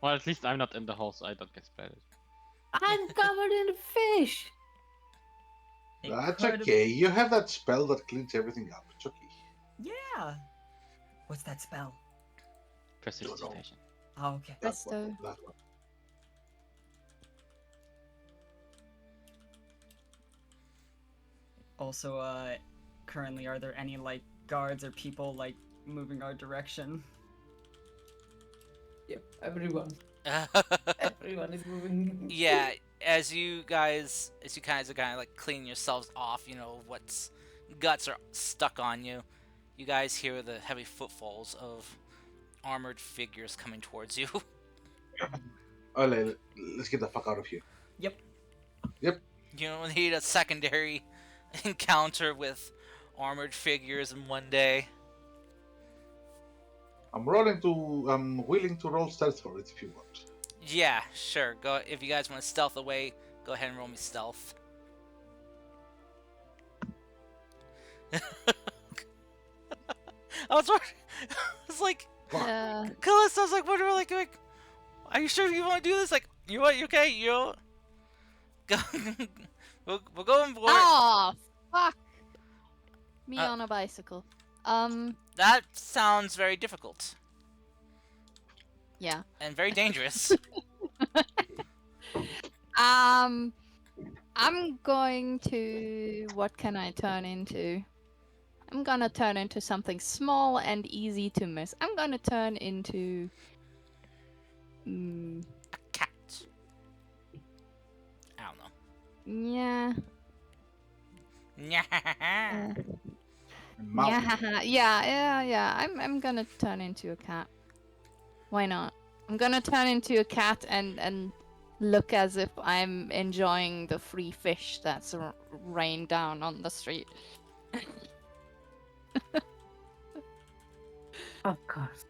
Well, at least I'm not in the hole, so I don't get splattered. I'm covered in fish. It That's could've- okay. You have that spell that cleans everything up. It's okay. Yeah. What's that spell? Prestidigitation. Oh, okay. That Presto. one. That one. Also, currently, are there any like guards or people like moving our direction? Yep, everyone. Everyone is moving. Yeah, as you guys are kind of like cleaning yourselves off, what's guts are stuck on you. You guys hear the heavy footfalls of armored figures coming towards you. Oh, let's get the fuck out of here. Yep. You don't need a secondary encounter with armored figures in one day. I'm willing to roll stealth for it if you want. Yeah, sure. Go if you guys want to stealth away. Go ahead and roll me stealth. I was wondering, it's like, Callista, I was like, wondering, like, are you sure you want to do this? Like, you what? You okay? You go. we'll go and Oh, fuck. Me Uh, on a bicycle. That sounds very difficult Yeah. and very dangerous. I'm going to... What can I turn into? I'm gonna turn into something small and easy to miss. I'm gonna turn into... Cat. I don't know. yeah. Yeah. Mouth. Yeah. I'm gonna turn into a cat. Why not? I'm gonna turn into a cat and look as if I'm enjoying the free fish that's rained down on the street. Of course.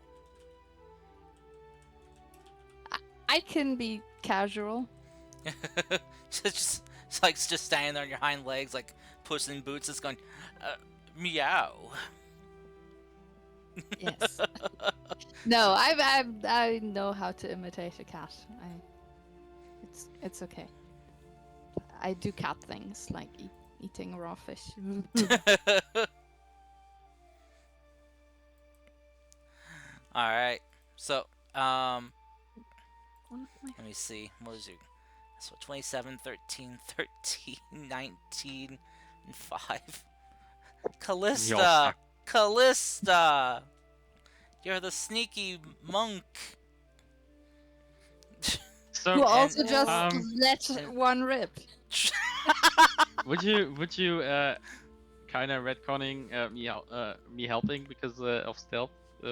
I can be casual. just like just standing there on your hind legs, like Puss in Boots, is going, meow. Yes. No, I know how to imitate a cat. It's okay. I do cat things like eat eating raw fish. All right. So, One of my- let me see. What was your so 27, 13, 13, 19, and 5. You all Callista! suck. Callista! You're the sneaky monk. So Who also and- just let and- one rip. would you kind of retconning me helping because of stealth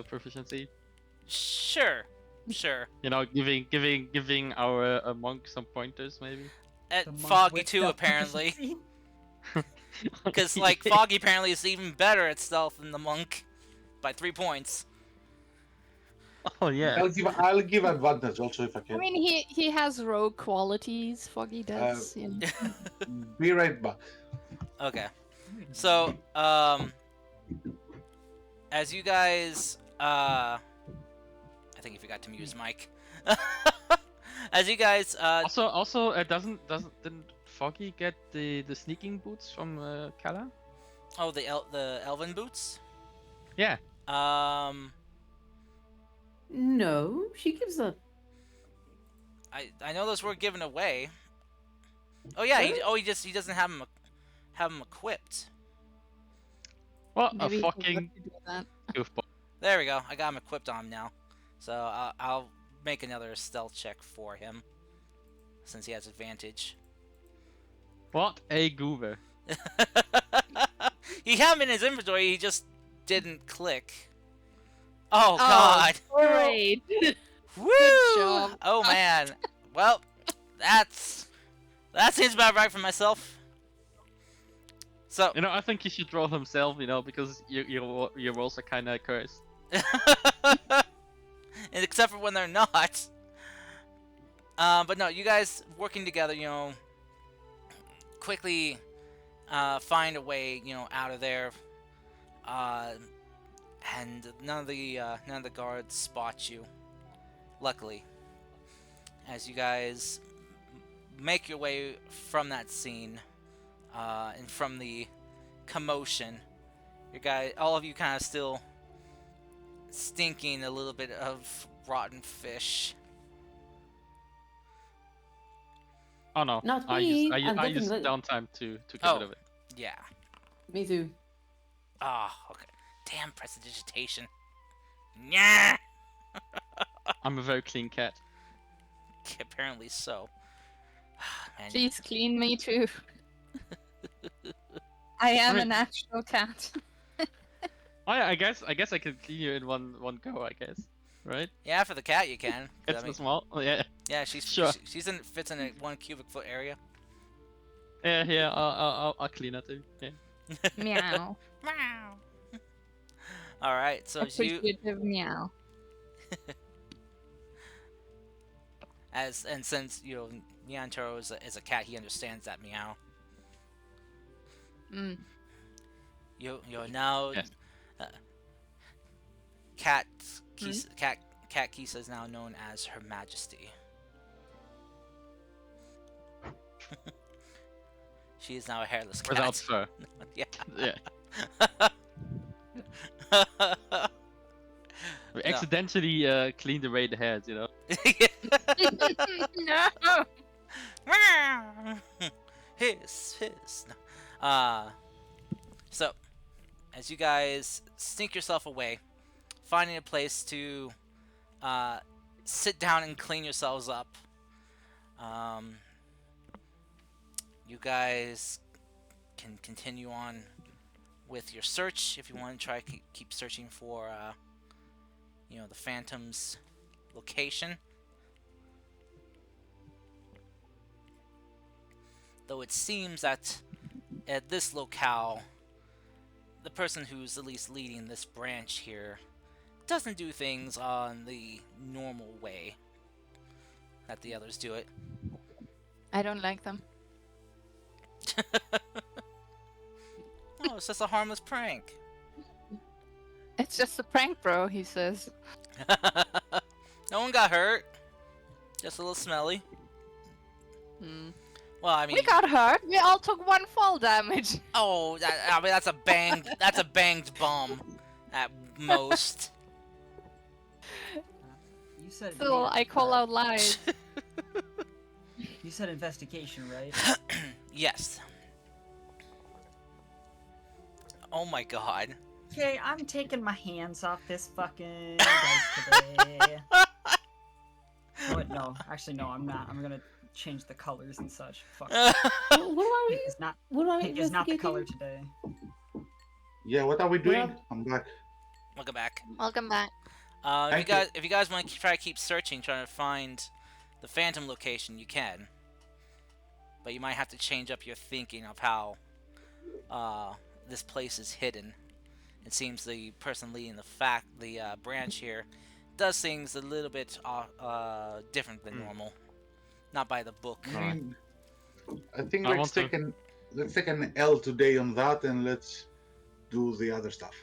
proficiency? Sure. Sure. You know, giving our monk some pointers maybe. At The monk Foggy with too, stealth apparently. proficiency. Because, like, Foggy apparently is even better at stealth than the monk. By 3 points. Oh yeah. I'll give advantage also if I I can. mean, he has rogue qualities. Foggy does. You know. Be right back. Okay. So, as you guys, I think you forgot to mute his mic. As you guys, Also, didn't Foggy get the sneaking boots from Kala? oh, the elven boots. Yeah. No, she gives that. I know those were given away. Oh yeah, he doesn't have them equipped. What Maybe a he fucking forgot to do that. goofball. There we go. I got him equipped on him now. So I'll make another stealth check for him, since he has advantage. What a goober. He had him in his inventory. He just didn't click. Oh God! Great. Woo! job. Oh man. Well, that seems about right for myself. So, You know, I think he should roll himself. You know, because your rolls are kind of cursed. and except for when they're not. But no, you guys working together, you know, quickly find a way, you know, out of there. And none of the guards spot you. Luckily, as you guys make your way from that scene, and from the commotion, all of you kind of still stinking a little bit of rotten fish. Oh no. Not I me, used I'm I used getting downtime to get Oh. rid of it. Yeah. Me too. Ah, okay. Damn prestidigitation. Yeah. I'm a very clean cat. Apparently so. Man, Please clean me too. I am mean- an actual cat. Oh yeah, I guess I can clean you in one go. I guess, right? yeah, for the cat you can. 'cause, It's I mean, so small. Oh, yeah. yeah, she's Sure. fits in a 1 cubic foot area. Yeah. I'll clean it too. Yeah. Meow. Meow. All right, so as you Appreciative meow. since you know Nyantaro is a cat, he understands that meow. Mm. You're now Yes. Cat Kisa is now known as Her Majesty. She is now a hairless cat. Without fur. Yeah. Yeah. We accidentally cleaned away the hairs, you know. No. Hiss. No. So, as you guys sneak yourself away, finding a place to sit down and clean yourselves up, you guys can continue on with your search if you want to try keep searching for you know, the Phantom's location. Though it seems that at this locale, the person who's at least leading this branch here doesn't do things on the normal way that the others do it. I don't like them. Oh, it's just a harmless prank. It's just a prank, bro, he says. No one got hurt. Just a little smelly. Hmm. Well, I mean, We got hurt. We all took 1 fall damage. oh, I mean that's a banged bomb, at most. You said Still, I call out lies. You said investigation, right? Yes. Oh my god. Okay, I'm taking my hands off this fucking dice today. Oh, wait, no, actually, no, I'm not. I'm gonna change the colors and such. Fuck. What are Pink we? is not. What are we Pink is not the color investigating? today. Yeah, what are we doing? Well- I'm back. Welcome back. Welcome back. Thank you. If you guys want to try to keep searching, trying to find the phantom location, you can. But you might have to change up your thinking of how this place is hidden. It seems the person leading the branch here does things a little bit different than normal. Not by the book. Alright. I think I let's want to- take an L today on that, and let's do the other stuff.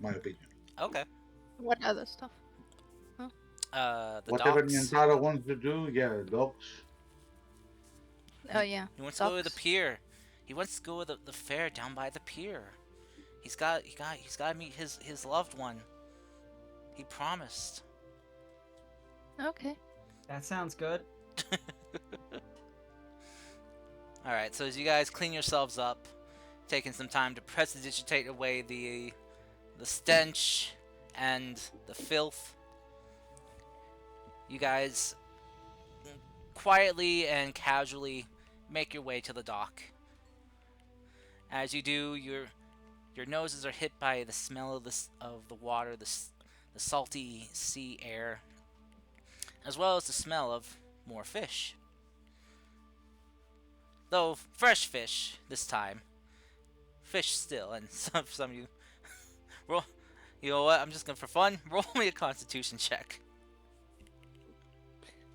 My opinion. Okay. What other stuff? The Whatever docks. Niantara wants to do, yeah, dogs. Oh yeah. He wants to go to the Docks. pier. He wants to go to the fair down by the pier. He's got to meet his loved one. He promised. Okay. That sounds good. All right. So as you guys clean yourselves up, taking some time to prestidigitate away the stench and the filth, you guys quietly and casually make your way to the dock. As you do, your noses are hit by the smell of the water, the salty sea air, as well as the smell of more fish. Though fresh fish this time. Fish still, and some of you roll. You know what? I'm just gonna, for fun, roll me a Constitution check.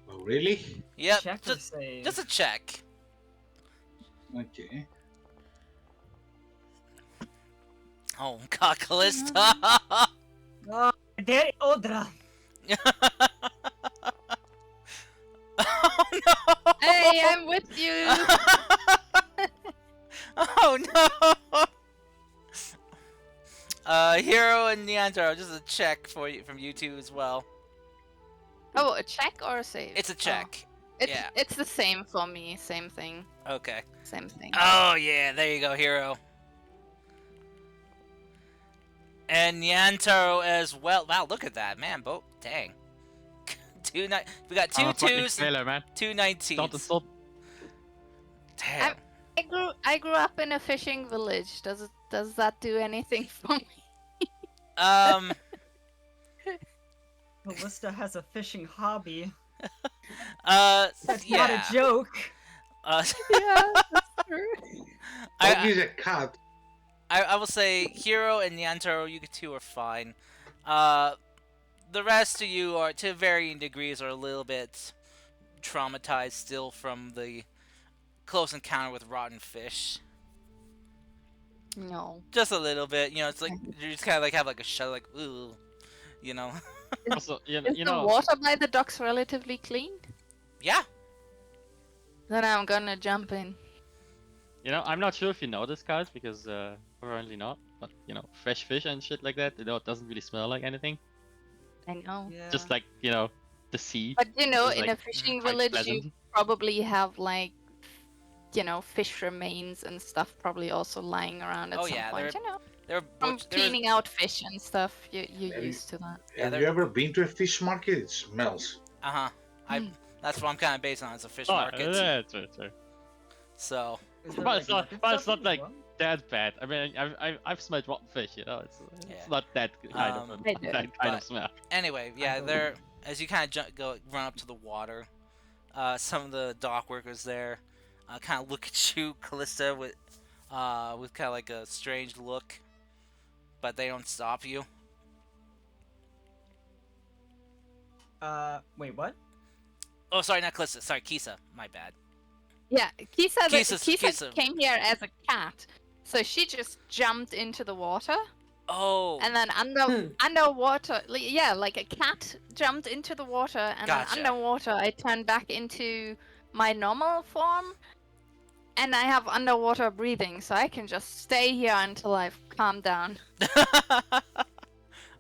Oh, really? Yep, Check or save? just a check. Okay. Oh God, Callista! Oh, there, Odra. Oh no! Hey, I'm with you. Oh no! Hero and Neanderthal, just a check for you from you two as well. Oh, a check or a save? It's a check. It's, yeah. It's the same for me. Same thing. Okay. Same thing. Oh yeah, there you go, Hero. And Nyantaro as well. Wow, look at that, man. Dang. We got two I'm a fucking twos, sailor, man. two 19s. Don't insult. Damn. I grew up in a fishing village. Does that do anything for me? Ballista has a fishing hobby. That's Not a joke. Yeah, that's true. Dog is a cat. I will say Hero and Nyantaro, you two are fine. The rest of you are, to varying degrees, are a little bit traumatized still from the close encounter with rotten fish. No. Just a little bit, you know. It's like you just kind of like have like a shudder, like ooh, you know. Also, Is you the know, water by the docks relatively clean? Yeah. Then I'm gonna jump in. I'm not sure if you know this, guys, because apparently not. But fresh fish and shit like that, it doesn't really smell like anything. I know. Yeah. Just like the sea. But is, in a like, fishing quite village, pleasant. you probably have like, fish remains and stuff probably also lying around at Oh, some yeah, point. They're From cleaning out fish and stuff, you're Yeah, used to that. Yeah, Have they're- you ever been to a fish market? It smells. Uh huh. That's what I'm kind of based on. It's a fish Oh, market. yeah, true. So Is there, But it's not- naked but it's stuff not as like- well? That bad. I mean, I've smelled rotten fish. It's Yeah. not that kind Um, of I do, that kind but- of smell. anyway, yeah, believe they're as you kind of run up to the water. Some of the dock workers there kind of look at you, Callista, with kind of like a strange look, but they don't stop you. Wait, what? Oh, sorry, not Callista. Sorry, Kisa. My bad. Yeah, Kisa Kisa. came here as a cat, so she just jumped into the water, Oh, and then underwater, like a cat jumped into the water, and Gotcha. then underwater I turned back into my normal form, and I have underwater breathing, so I can just stay here until I've calmed down.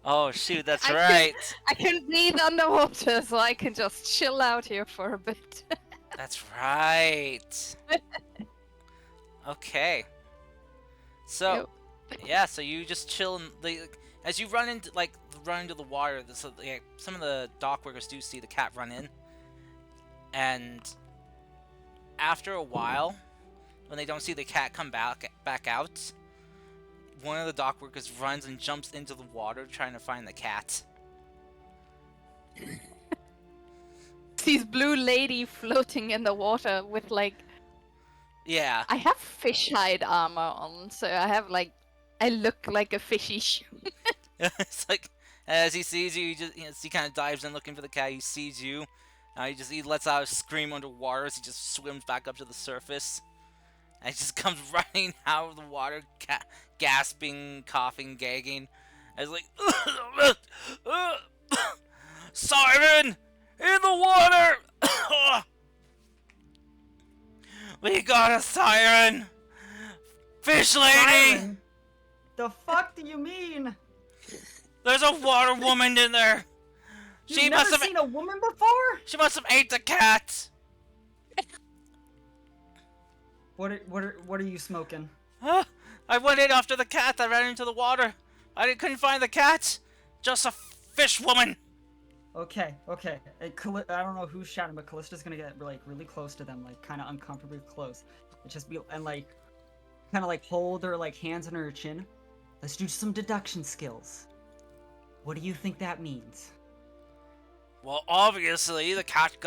Oh shoot, that's I right. I can breathe underwater, so I can just chill out here for a bit. That's right. Okay. So, Yep. yeah, so you just chill in the as you run into the water. So, some of the dock workers do see the cat run in, and after a while, when they don't see the cat come back out, one of the dock workers runs and jumps into the water trying to find the cat. Sees blue lady floating in the water with like Yeah, I have fish hide armor on, so I look like a fishy. it's like as he sees you, he kind of dives in looking for the cat. He sees you. He lets out a scream underwater as he just swims back up to the surface. And he just comes running out of the water, gasping, coughing, gagging. And he's like, Siren! In the water! We got a siren! Fish lady! Siren? The fuck do you mean? There's a water woman in there! You've never seen a woman before? She must have ate the cat! What are you smoking? I went in after the cat. I ran into the water. Couldn't find the cat. Just a fish woman. Okay. I don't know who's shouting, but Callista's gonna get like really close to them, like kind of uncomfortably close. And just be and like, kind of like hold her like hands on her chin. Let's do some deduction skills. What do you think that means? Well, obviously, the cat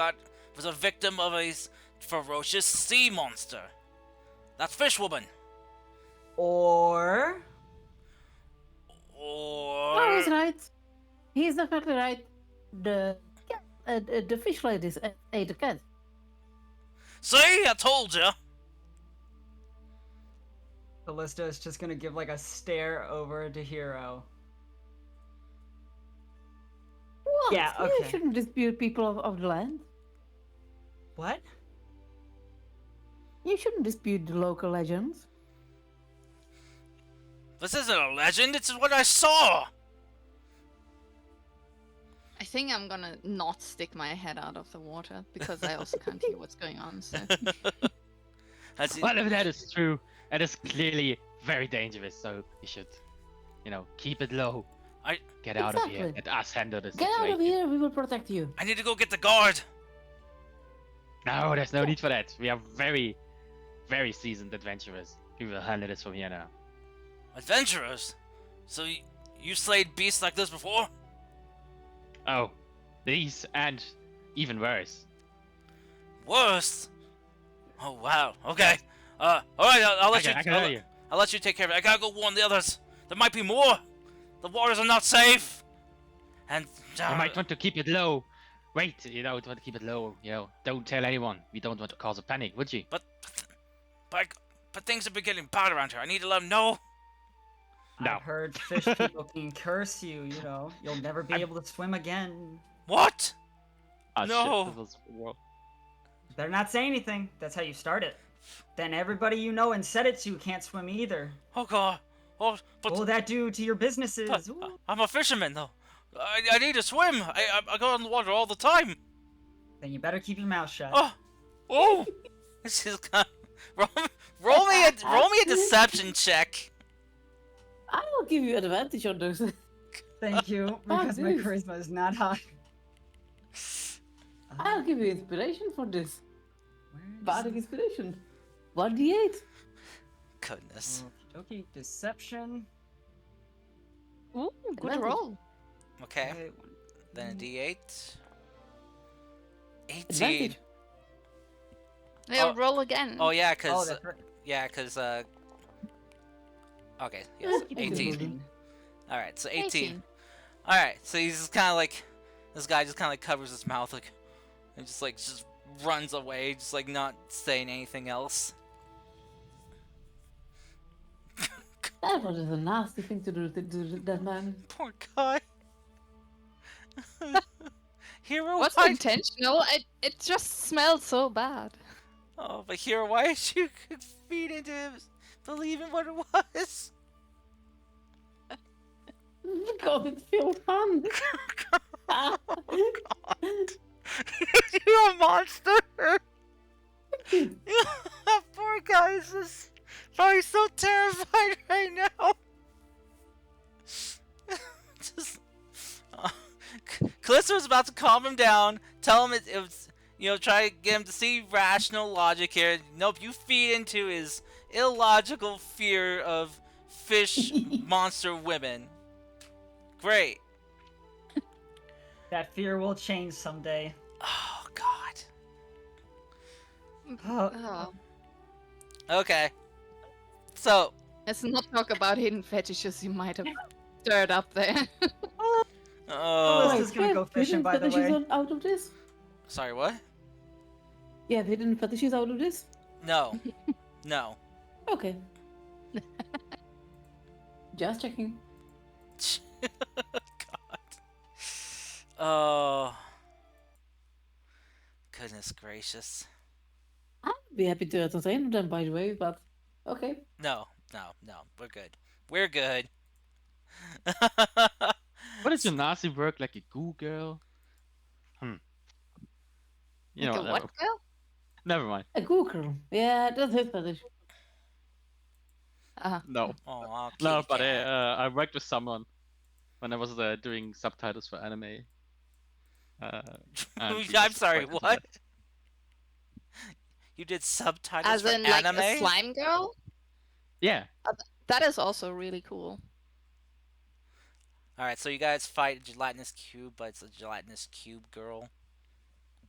was a victim of a ferocious sea monster. That's fish woman. Or No, he's right. He's definitely right. The fish ladies ate the cat. See, I told you. Callista is just gonna give like a stare over to Hero. What? Yeah, You okay. shouldn't dispute people of the land. What? You shouldn't dispute the local legends. This isn't a legend. It's what I saw. I think I'm gonna not stick my head out of the water because I also can't hear what's going on. So Well, if that is true, that is clearly very dangerous. So you should, keep it low. Get out of here. Exactly. Let us handle this Get out situation. of here, we will protect you. I need to go get the guard. No, there's no need for that. We are very, very seasoned adventurers. We will handle this from here now. Adventurers. So you slayed beasts like this before? Oh, these and even worse. Worse. Oh wow. Okay. All right. I'll let I can tell you. I'll let you take care of it. I gotta go warn the others. There might be more. The waters are not safe. And You might want to keep it low. Wait, want to keep it low. Don't tell anyone. We don't want to cause a panic, would you? but things have been getting bad around here. I need to let them know. No. I've heard fish people can curse you. You'll never be able to swim again. What? Oh, No. Shit, this was... Better not say anything. That's how you start it. Then everybody you know and said it to can't swim either. Oh god. Oh, but What will that do to your businesses? Ooh. I'm a fisherman though. I need to swim. I go in the water all the time. Then you better keep your mouth shut. Oh. This is kind of... roll me a deception check. I will give you advantage on those. Thank you, because my dude. charisma is not high. I'll give you inspiration for this. Where is Bardic it? inspiration. 1d8. Goodness. Okay, deception. ooh, good Advantage. roll. Okay. Okay, Then a D8. 18. Advantage. Yeah, Oh. roll again. Oh yeah, Oh, cause that's right. Okay, yes, Yeah, 18. 18. All right, so 18. All right, so he's just kind of like this guy just kind of like covers his mouth like and just runs away, just like not saying anything else. That was a nasty thing to do to that man. Poor guy. Hero, Was why? intentional. It just smelled so bad. Oh, but Hero, why did you feed into him believing what it was? Because it feels fun. You're a monster. That poor guy is just probably so terrified right now. Just, Callisto was about to calm him down, tell him it was, try to get him to see rational logic here. Nope, you feed into his illogical fear of fish monster women. Great. That fear will change someday. Oh, God. Oh, Oh, Okay. So, let's not talk about hidden fetishes you might have stirred up there. oh. Callista's gonna go fishing, hidden by the fetishes way. out of this? Sorry, what? You have hidden fetishes out of this? No. No. Okay. Just checking. God. Oh. Goodness gracious. I'd be happy to entertain them, by the way, but okay. No. We're good. We're good. What is your Nazi work like a goo girl? You Like know, a what girl? never mind. A Google. Yeah, that's his fetish. No, Oh, no, kitty but cat. I worked with someone when I was doing subtitles for anime. And he I'm was sorry, quite into what? that. You did subtitles As for in, like anime? a slime girl? Yeah, That is also really cool. Alright, so you guys fight a gelatinous cube, but it's a gelatinous cube girl.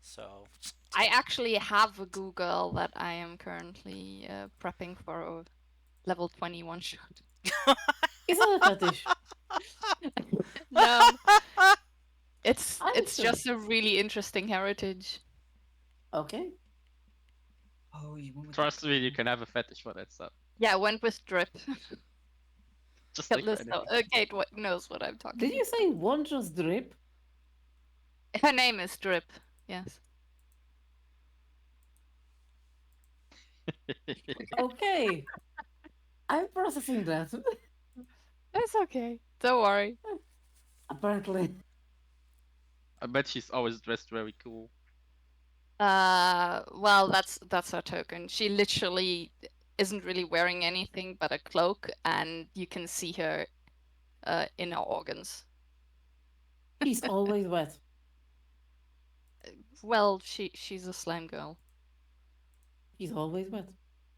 So. I actually have a goo girl that I am currently prepping for a level 21 shot. Is that a fetish? No, it's Understood. just a really interesting heritage. Okay. Oh, you went with trust me, you can have a fetish for that stuff. Yeah, I went with drip. Just think Callisto. about it. Kate knows what I'm talking Did you say wondrous drip? about. Her name is Drip. Yes. Okay. I'm processing that. It's okay. Don't worry. Apparently. I bet she's always dressed very cool. Well, that's her token. She literally isn't really wearing anything but a cloak, and you can see her inner organs. He's always wet. Well, she's a slime girl. He's always wet.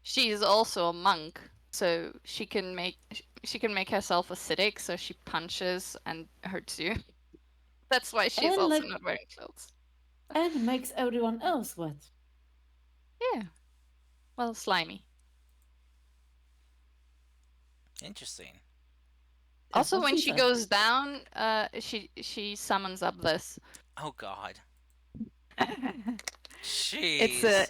She's also a monk, so she can make herself acidic, so she punches and hurts you. That's why she's And, also like- not wearing clothes. And makes everyone else wet. Yeah. Well, slimy. Interesting. That's Also, what when she she said. goes down, she summons up this. Oh, God. It's Jeez.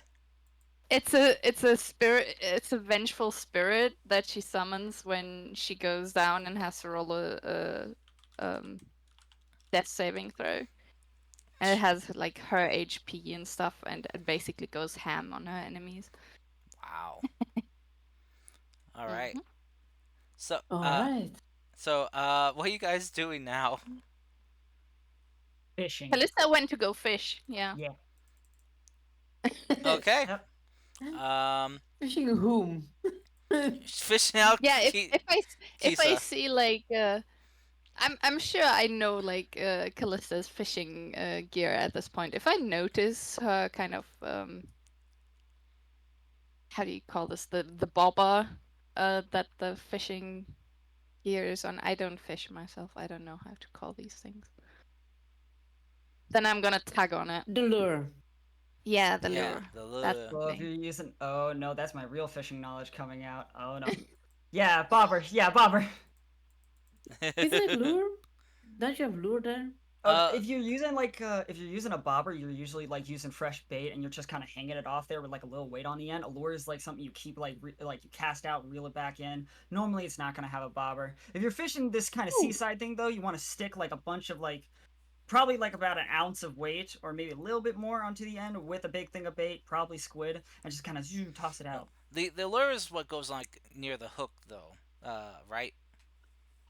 a spirit. It's a vengeful spirit that she summons when she goes down and has to roll a death saving throw. And it has like her HP and stuff, and it basically goes ham on her enemies. Wow. Alright. Mhm. So, Alright. what are you guys doing now? fishing. Callista went to go fish. Yeah. Yeah. Okay. Yep. Fishing whom? Fishing out. Yeah. If if I Kisa. see like I'm sure I know like Callista's fishing gear at this point. If I notice her kind of how do you call this, the bobber that the fishing gear is on. I don't fish myself. I don't know how to call these things. Then I'm gonna tag on it. The lure. Yeah, the Yeah, lure. the That's lure. the Well, if thing. you're using, oh no, that's my real fishing knowledge coming out. Oh no. Yeah, bobber. Yeah, bobber. Isn't it lure? Don't you have lure there? If you're using if you're using a bobber, you're usually like using fresh bait, and you're just kind of hanging it off there with like a little weight on the end. A lure is like something you keep like you cast out, reel it back in. Normally, it's not gonna have a bobber. If you're fishing this kind of Ooh. seaside thing though, you want to stick like a bunch of like probably like about an ounce of weight, or maybe a little bit more onto the end with a big thing of bait, probably squid, and just kind of toss it out. The lure is what goes like near the hook though, right?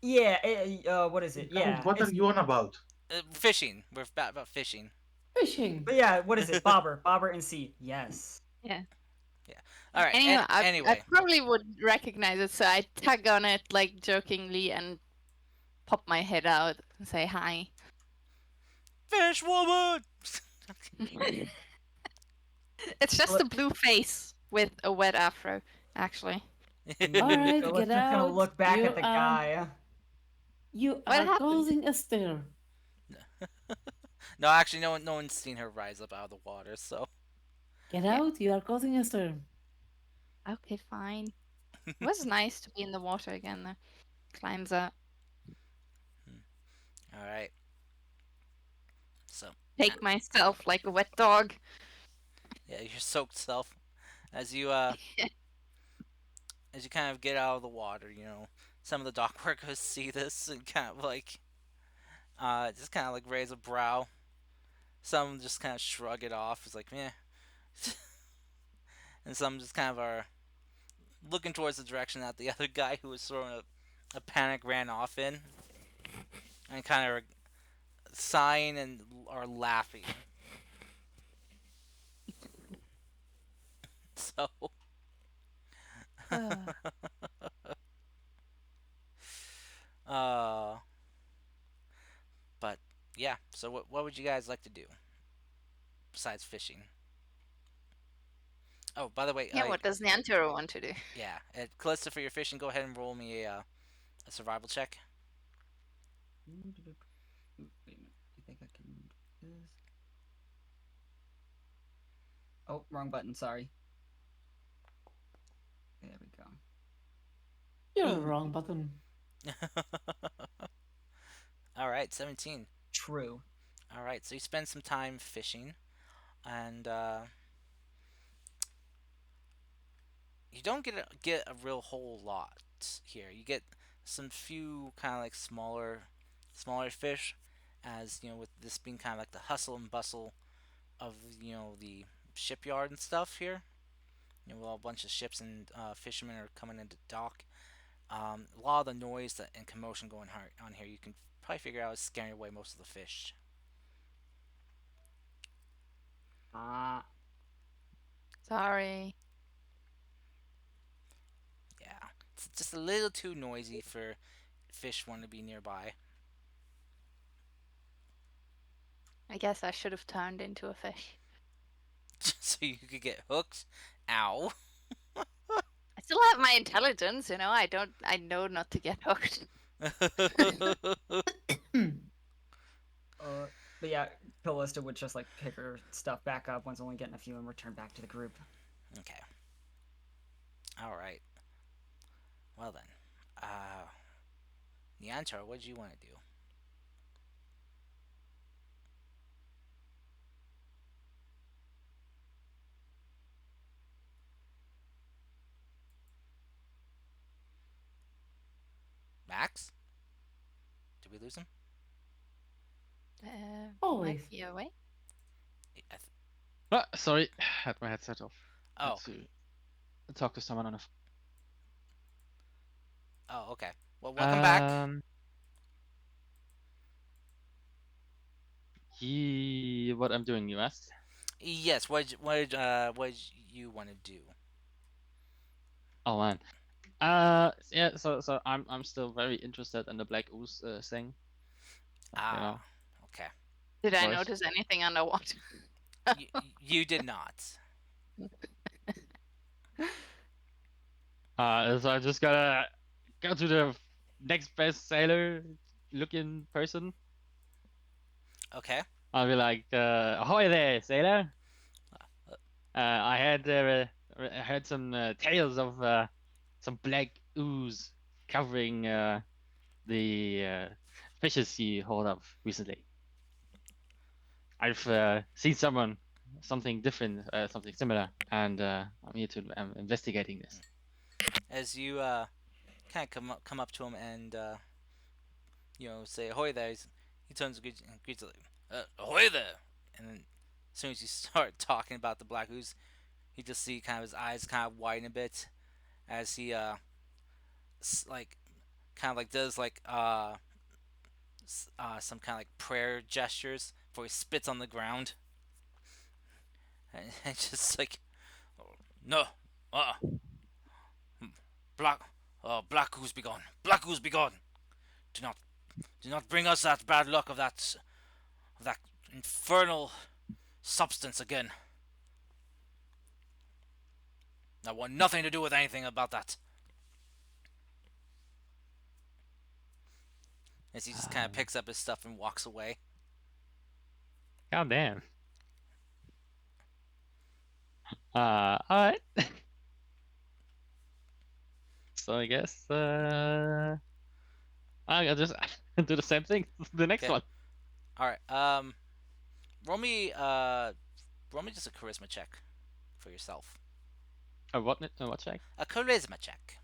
Yeah, what is it? Guys, Yeah, what are it's you on about? Fishing. We're about fishing. Fishing. but yeah, what is it? Bobber and sea. Yes. Yeah. Yeah. All right. Anyway, I anyway, probably would recognize it, so I tug on it like jokingly and pop my head out and say hi. fish woman. It's just Well, a blue face with a wet afro, actually. All right, Let's get just gonna out. look back at the guy. You What are happened? causing a stir. No, actually, no one's seen her rise up out of the water. So Get Yeah. out. You are causing a stir. Okay, fine. It was nice to be in the water again, though. Climbs up. all right. So Take myself like a wet dog. yeah, your soaked self as you as you kind of get out of the water. You know, some of the dock workers see this and kind of like just kind of like raise a brow. Some just kind of shrug it off. It's like, meh. And some just kind of are looking towards the direction that the other guy who was throwing a panic ran off in, and kind of sighing and are laughing. So, uh, but yeah. So what would you guys like to do besides fishing? Oh, by the way, Yeah, what does Nyantoro want to do? yeah, Callista, for your fishing, go ahead and roll me a survival check. Wait a minute. I think I can do this. Oh, wrong button. Sorry. There we go. You're wrong button. All right, 17. True. All right, so you spend some time fishing, and you don't get a real whole lot here. You get some few kind of like smaller fish, as you know, with this being kind of like the hustle and bustle of the shipyard and stuff here. You know, while a bunch of ships and fishermen are coming into dock. A lot of the noise and commotion going on here, you can probably figure out is scaring away most of the fish. Ah. Sorry. Yeah, it's just a little too noisy for fish want to be nearby. I guess I should have turned into a fish. So you could get hooked. Ow. I still have my intelligence, you know. I know not to get hooked. But yeah, Callista would just like pick her stuff back up once only getting a few and return back to the group. Okay. All right. Well then, Neantar, what did you want to do? Max? Did we lose him? Always. Might be away. I th- Sorry, had my headset off. Had oh. to talk to someone on the Oh, okay. Well, welcome back. What I'm doing, you asked? Yes. What you want to do? Oh man. Yeah. So I'm still very interested in the Black Ooze thing. You know, Okay. Did I course. notice anything underwater? You did not. So I just gotta go to the next best sailor looking person. Okay. I'll be like, ahoy there, sailor. I heard some tales of some black ooze covering the fishes you hauled up recently. I've seen something different, something similar, and I'm here to investigating this. As you kind of come up to him and say ahoy there, he turns and greets you. Ahoy there! And then as soon as you start talking about the black ooze, you just see kind of his eyes kind of widen a bit as he like kind of like does like some kind of like prayer gestures before he spits on the ground, and just like, no, uh, black, black goose be gone, black goose be gone. Do not, do not bring us that bad luck of that infernal substance again. I want nothing to do with anything about that. As he just kind of picks up his stuff and walks away. God damn. Alright. So I guess I'll just do the same thing. The next Okay. one. All right. Roll me just a charisma check for yourself. What check? A charisma check.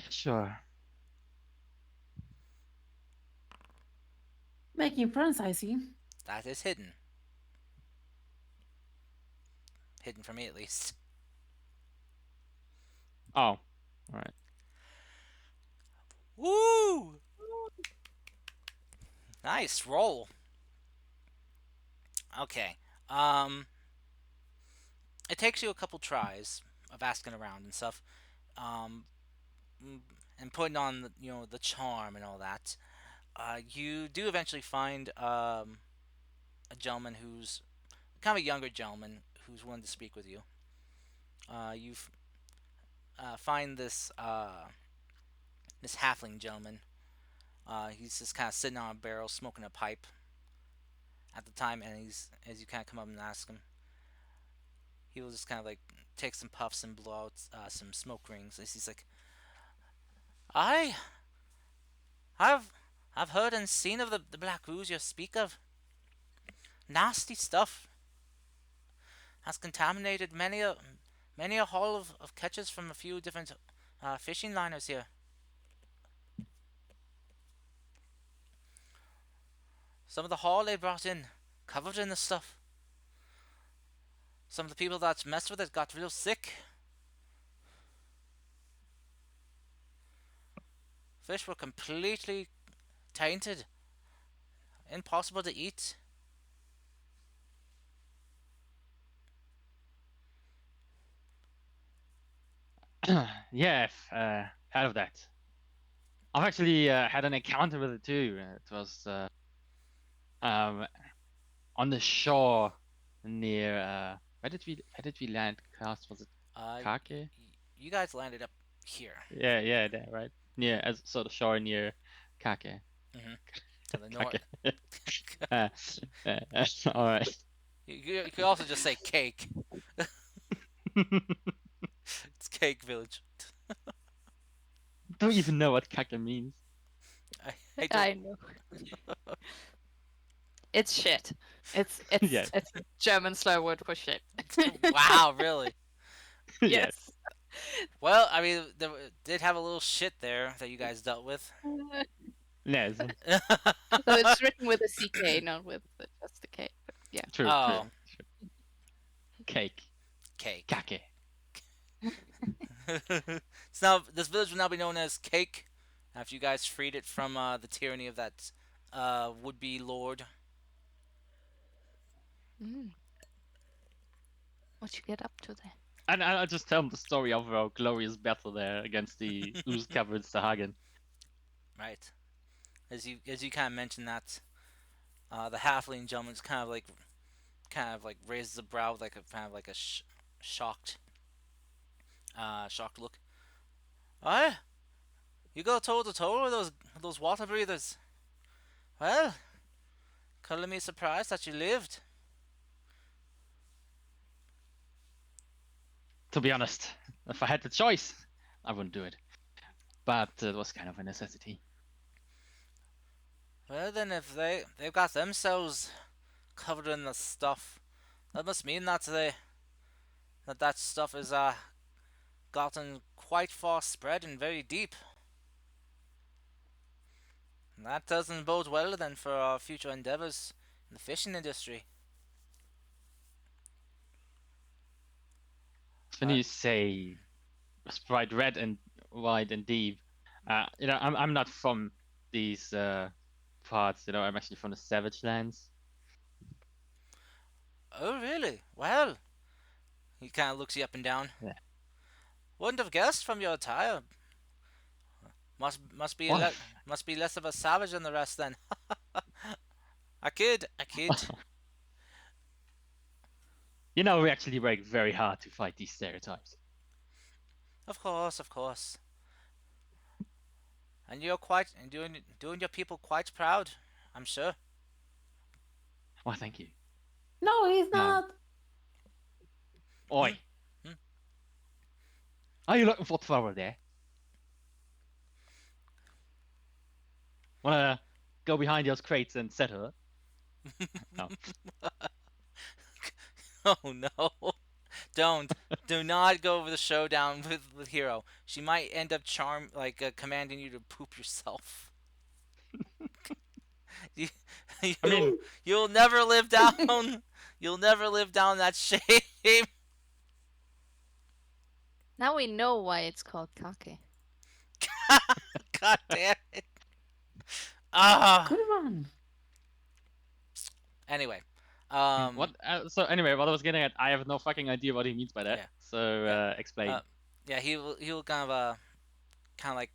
Sure. Making friends, I see. That is hidden. Hidden for me at least. Oh, alright. Woo! Nice roll. Okay. It takes you a couple tries of asking around and stuff, um, and putting on the charm and all that. You do eventually find a gentleman who's kind of a younger gentleman who's willing to speak with you. You find this halfling gentleman. He's just kind of sitting on a barrel, smoking a pipe at the time, and he's as you kind of come up and ask him, he will just kind of like take some puffs and blow out some smoke rings. As he's like, I, I've, I've heard and seen of the black ooze you speak of. Nasty stuff. Has contaminated many a haul of catches from a few different fishing liners here. Some of the haul they brought in, covered in this stuff. Some of the people that messed with it got real sick. Fish were completely tainted, impossible to eat. Yeah, I've heard of that. I've actually had an encounter with it too. It was um on the shore near where did we land? Cast was it Uh, Kake? you guys landed up here, Yeah, there, right? Yeah, as so the shore near Kake. to the north. Kake. All right. You could also just say cake. It's Cake Village. Don't even know what Kake means. I don't. I know. It's shit. It's Yeah. it's a German slur word for shit. Wow, really? Yes. Well, I mean, there did have a little shit there that you guys dealt with. Yes. So it's written with a CK, not with just a K. But yeah. True. Oh. True. Cake. Cake. Kake. So now this village will now be known as Cake, after you guys freed it from the tyranny of that would-be lord. What you get up to there? And I'll just tell them the story of our glorious battle there against the ooze-covered Sahagan. Right. As you kind of mentioned that, the halfling gentleman's kind of like raises a brow with like a kind of like a shocked look. Aye, you go toe to toe with those water breathers. Well, color me surprised that you lived. To be honest, if I had the choice, I wouldn't do it. But it was kind of a necessity. Well then, if they've got themselves covered in the stuff, that must mean that that stuff is gotten quite far spread and very deep. That doesn't bode well then for our future endeavors in the fishing industry. When Uh, you say bright red and white and deep, I'm not from these parts. I'm actually from the Savage Lands. oh, really? Well, he kind of looks you up and down. Yeah. Wouldn't have guessed from your attire. Must be Well, must be less of a savage than the rest then. I kid, I kid. we actually work very hard to fight these stereotypes. Of course, of course. And you're quite doing your people quite proud, I'm sure. Well, thank you. No, he's Now, not. Hmm? oi, Hmm? are you looking for trouble there? Wanna go behind those crates and settle it? No. Oh no. Don't. Do not go over the showdown with Hero. She might end up commanding you to poop yourself. You, I mean, you'll never live down. You'll never live down that shame. Now we know why it's called kake. God damn it. Ah. Good one. Anyway, what? So anyway, what I was getting at, I have no fucking idea what he means by that. Yeah. So Yeah. explain. Yeah, he'll kind of like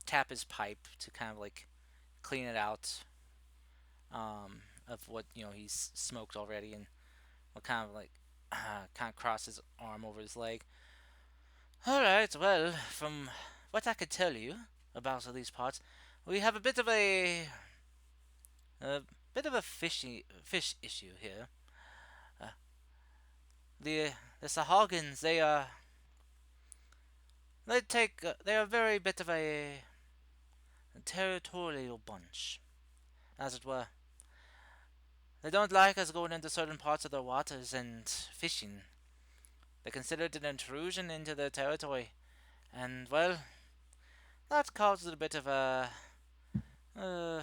tap his pipe to kind of like clean it out of what he's smoked already, and will kind of like kind of cross his arm over his leg. All right, well, from what I could tell you about these parts, we have a bit of a fish issue here. Uh, the Sahagins, they are very bit of a territorial bunch, as it were. They don't like us going into certain parts of their waters and fishing. They consider it an intrusion into their territory, and well, that causes a bit of a uh,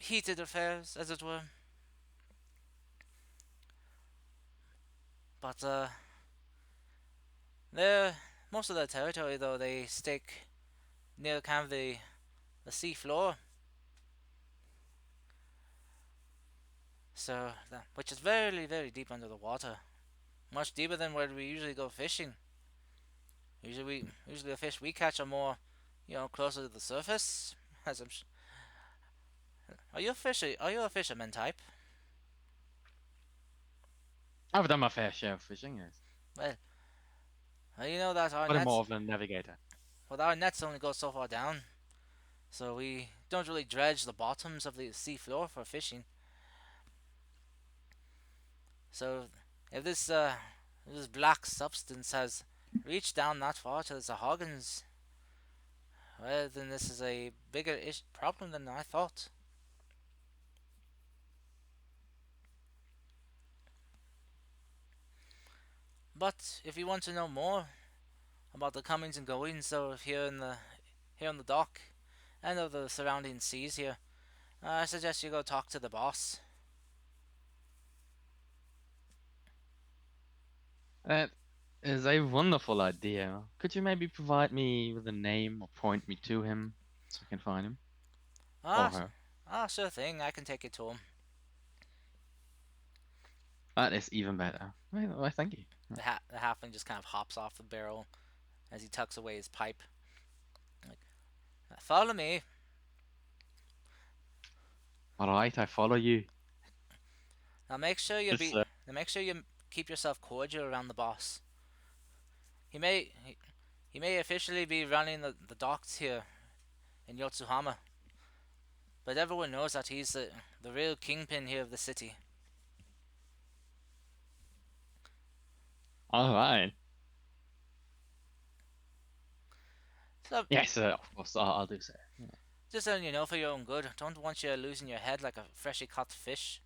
heated affairs, as it were. But their most of their territory, though, they stake near kind of the sea floor, which is very very deep under the water, much deeper than where we usually go fishing. Usually the fish we catch are more, closer to the surface. As I'm, are you a fisher? Are you a fisherman type? I've done my fair share of fishing, yes. You know that But I'm more of a navigator. our nets only go so far down, so we don't really dredge the bottoms of the sea floor for fishing. So if this black substance has reached down that far to the Sahagins, well, then this is a bigger problem than I thought. But if you want to know more about the comings and goings of here on the dock and of the surrounding seas here, I suggest you go talk to the boss. That is a wonderful idea. Could you maybe provide me with a name or point me to him so I can find him? Or Ah, her? sure thing. I can take you to him. That is even better. Well, thank you. The halfling just kind of hops off the barrel as he tucks away his pipe. Like, follow me. Alright, I follow you. Now make sure you Just, be. Now make sure you keep yourself cordial around the boss. He may he may officially be running the docks here in Yotsuhama, but everyone knows that he's the real kingpin here of the city. alright. So Yes, of course, I'll do so. Yeah. just letting you know for your own good. Don't want you losing your head like a freshly caught fish.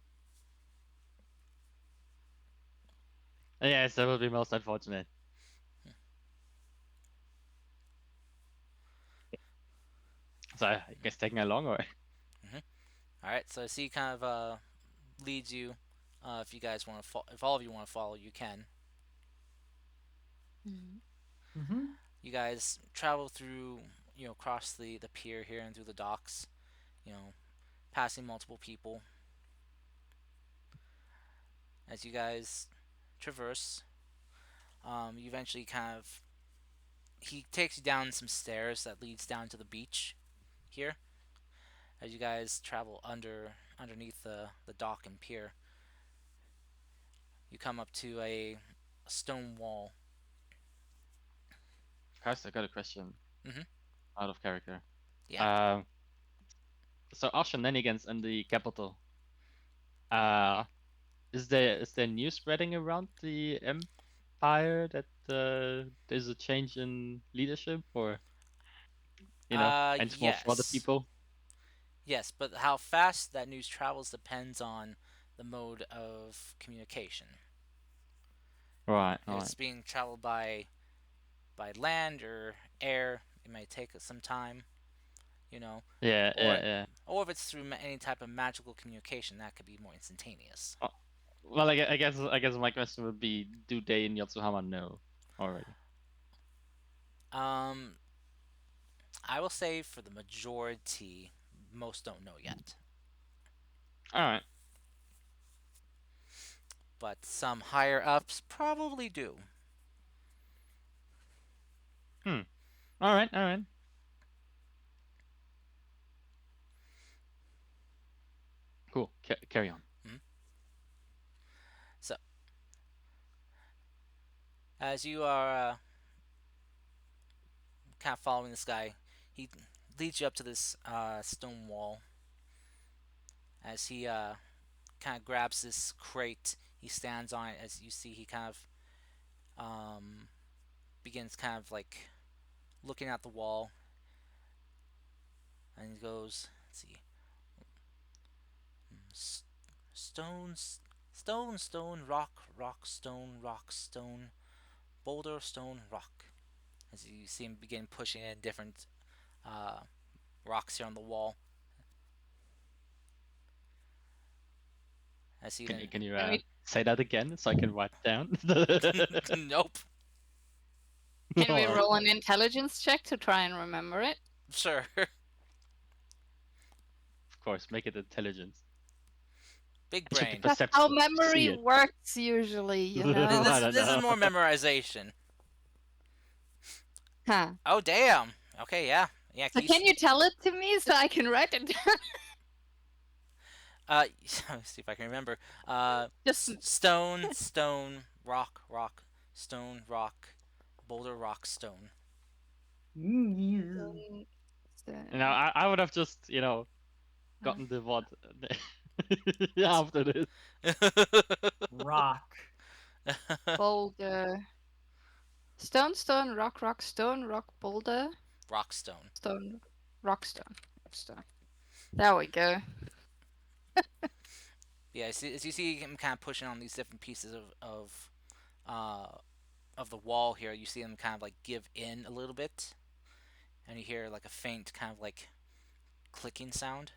Yes, that would be most unfortunate. So I guess taking along or All right, so I see kind of leads you. If you guys want to, if all of you want to follow, you can. Mm. Mm-hmm. You guys travel through, across the pier here and through the docks. You know, passing multiple people as you guys traverse. You eventually kind of he takes you down some stairs that leads down to the beach here. As you guys travel underneath the dock and pier, you come up to a stone wall. Karst, I got a question Mm-hmm. out of character. Yeah. Um, so our shenanigans in the capital. Uh, is there news spreading around the empire that there's a change in leadership, or and more for the Yes. people? Yes, but how fast that news travels depends on the mode of communication. Right, If right. it's being traveled by land or air, it may take some time, you know, Yeah, or yeah, yeah. or if it's through any type of magical communication, that could be more instantaneous. Uh, Well, I guess my question would be, do they in Yotsuhama know already? Um, I will say for the majority, most don't know yet, All right. but some higher ups probably do. Hmm. All right, all right. Cool. Carry on. Mhm. So as you are kind of following this guy, he leads you up to this stone wall. As he kind of grabs this crate, he stands on it. As you see, he kind of begins kind of like looking at the wall, and he goes, let's see, stones, stone, stone, rock, rock, stone, rock, stone, boulder, stone, rock. As you see him begin pushing in different uh, rocks here on the wall. As he Can you then, can you Can we say that again so I can write it down? nope, can we All right. roll an intelligence check to try and remember it? sure, Of course, make it intelligence. big It should be brain. That's how perception to see memory it. works usually, you know. This I is don't this is know. more memorization. Huh. Oh damn. Okay, yeah, yeah. So can you tell it to me so I can write it down? Let me see if I can remember. Just Stone, stone, rock, rock, stone, rock, boulder, rock, stone. um, I would have just gotten the what after this. Rock. boulder. Stone, stone, rock, rock, stone, rock, boulder, Rock, stone. stone, rock, stone. Stone. There we go. Yeah, as you see him kind of pushing on these different pieces uh, of the wall here, you see him kind of like give in a little bit, and you hear like a faint kind of like clicking sound,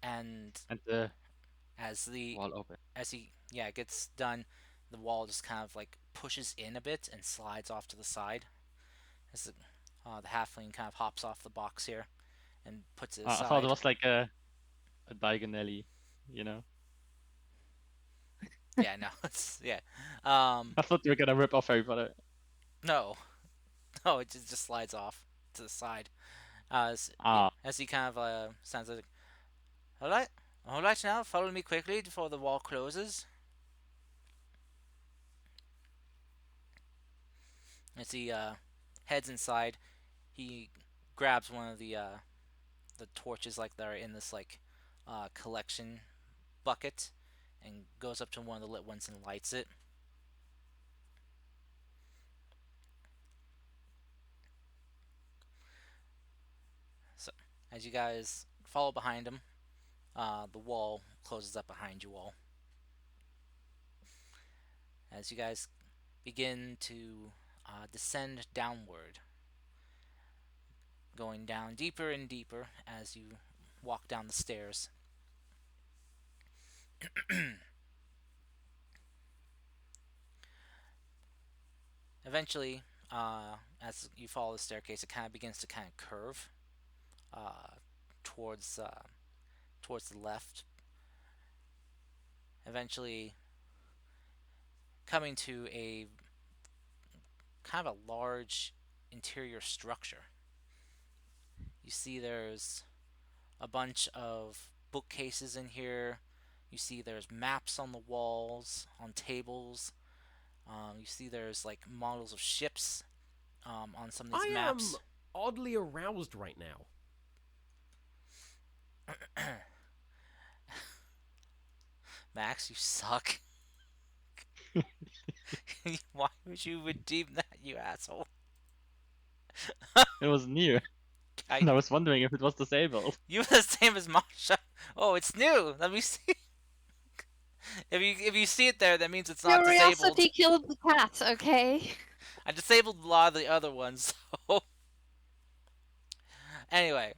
and And the as the wall open. as he gets done, the wall just kind of like pushes in a bit and slides off to the side. As the halfling kind of hops off the box here and puts it I thought it aside. was like a diagonally, you know. Yeah, no, it's yeah. I thought you were gonna rip off everybody. No, no, it just slides off to the side. Yeah, Ah, as he kind of sounds like, all right, now follow me quickly before the wall closes. As he heads inside, he grabs one of the torches like that are in this like collection bucket and goes up to one of the lit ones and lights it. So as you guys follow behind him, the wall closes up behind you all. As you guys begin to descend downward, going down deeper and deeper as you walk down the stairs. Eventually, as you follow the staircase, it kind of begins to kind of curve uh, towards towards the left. Eventually, coming to a kind of a large interior structure. You see there's a bunch of bookcases in here. You see there's maps on the walls, on tables. You see there's like models of ships on some of these I am maps. oddly aroused right now. Max, you suck. Why would you redeem that, you asshole? It was new. And I was wondering if it was disabled. You're the same as Masha. Oh, it's new. Let me see. If you see it there, that means it's not disabled. Curiosity killed the cat, okay? I disabled a lot of the other ones. So anyway,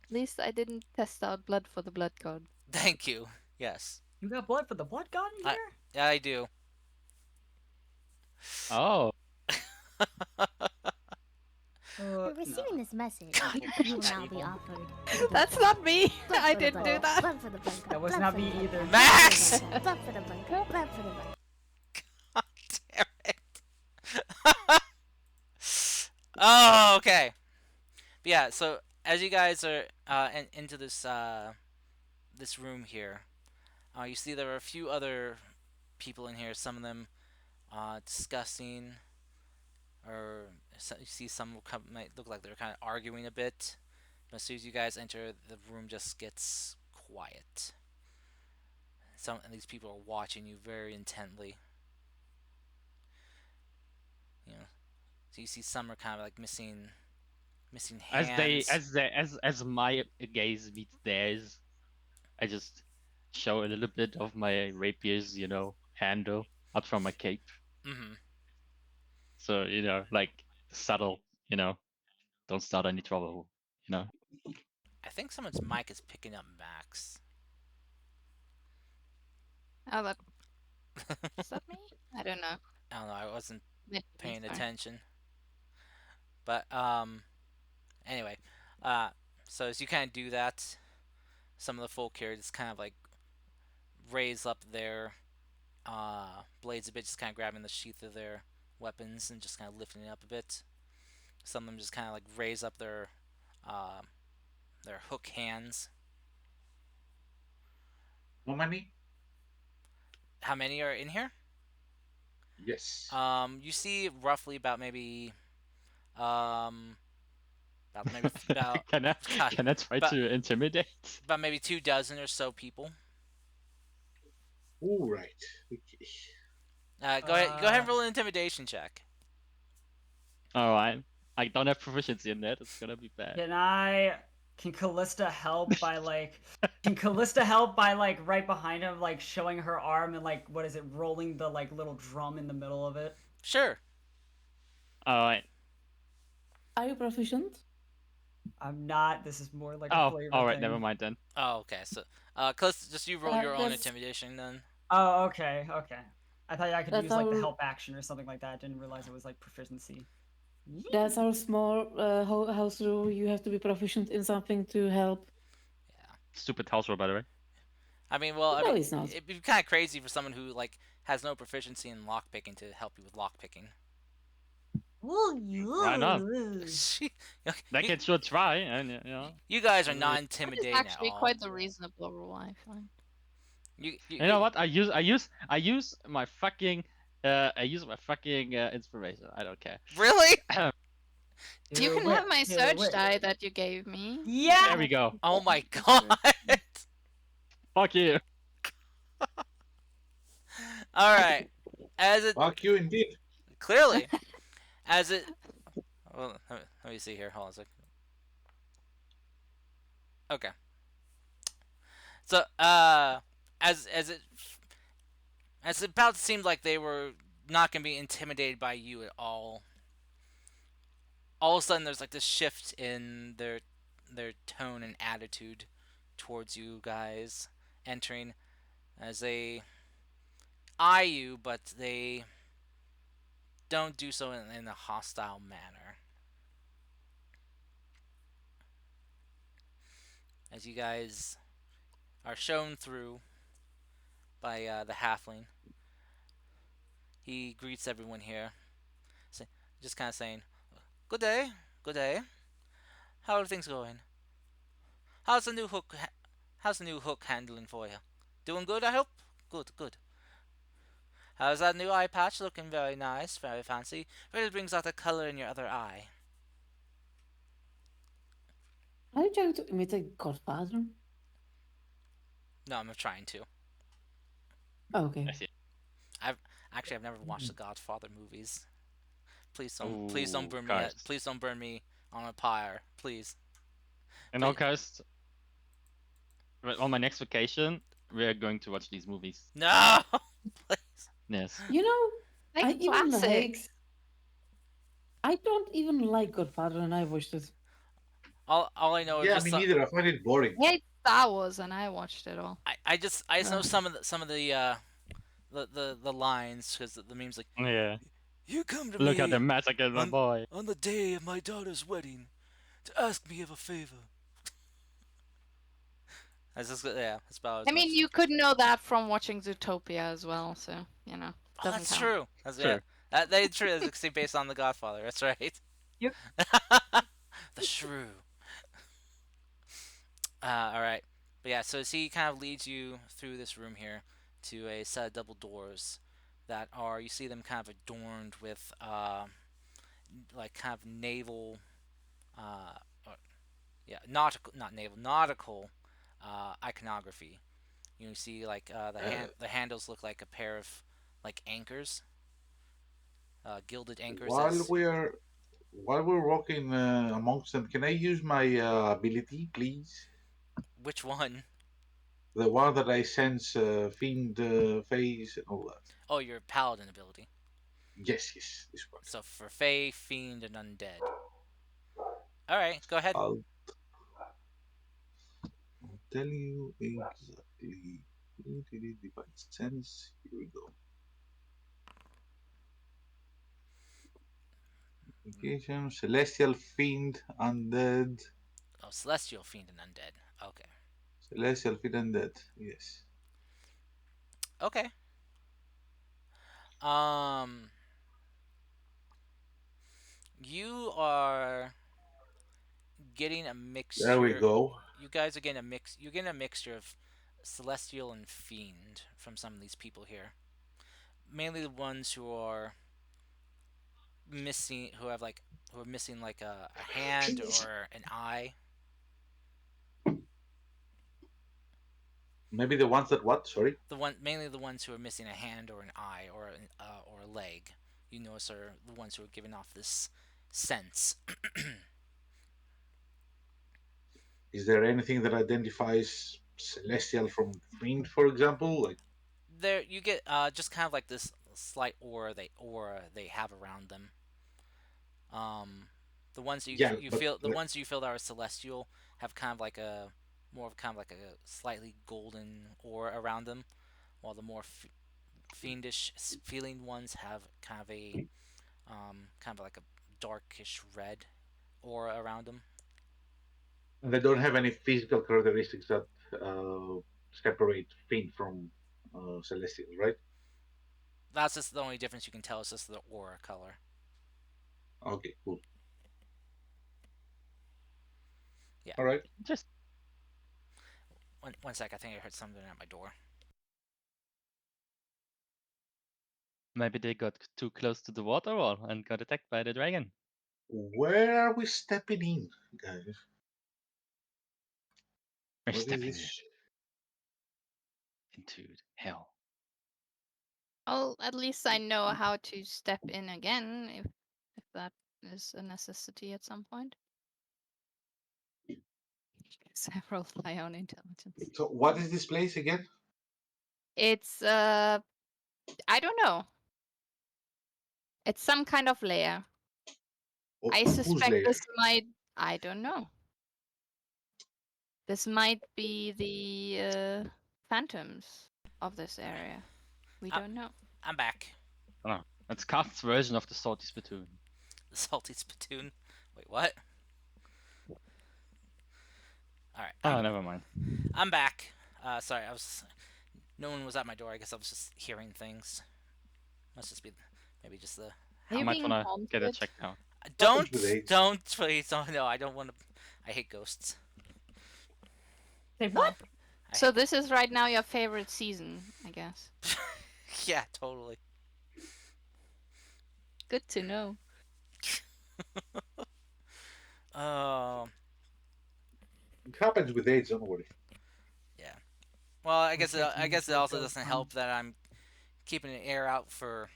At least I didn't test out blood for the blood god. thank you. Yes, You got blood for the blood god in here? yeah, I do. Oh, For receiving this message, God, you will now be offered. That's not me! Blood I for the didn't do blood. that! Blood for the blood. That was blood not for me the blood. either. Max! Blood for the blood. Blood for the blood. God damn it. Oh, okay. But yeah, so as you guys are into this room here, you see there are a few other people in here. Some of them discussing, or you see some might look like they're kind of arguing a bit. But as soon as you guys enter, the room just gets quiet. Some of these people are watching you very intently. You know, so you see some are kind of like missing as hands. as my gaze meets theirs, I just show a little bit of my rapier's, handle up from my cape. Mm-hmm. So, like subtle, don't start any trouble, I think someone's mic is picking up Max. Oh, that... Is that me? I don't know. I don't know. I wasn't Maybe, paying sorry. attention. But anyway, so as you kind of do that, some of the folk here just kind of like raise up their blades a bit, just kind of grabbing the sheath of their weapons and just kind of lifting it up a bit. Some of them just kind of like raise up uh, their hook hands. How many? How many are in here? Yes. You see roughly about maybe about maybe about can I God, can I try but- to intimidate? about maybe 24 or so people. All right. Okay. Go ahead and roll an intimidation check. All right, I don't have proficiency in that. It's gonna be bad. Can Callista help by like right behind him, like showing her arm and like what is it, rolling the like little drum in the middle of it? Sure. All right. Are you proficient? I'm not. This is more like a Oh, flavor all right. thing. Never mind then. Oh, okay. So, close. Just you roll your own that's- intimidation then. Oh, okay. I thought I could That's use like the our- help action or something like that. I didn't realize it was like proficiency. That's our small house rule. You have to be proficient in something to help. Yeah. Stupid house rule, by the way. I mean, well, No, it's not. it'd be kind of crazy for someone who like has no proficiency in lockpicking to help you with lockpicking. Why not? They you, can sure try, and you guys are not That is intimidating at actually all. quite a reasonable rule, I find. You know what? I use my fucking inspiration. I don't care. Really? You can have my search die that you gave me. Yeah. There we go. Oh my god! Fuck you. All right. As it Fuck you indeed. clearly, as it. Well, let me see here. Hold on a sec. Okay. So, as it about seemed like they were not going to be intimidated by you at all. all of a sudden there's like this shift in their tone and attitude towards you guys entering as they eye you, but they don't do so in a hostile manner. As you guys are shown through by the halfling, he greets everyone here, just kind of saying, "Good day, good day. How are things going? How's the new hook? How's the new hook handling for you? Doing good, I hope. Good, good. How's that new eye patch? Looking very nice, very fancy. Really brings out the color in your other eye." Are you trying to imitate Godfather? No, I'm trying to. Okay. I see. I've I've never watched the Godfather movies. Please don't Oh, burn me. cursed. Please don't burn me on a pyre. Please, And now, please. cursed. On my next vacation, we're going to watch these movies. No, please. Yes. You know, Like I a even classic. like. I don't even like Godfather, and I watched it. All I know is Yeah, just me neither. I find it boring. I hate Star Wars, and I watched it all. I just know Uh, some of the lines because the memes like, Yeah. "You come to Look at the me massacre, my boy. on the day of my daughter's wedding to ask me of a favor." That's just yeah, that's about as I mean, much. you could know that from watching Zootopia as well, so Oh, doesn't that's count. true. That's yeah. True. That's true. That's actually based on The Godfather. That's right. Yep. The shrew. All right. But yeah, so as he kind of leads you through this room here to a set of double doors that are you see them kind of adorned with like kind of naval or, yeah, nautical, not naval, nautical iconography. You see like the handles look like a pair of like anchors, gilded anchors While as we're while we're walking amongst them, can I use my ability, please? which one? The one that I sense fiend phase and all that. Oh, your paladin ability. Yes, yes, this one. So for Fey, Fiend, and Undead. Alright, go ahead. I'll tell you exactly. Divine sense. Here we go. Location, celestial fiend, undead. Oh, Celestial, Fiend, and Undead. Okay. Celestial fiend, undead. Yes. Okay. Um, you are getting a There we mixture. go. You guys are getting a mix. You're getting a mixture of Celestial and Fiend from some of these people here. Mainly the ones who are missing, who are missing like a hand or an eye. Maybe the ones that what? Sorry. Mainly the ones who are missing a hand or an eye or a leg. You notice are the ones who are giving off this sense. Is there anything that identifies celestial from fiend, for example? Like, There you get just kind of like this slight aura they have around them. Um, the ones that yeah, you but feel the ones you feel that are celestial have kind of like a more of kind of like a slightly golden aura around them, while the more fiendish feeling ones have kind of like a darkish red aura around them. they don't have any physical characteristics that separate fiend from celestial, right? That's just the only difference you can tell is just the aura color. Okay, cool. Yeah. All right. Just One sec, I think I heard something at my door. maybe they got too close to the water wall and got attacked by the dragon. Where are we stepping in, guys? We're What is stepping this? into hell. Well, at least I know how to step in again if that is a necessity at some point. Several my own intelligence. So, what is this place again? It's I don't know. It's some kind of layer. I Whose suspect lair? this might. I don't know. This might be the phantoms of this area. We Uh, don't know. I'm back. Oh, it's Karth's version of the salty spittoon. The salty spittoon. Wait, what? All right, Oh, never mind. I'm back. Sorry, I was. No one was at my door. I guess I was just hearing things. Must just be maybe just the Are I you house. might being wanna get it haunted? checked out. Happens with age. Don't, please, don't. No, I don't want to. I hate ghosts. Say Oh. what? So this is right now your favorite season, I guess. Yeah, totally. Good to know. Um, It happens with age, don't worry. yeah. Well, I guess Wish I could I use guess it that also ghost doesn't hunt. help that I'm keeping an air out for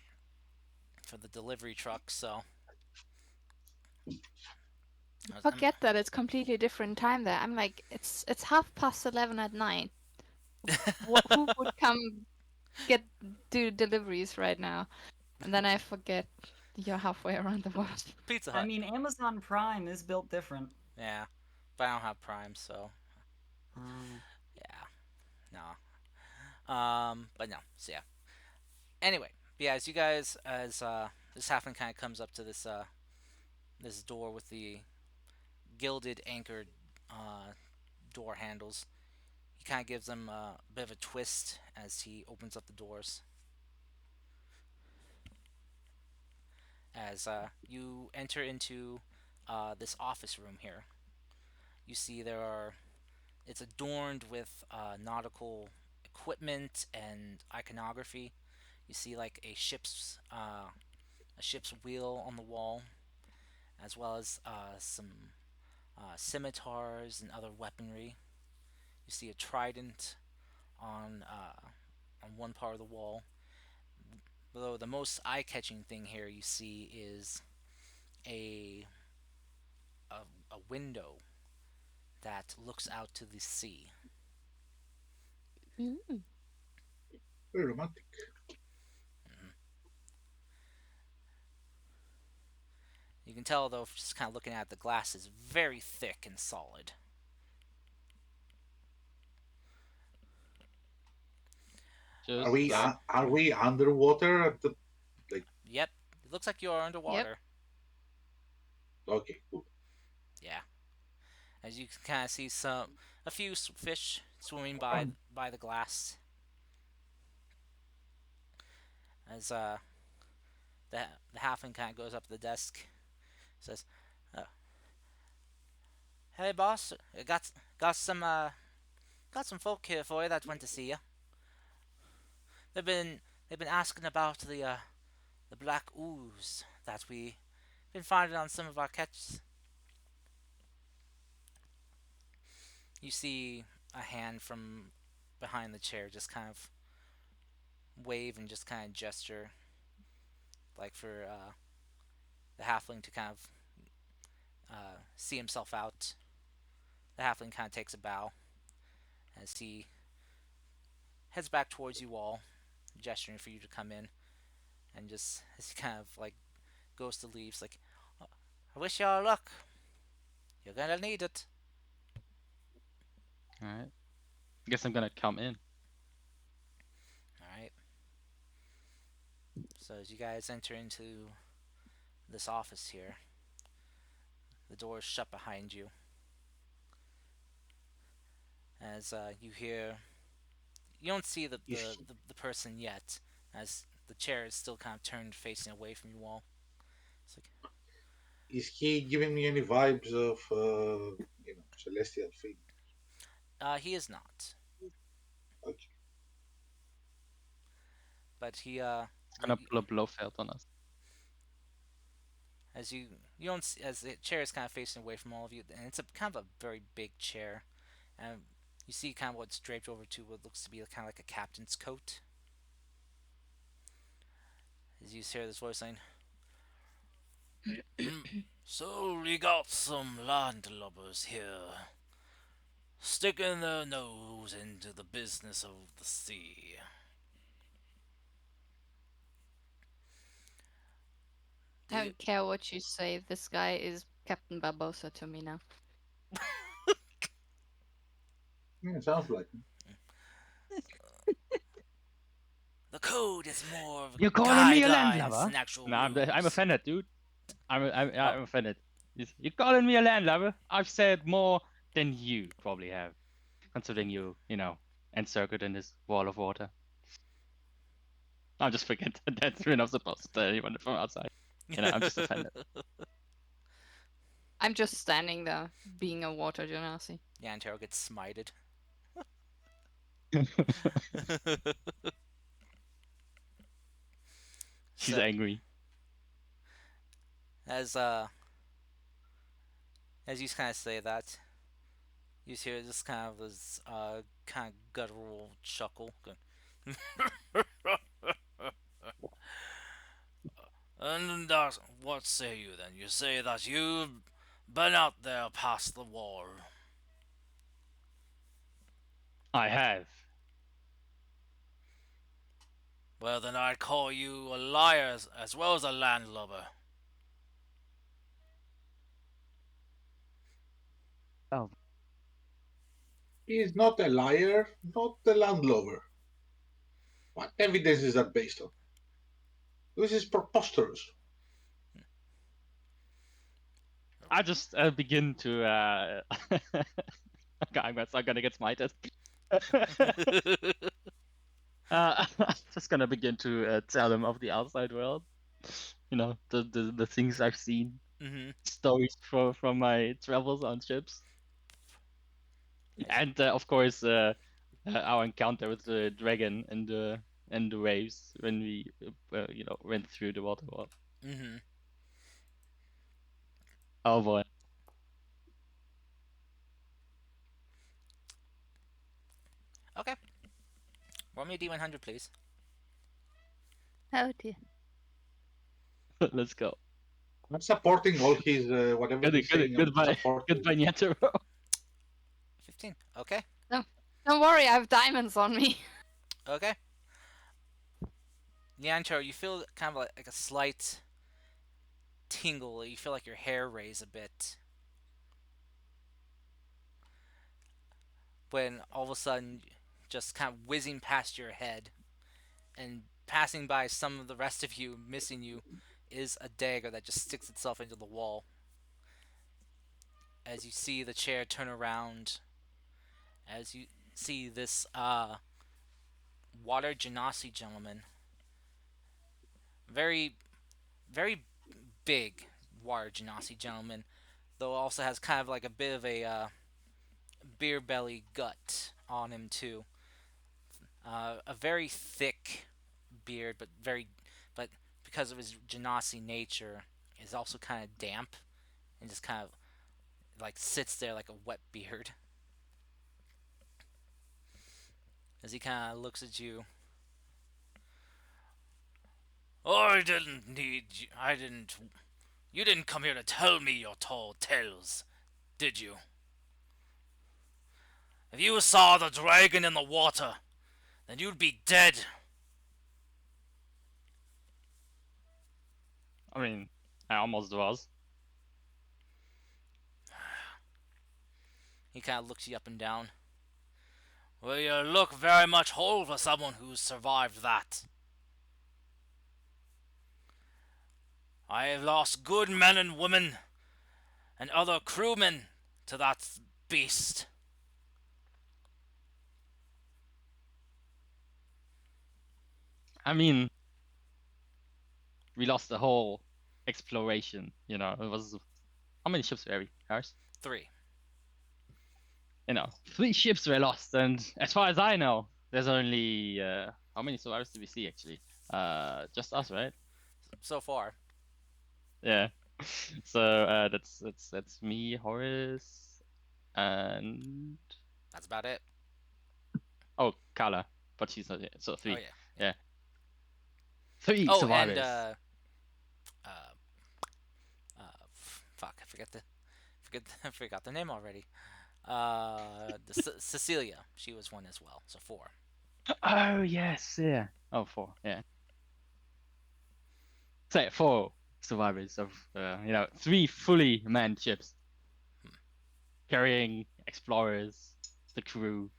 the delivery truck. So Forget that it's completely different time there. I'm like, it's 11:30 at night. Who would come get do deliveries right now? And then I forget you're halfway around the world. Pizza I Hut. mean, Amazon Prime is built different. Yeah, but I don't have Prime, so Oh. yeah, no. But no. So yeah. Anyway, yeah. As you guys, as this halfling kind of comes up to this door with the gilded anchored uh door handles. He kind of gives them a bit of a twist as he opens up the doors. As you enter into this office room here, you see there are. It's adorned with nautical equipment and iconography. You see like a ship's wheel on the wall, as well as some scimitars and other weaponry. You see a trident on one part of the wall. Though the most eye-catching thing here you see is a a window that looks out to the sea. Mm. Very romantic. Mhm. You can tell though, just kind of looking at it, the glass is very thick and solid. Are Just we are we underwater at the like? Yep, it looks like you're Yep. underwater. Okay, cool. Yeah, as you can kind of see a few fish swimming by the glass. As the halfling kind of goes up to the desk, says, uh, "Hey boss, I got some folk here for you that went to see you. They've been asking about the black ooze that we been finding on some of our catches." You see a hand from behind the chair just kind of wave and just kind of gesture, like for the halfling to kind of see himself out. The halfling kind of takes a bow as he heads back towards you all, gesturing for you to come in, and just as he kind of like goes to leave, like, "Oh, I wish you all luck. You're gonna need it." alright. Guess I'm gonna come in. All right. So as you guys enter into this office here, the door is shut behind you. As you hear, you don't see Is the person yet, as the chair is still kind of turned facing away from you all. It's like, is he giving me any vibes of celestial thing? he is not, Okay. but It's gonna pull a Blofeld on us. as you don't see, as the chair is kind of facing away from all of you, and it's a kind of a very big chair, and you see kind of what's draped over to what looks to be kind of like a captain's coat. As you hear this voice saying, "So we got some landlubbers here, sticking their nose into the business of the sea. I don't care what you say. This guy is Captain Barbosa to me now. Yeah, sounds like it. The code is more of You're calling me a guidelines landlubber? than actual No, I'm rules. offended, dude. I'm Oh. offended. You're calling me a landlubber? I've said more than you probably have, considering you know, encircled in this wall of water. I'll just forget that we're not supposed to tell anyone from outside. You know, I'm just offended. I'm just standing there, being a water genasi. Yantaro gets smited. She's So, angry. as you kind of say that, you hear this kind of kind of guttural chuckle. And what say you then? You say that you've been out there past the wall. I have. Well, then I'd call you a liar as well as a landlubber. Oh, He is not a liar, not a landlubber. What evidence is that based on? This is preposterous. I just begin to. I'm gonna get smited. I'm just gonna begin to tell them of the outside world. You know, the things I've seen, Mm-hmm. stories from my travels on ships, and of course our encounter with the dragon and the waves when we you know, went through the water wall. Mm-hmm. Oh boy. Okay. Roll me a D100, please. Oh dear. Let's go. I'm supporting all his whatever he's saying. I'm Goodbye. supporting. Goodbye, Nietero. 15. Okay. Don't worry, I have diamonds on me. Okay. Nyantaro, you feel kind of like a slight tingle. You feel like your hair raise a bit. When all of a sudden, just kind of whizzing past your head and passing by some of the rest of you, missing you, is a dagger that just sticks itself into the wall. As you see the chair turn around, as you see this water genasi gentleman, very, very big water genasi gentleman, though also has kind of like a bit of a beer belly gut on him too. A very thick beard, but because of his genasi nature, is also kind of damp and just kind of like sits there like a wet beard. As he kind of looks at you. Oh, I didn't need you. I didn't. You didn't come here to tell me your tall tales, did you? If you saw the dragon in the water, then you'd be dead. I mean, I almost was. He kind of looks you up and down. Well, you look very much whole for someone who's survived that. I have lost good men and women and other crewmen to that beast. I mean, we lost the whole exploration. You know, it was, how many ships were we? Ours? 3. You know, 3 ships were lost, and as far as I know, there's only how many survivors did we see actually? Just us, right? So far. Yeah. So that's me, Horace, and That's about it. oh, Carla, but she's not here. So 3. Oh, yeah. Yeah. 3 Oh, survivors. and fuck, I forgot the name already. Cecilia, she was one as well. So 4. Oh yes, yeah. Oh, 4, yeah. Say 4. survivors of three fully manned ships carrying explorers, the crew,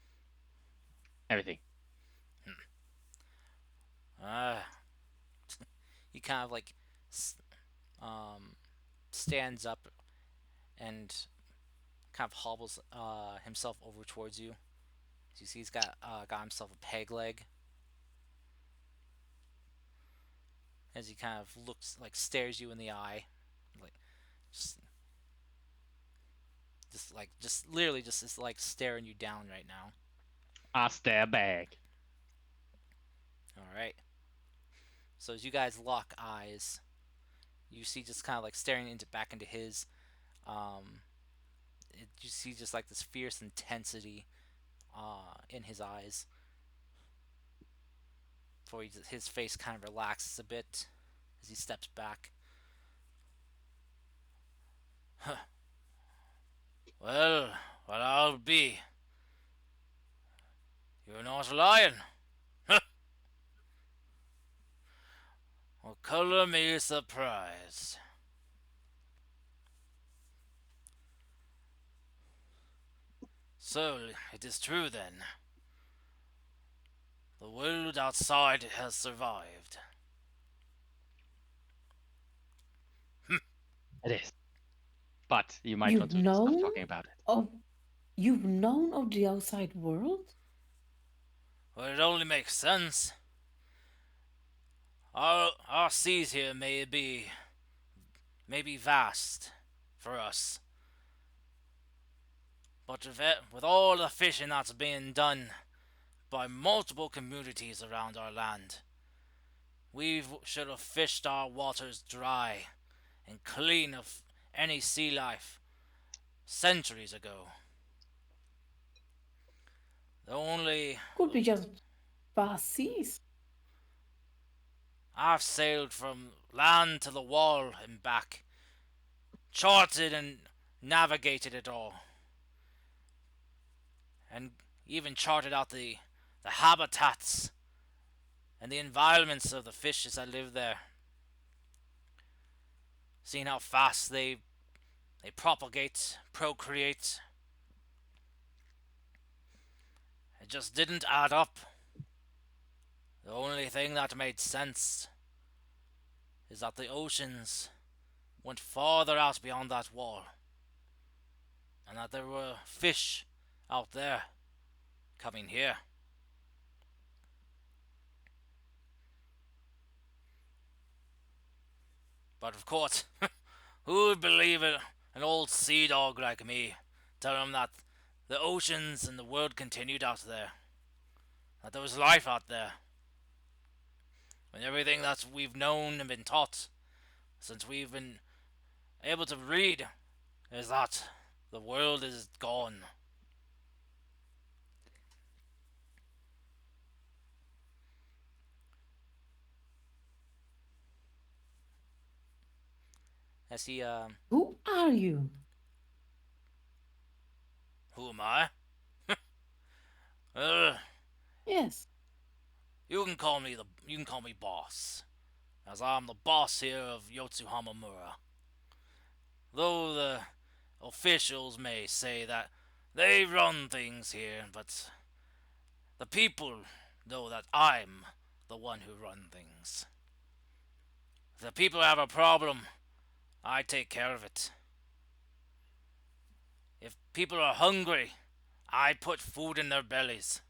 everything. Ah, he kind of like um stands up and kind of hobbles himself over towards you. As you see, he's got himself a peg leg. As he kind of looks like stares you in the eye, like just just literally just is like staring you down right now. I stare back. All right. So as you guys lock eyes, you see just kind of like staring into back into his. Um, you see just like this fierce intensity in his eyes. Before his face kind of relaxes a bit as he steps back. Huh. Well, I'll be. You're not lying. Well, color me surprised. So, it is true then. The world outside has survived. It is. But you might want You've to stop known talking about it. of you've known of the outside world? Well, it only makes sense. Our seas here may be vast for us, but with all the fishing that's being done by multiple communities around our land, we should have fished our waters dry and clean of any sea life centuries ago. The only Could be just vast seas. I've sailed from land to the wall and back, charted and navigated it all, and even charted out the habitats and the environments of the fishes that live there. Seeing how fast they propagate, procreate, it just didn't add up. The only thing that made sense is that the oceans went farther out beyond that wall, and that there were fish out there coming here. But of course, who would believe it? An old sea dog like me tell him that the oceans and the world continued out there, that there was life out there, and everything that we've known and been taught since we've been able to read is that the world is gone. As he, Who are you? who am I? Uh, Yes. you can call me boss, as I'm the boss here of Yotsuhama Mura. Though the officials may say that they run things here, but the people know that I'm the one who run things. If the people have a problem, I take care of it. If people are hungry, I put food in their bellies.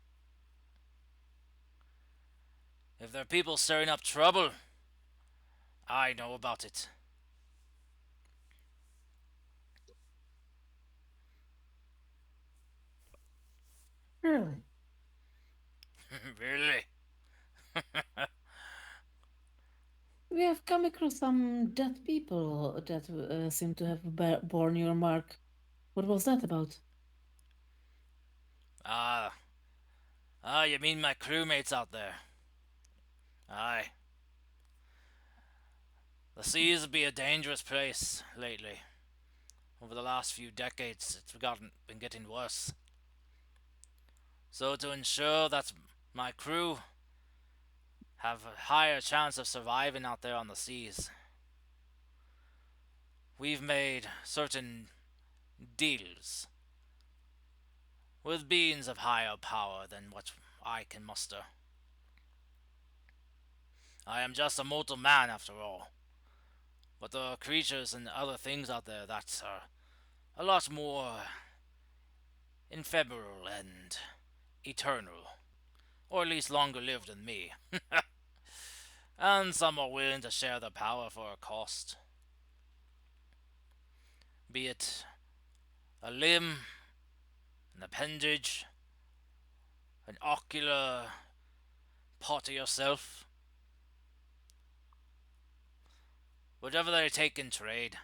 If there are people stirring up trouble, I know about it. Really? Really? We have come across some dead people that seem to have borne your mark. What was that about? Ah, you mean my crewmates out there? Aye. The seas be a dangerous place lately. Over the last few decades, it's been getting worse. So to ensure that my crew have a higher chance of surviving out there on the seas, we've made certain deals with beings of higher power than what I can muster. I am just a mortal man after all, but there are creatures and other things out there that are a lot more ephemeral and eternal, or at least longer lived than me. And some are willing to share their power for a cost, be it a limb, an appendage, an ocular part of yourself, whatever they take in trade.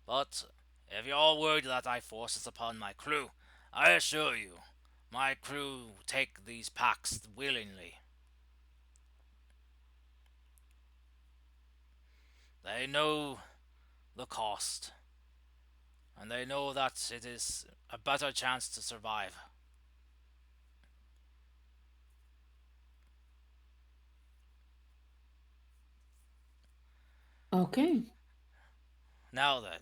But if you're all worried that I force this upon my crew, I assure you, my crew take these packs willingly. They know the cost, and they know that it is a better chance to survive. Okay. Now then,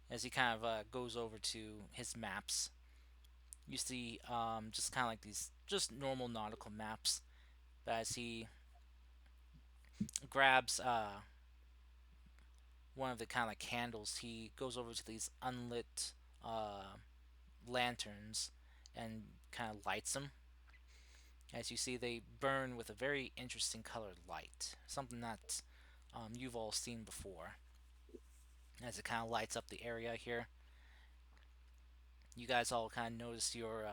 as he kind of goes over to his maps, you see just kind of like these just normal nautical maps. But as he grabs one of the kind of like candles, he goes over to these unlit uh, lanterns and kind of lights them. As you see, they burn with a very interesting colored light, something that you've all seen before. As it kind of lights up the area here, you guys all kind of notice your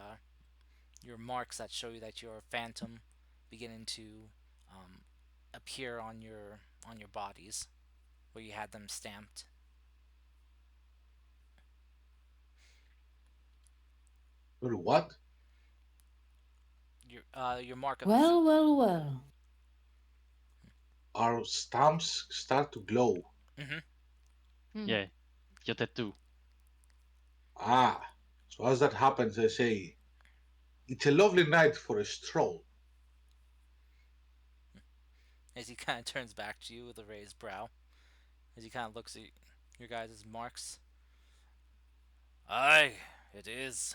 marks that show you that you're a phantom beginning to um, appear on your bodies where you had them stamped. Well, what? Your mark of Well, well, well. Our stamps start to glow. mm-hmm. Hmm. Yeah, your tattoo. Ah, so as that happens, I say, it's a lovely night for a stroll. As he kind of turns back to you with a raised brow, as he kind of looks at your guys' marks. Aye, it is.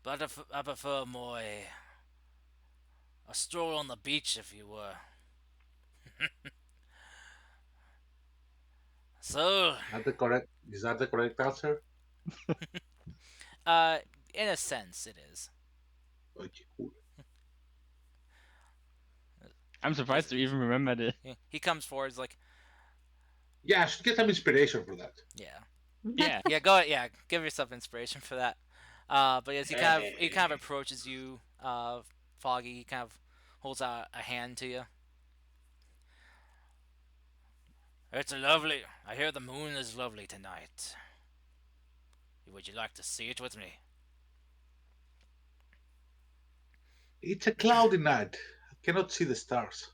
But I prefer more a stroll on the beach, if you were. So, Is that the correct answer? uh, in a sense, it is. Okay, cool. I'm As surprised to even remember the. he comes forward, he's like, Yeah, I should get some inspiration for that. yeah, Yeah. yeah, go ahead, yeah, give yourself inspiration for that. But as he kind of approaches you, Foggy, he kind of holds out a hand to you. It's a lovely. I hear the moon is lovely tonight. Would you like to see it with me? It's a cloudy night. I cannot see the stars.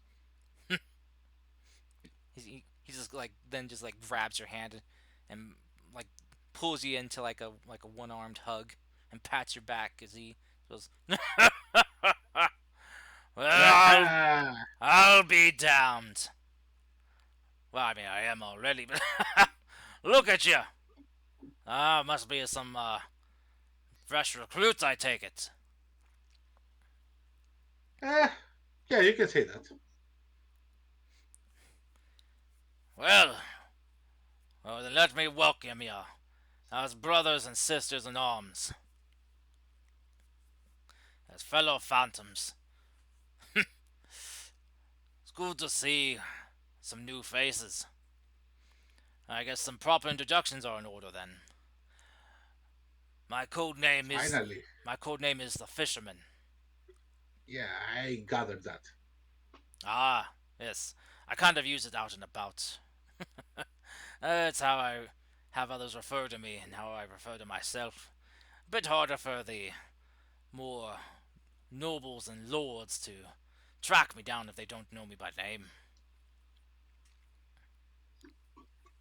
He just like then just like grabs your hand and like pulls you into like a one armed hug and pats your back as he goes. Well, I'll be damned. Well, I mean, I am already, but look at you. Ah, must be some fresh recruits, I take it. Eh, yeah, you can say that. Well, well, then let me welcome you as brothers and sisters in arms, as fellow phantoms. It's good to see some new faces. I guess some proper introductions are in order then. My code name is Finally. my code name is the Fisherman. Yeah, I gathered that. Ah, yes. I kind of use it out and about. That's how I have others refer to me and how I refer to myself. A bit harder for the more nobles and lords to track me down if they don't know me by name.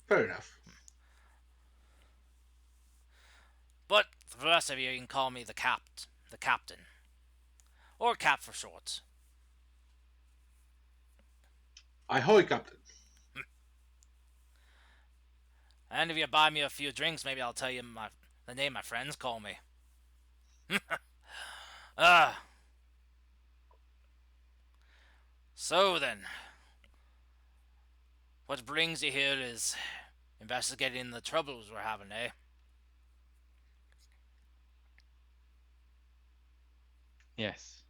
Fair enough. But For the rest of you, you can call me the captain, or Cap for short. Ahoy, Captain. And if you buy me a few drinks, maybe I'll tell you the name my friends call me. Ah, so then, what brings you here is investigating the troubles we're having, eh? Yes.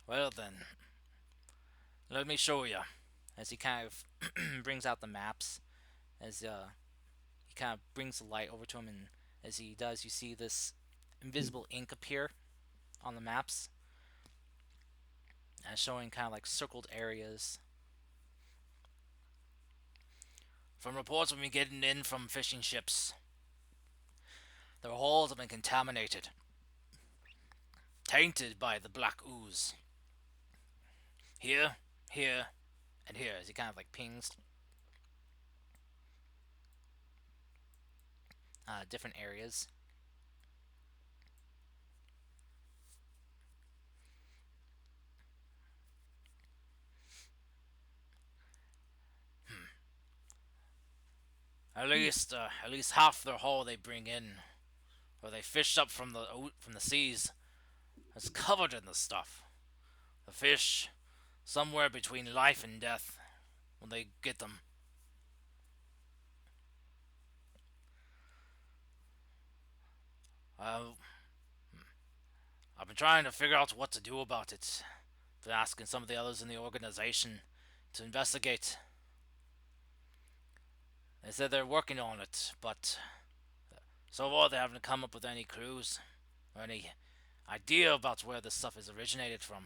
Well then, let me show you. As he kind of brings out the maps, as he kind of brings the light over to him, and as he does, you see this invisible ink appear on the maps, and showing kind of like circled areas. From reports we've been getting in from fishing ships, their hulls have been contaminated, tainted by the black ooze. Here, here, and here, as he kind of like pings different areas. At least half their haul they bring in, or they fish up from the seas, is covered in the stuff. The fish, somewhere between life and death, when they get them. Uh, I've been trying to figure out what to do about it. Been asking some of the others in the organization to investigate. They said they're working on it, but so far they haven't come up with any clues or any idea about where this stuff is originated from.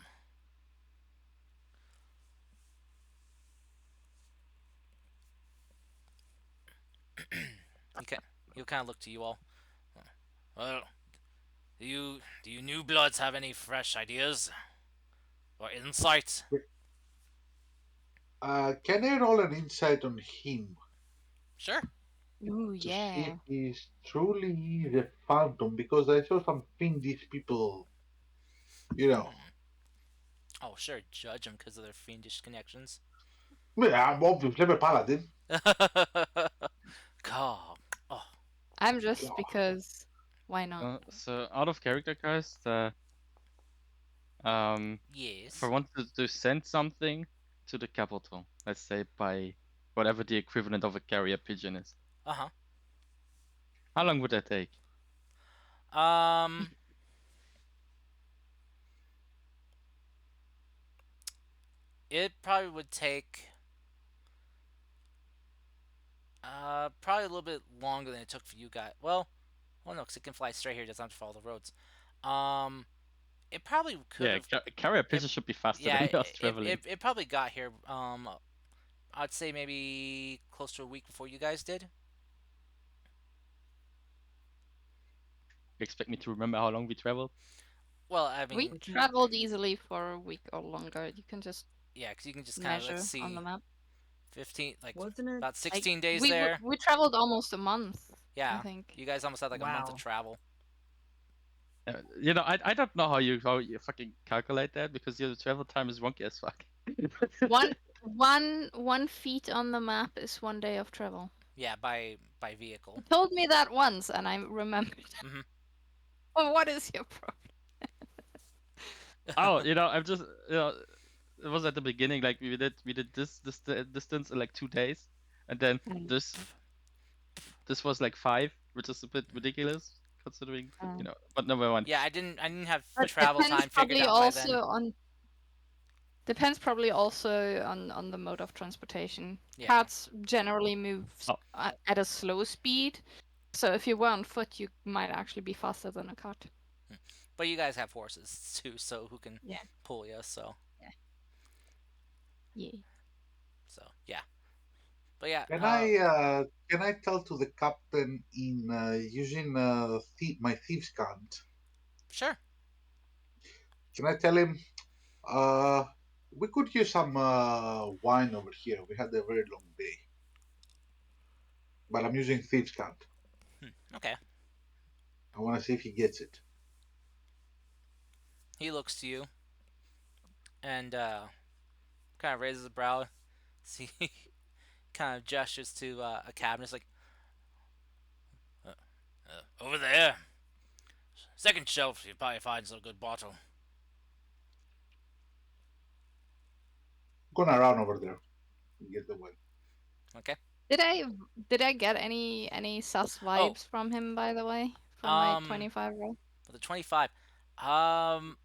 he can He'll kind of look to you all. Well, do you new bloods have any fresh ideas or insights? Can I roll an insight on him Sure. Ooh, to see if yeah. he's truly the Phantom? Because I saw some fiendish people, you know. Oh, sure. Judge them because of their fiendish connections. Yeah, I'm obviously a paladin. God. Oh, I'm just God. because. Why not? So out of character, guys, if I yes. wanted to send something to the capital, let's say by whatever the equivalent of a carrier pigeon is, Uh how long would that take? huh. It probably would take probably a little bit longer than it took for you guys. Well, no, because it can fly straight here. It doesn't have to follow the roads. Um, it probably could Yeah, have. carrier It, pigeon should be faster yeah, than us traveling. it probably got here. I'd say maybe close to a week before you guys did. You expect me to remember how long we traveled? Well, I We mean, traveled easily for a week or longer. You can just yeah, because you can just kind of let's measure on the see, map. 15 like Wasn't it? about Like 16 days we there. we traveled almost a month. I Yeah, think. you guys almost had like a month of Wow. travel. I don't know how you fucking calculate that because your travel time is wonky as fuck. One feet on the map is 1 day of travel. Yeah, by vehicle. You told me that once, and I remembered. Mhm. Well, what is your problem? Oh, I'm just it was at the beginning like we did this distance in like 2 days, and then Mm. this was like 5, which is a bit ridiculous considering Mm. But number one. Yeah, I didn't have But travel depends time figured probably out by also then. on Depends probably also on the mode of transportation. Yeah. Carts generally move Oh. at a slow speed, so if you were on foot, you might actually be faster than a cart. But you guys have horses too, so who can Yeah. pull you? So Yeah. yeah. But yeah, Can I tell to the captain in using my thieves cant? sure. Can I tell him we could use some wine over here? We had a very long day, but I'm using thieves cant. Okay. I want to see if he gets it. He looks to you and kind of raises a brow. See, kind of gestures to a cabinet. It's like, uh, over there, second shelf. You probably find some good bottle. Gonna run over there and get the one. Okay. Did I did I get any sus Oh, vibes from him, by the way, from my um, 25 roll? for the 25, um,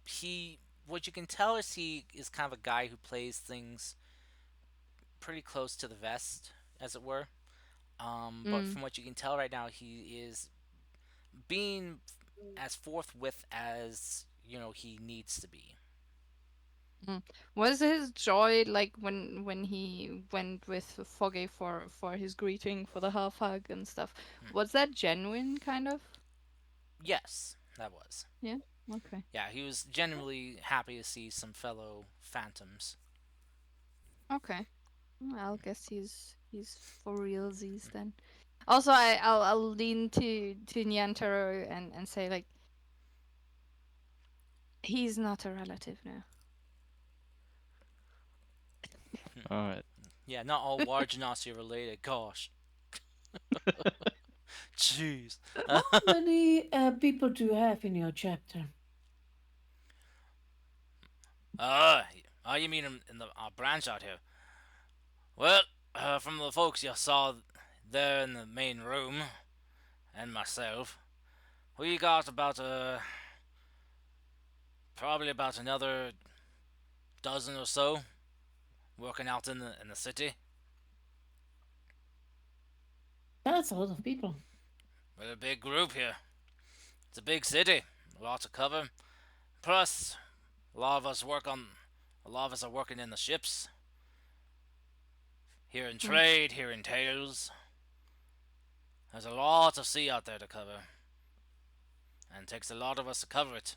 he. What you can tell is he is kind of a guy who plays things pretty close to the vest, as it were. But Mm. from what you can tell right now, he is being as forthwith as he needs to be. Mm. Was his joy like when he went with Foggy for his greeting for the half hug and stuff? Was that genuine, kind of? Yes, that was. Yeah. Okay. Yeah, he was genuinely happy to see some fellow phantoms. Okay. I'll guess he's for realsies then. Also, I'll lean to Nyantaro and say like he's not a relative now. All right. Yeah, not all large Nazi are related. Gosh, jeez. How many people do you have in your chapter? uh, you mean in the branch out here? Well, from the folks you saw there in the main room, and myself, we got about probably about another dozen or so working out in the city. That's a lot of people. We're a big group here. It's a big city, a lot to cover. Plus, a lot of us work on. A lot of us are working in the ships. Here in Mm. trade, here in tales. There's a lot of sea out there to cover. And it takes a lot of us to cover it.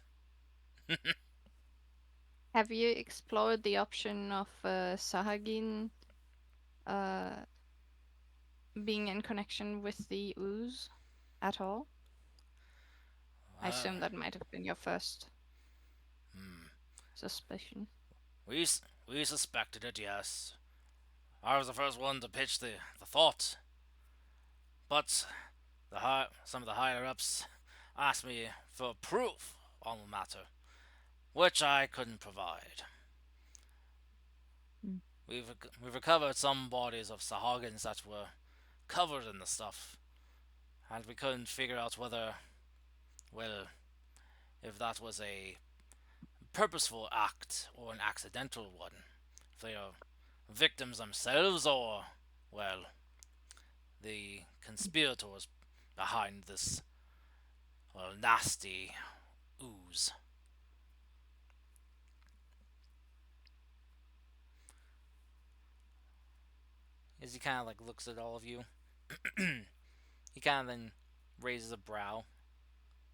Have you explored the option of Sahagin uh, being in connection with the ooze at all? I Uh, assume that might have been your first hmm. suspicion. we, we suspected it, yes. I was the first one to pitch the thought. But some of the higher ups asked me for proof on the matter, which I couldn't provide. Mm. We've recovered some bodies of Sahagins that were covered in the stuff, and we couldn't figure out whether, well, if that was a purposeful act or an accidental one. If they are victims themselves or, well, the conspirators behind this, well, nasty ooze. As he kind of like looks at all of you, he kind of then raises a brow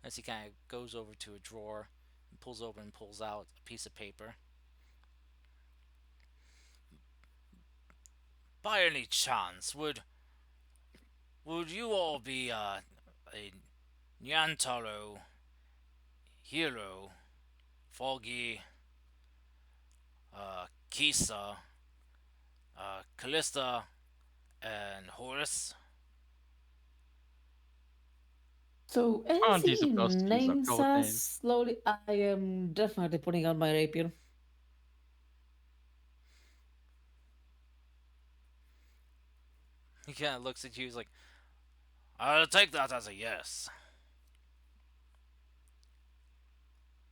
as he kind of goes over to a drawer and pulls open and pulls out a piece of paper. By any chance, would you all be a Nyantaro, Hero, Foggy, Kisa, Callista, and Horus? So as Aren't you he supposed to use our names code us names? slowly, I am definitely putting out my rapier. He kind of looks at you. He's like, "I'll take that as a yes."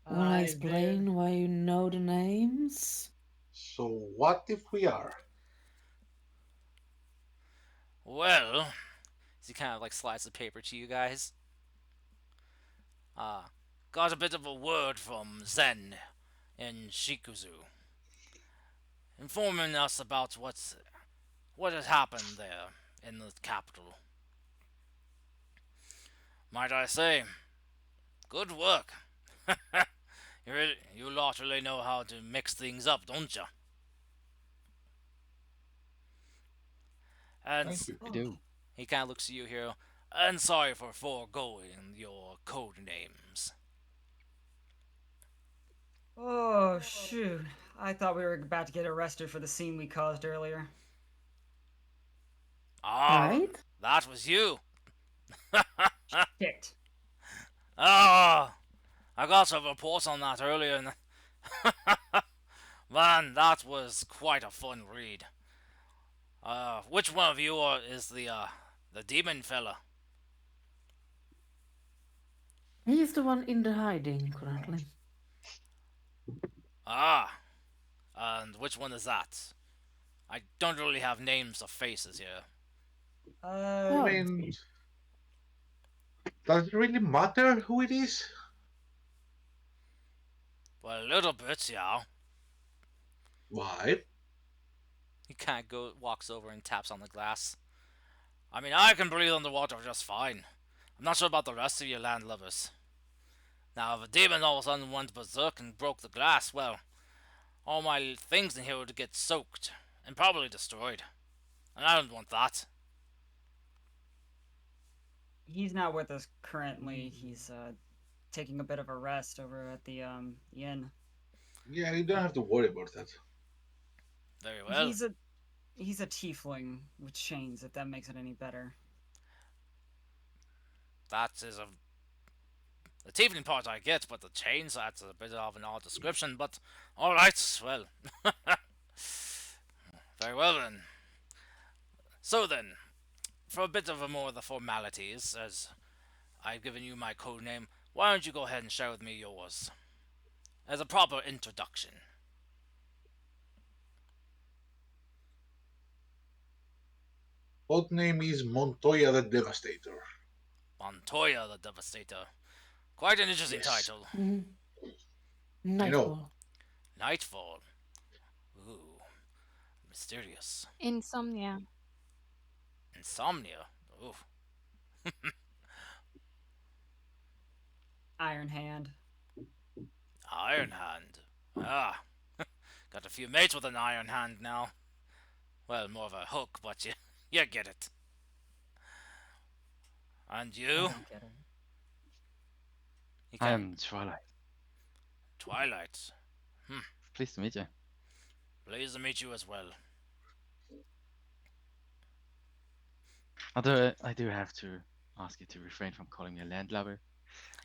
Wanna I explain why you know the names? So what if we are? Well, as he kind of like slides the paper to you guys. Uh, got a bit of a word from Zen in Shikuzu, informing us about what had happened there in the capital. Might I say, good work. You lot really know how to mix things up, don't you? And Thank you. We do. he kind of looks at you, Hero. And sorry for foregoing your code names. Oh, shoot. I thought we were about to get arrested for the scene we caused earlier. Ah, Right? that was you. Shit. Ah, I got a report on that earlier, and man, that was quite a fun read. Which one of you is the demon fella? He's the one in the hiding currently. Ah, and which one is that? I don't really have names or faces here. I Oh, mean, does it really matter who it is? Well, a little bit, yeah. Why? He kind of walks over and taps on the glass. I mean, I can breathe underwater just fine. I'm not sure about the rest of you landlubbers. Now, if a demon all of a sudden went berserk and broke the glass, well, all my things in here would get soaked and probably destroyed. And I don't want that. He's not with us currently. He's taking a bit of a rest over at the inn. Yeah, you don't have to worry about that. Very well. He's a tiefling with chains, if that makes it any better. That is a the tiefling part I get, but the chains, that's a bit of an odd description, but alright, well. Very well then. So then, for a bit of more of the formalities, as I've given you my code name, why don't you go ahead and share with me yours? As a proper introduction. Code name is Montoya the Devastator. Montoya the Devastator. Quite an interesting Yes. title. mhm. I know. Nightfall. Nightfall. Ooh. Mysterious. Insomnia. Insomnia. Ooh. Iron Hand. Iron Hand. Ah. Got a few mates with an iron hand now. Well, more of a hook, but you get it. And I you? don't get it. He I can am Twilight. Twilight. Pleased to meet you. Pleased to meet you as well. Although I do have to ask you to refrain from calling me a landlubber.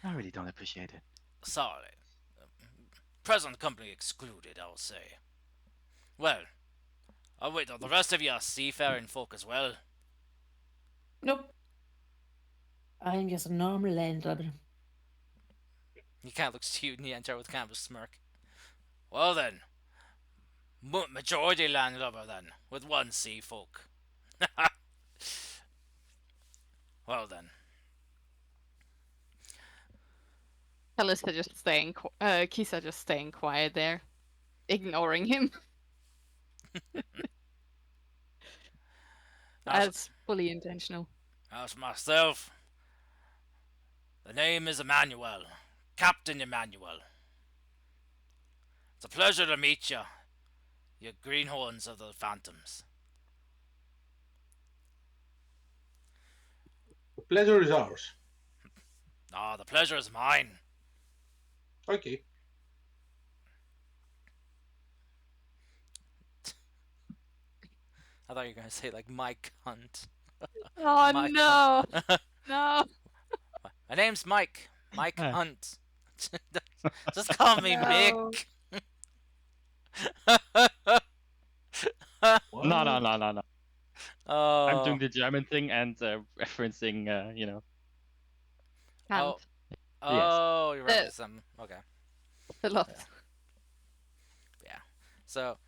I really don't appreciate it. Sorry. Present company excluded, I'll say. Well, oh wait, are the rest of you are seafaring folk as well? Nope. I'm just a normal landlubber. He kind of looks to you and you enter with kind of a smirk. Well then, majority landlubber then, with one sea folk. Well then, Callista just staying, Kisa just staying quiet there, ignoring him. That's fully intentional. as for myself, the name is Emmanuel. Captain Emmanuel. It's a pleasure to meet you greenhorns of the phantoms. The pleasure is ours. Ah, the pleasure is mine. Okay. I thought you were gonna say like Mike Hunt. Oh Mike no, Hunt. no, My name's Mike. Mike Ah. Hunt. Just call me No. Mick. What? No. Oh. I'm doing the German thing and referencing, can't. Oh, you're right. Some okay. A lot. Yeah. So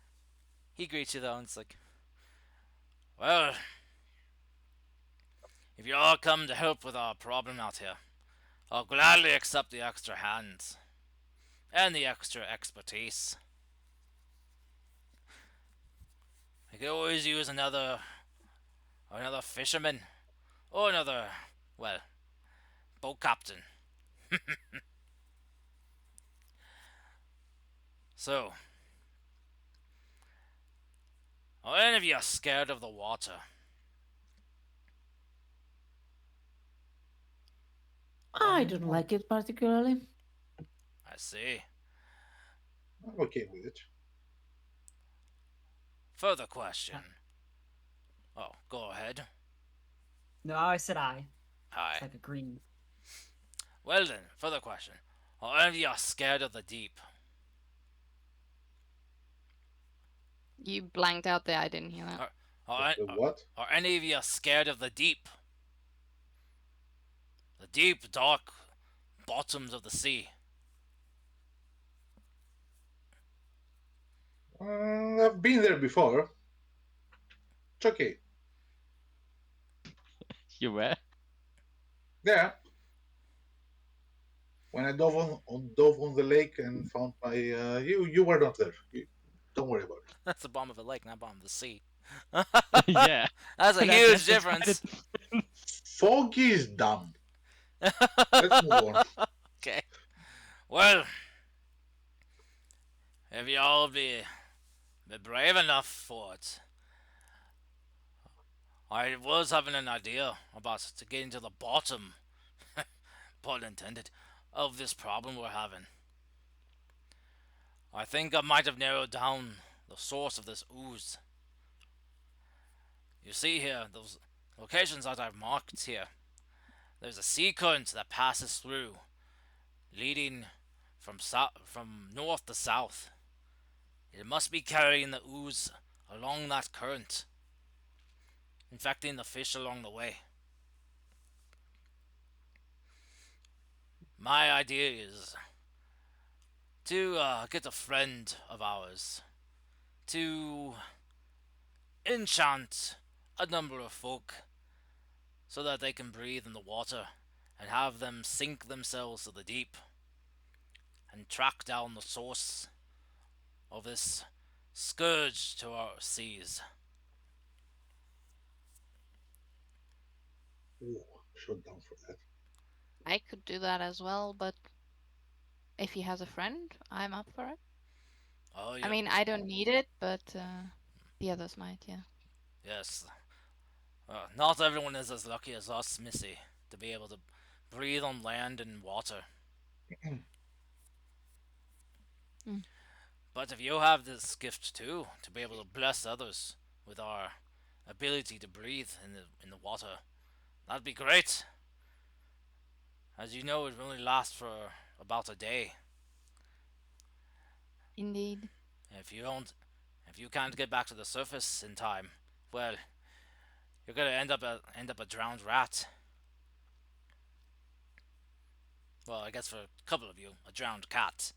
he greets you though, and it's like, well, if you all come to help with our problem out here, I'll gladly accept the extra hands and the extra expertise. I could always use another fisherman or another, well, boat captain. So, are any of you scared of the water? I don't like it particularly. I see. I'm okay with it. Further question. Oh, go ahead. No, I said I. It's Hi. like a green. Well then, further question. Are any of you scared of the deep? You blanked out there. I didn't hear that. Are, are, The are, what? are any of you scared of the deep? The deep, dark bottoms of the sea. I've been there before. It's okay. You were? Yeah. When I dove on the lake and found my you were not there. Don't worry about it. That's the bottom of the lake, not bottom of the sea. Yeah. That's a huge That's quite a difference. Foggy is dumb. Let's move on. Okay. Well, if you all be brave enough for it, I was having an idea about to getting to the bottom, pun intended, of this problem we're having. I think I might have narrowed down the source of this ooze. You see here, those locations that I've marked here. There's a sea current that passes through, leading from north to south. It must be carrying the ooze along that current, infecting the fish along the way. My idea is to get a friend of ours to enchant a number of folk so that they can breathe in the water and have them sink themselves to the deep and track down the source of this scourge to our seas. Ooh, shut down for that. I could do that as well, but if he has a friend, I'm up for it. Oh, I yeah. mean, I don't need it, but the others might, yeah. Yes. Not everyone is as lucky as us, Missy, to be able to breathe on land and water. Mm. But if you have this gift too, to be able to bless others with our ability to breathe in the water, that'd be great. As you know, it only lasts for about a day. Indeed. If you don't, if you can't get back to the surface in time, well, you're gonna end up a drowned rat. Well, I guess for a couple of you, a drowned cat.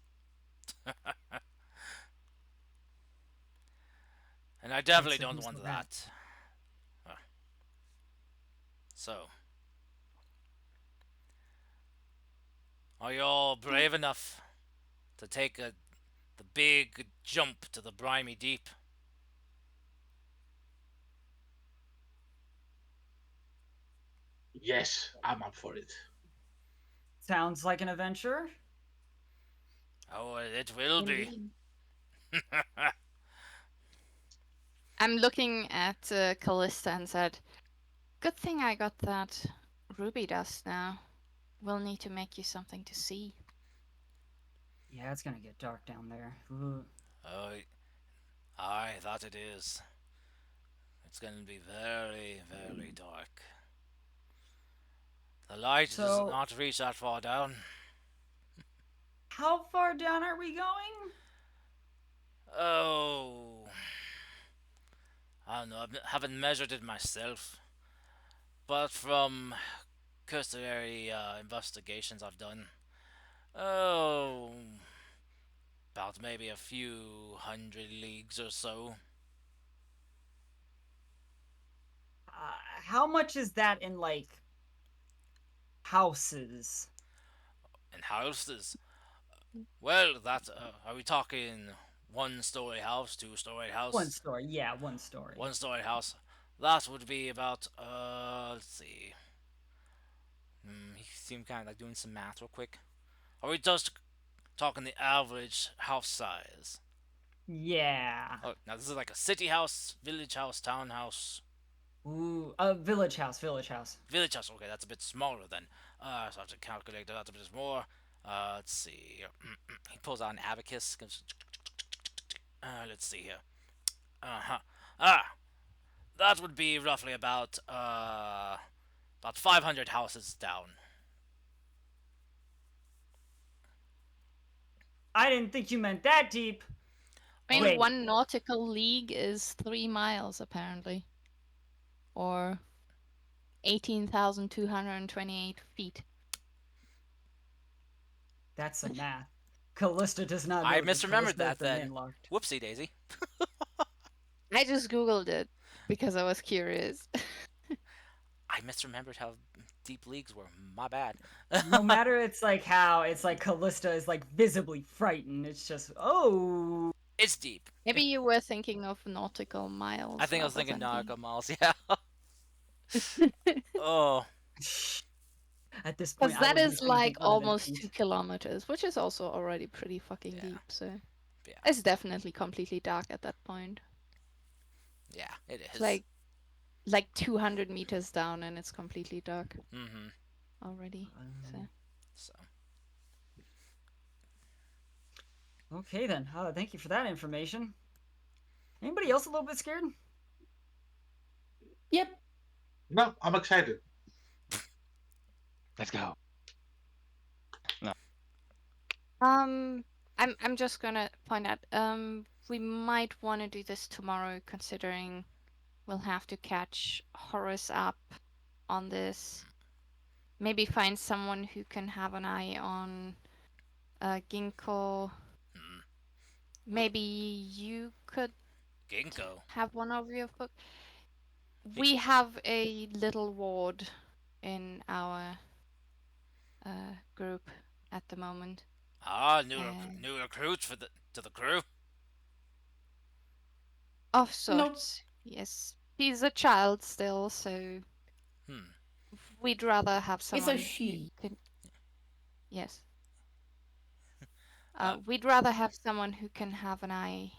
And I Wait, definitely so don't who's want the rat? that. So, are you all brave enough to take the big jump to the briny deep? Yes, I'm up for it. Sounds like an adventure. Oh, it will be. Indeed. I'm looking at Callista and said, good thing I got that ruby dust now. We'll need to make you something to see. Yeah, it's gonna get dark down there. Ooh. Oh, aye, that it is. It's going to be very, very dark. The light does So, not reach that far down. how far down are we going? Oh, I don't know. I haven't measured it myself, but from cursory investigations I've done, oh, about maybe a few hundred leagues or so. How much is that in like houses? In houses, well, that are we talking one-story house, two-story One house, story, yeah, one story. one-story house? That would be about let's see. He seemed kind of like doing some math real quick. Are we just talking the average house size? Yeah. Oh, now this is like a city house, village house, townhouse. Ooh, village house, village house. Village house. Okay, that's a bit smaller then. So I have to calculate that a bit more. Let's see. He pulls out an abacus. Let's see here. Uh huh. Ah, that would be roughly about 500 houses down. I didn't think you meant that deep. I mean, Wait, one nautical league is 3 miles, apparently. Or 18,228 feet. that's some math. Callista does not I know because misremembered Callista has that been then. landlocked. Whoopsie daisy. I just googled it because I was curious. I misremembered how deep leagues were. My bad. No matter it's like how it's like Callista is like visibly frightened. It's just oh. It's deep. Maybe you were thinking of nautical miles. I think I was rather thinking than nautical miles. Yeah. Oh, At this Because point, I that would use is anything like other than almost feet. 2 kilometers, which is also already pretty fucking yeah, deep. So yeah, it's definitely completely dark at that point. yeah. It It's is. like 200 meters down, and it's completely dark Mm-hmm. already. So So Okay then. Thank you for that information. Anybody else a little bit scared? Yep. No, I'm excited. Let's go. I'm just gonna point out we might want to do this tomorrow, considering we'll have to catch Horace up on this. Maybe find someone who can have an eye on Ginkgo. mm, Maybe you could ginkgo. have one of your folks. We have a little ward in our group at the moment. Ah, And new recruits for the to the crew. of Nope. sorts, yes. He's a child still, so Hmm. we'd rather have It's a someone who she. can. Yes. Uh, We'd rather have someone who can have an eye,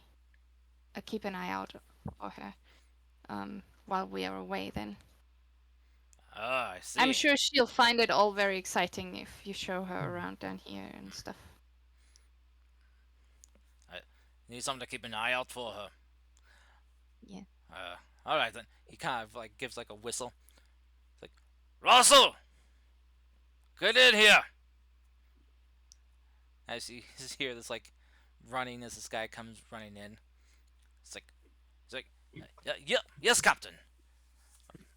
keep an eye out for her, while we are away. Then ah, I I'm see. sure she'll find it all very exciting if you show her around down here and stuff. I need something to keep an eye out for her. Yeah. All right then. He kind of like gives like a whistle. It's like, Russell, get in here. As you hear this like running as this guy comes running in. It's like, yeah, yeah, yes, Captain.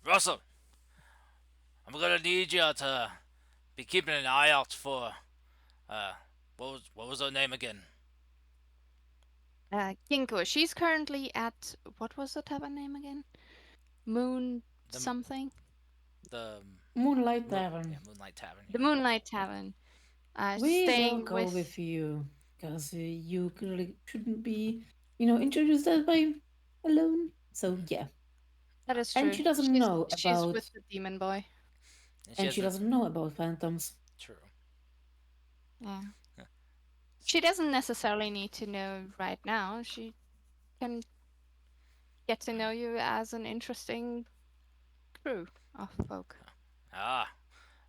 Russell, I'm gonna need you to be keeping an eye out for what was her name again? Ginkgo, she's currently at, what was the tavern name again? Moon The something? the Moonlight Tavern. yeah, Moonlight Tavern. The Yeah. Moonlight Tavern. We will Staying go with. with you because you really shouldn't be, introduced that way alone. So yeah, That is and true. she doesn't know She's about, with the demon boy. And she and she hasn't. doesn't know about phantoms. True. Yeah. Yeah. She doesn't necessarily need to know right now. She can get to know you as an interesting crew of folk. Ah,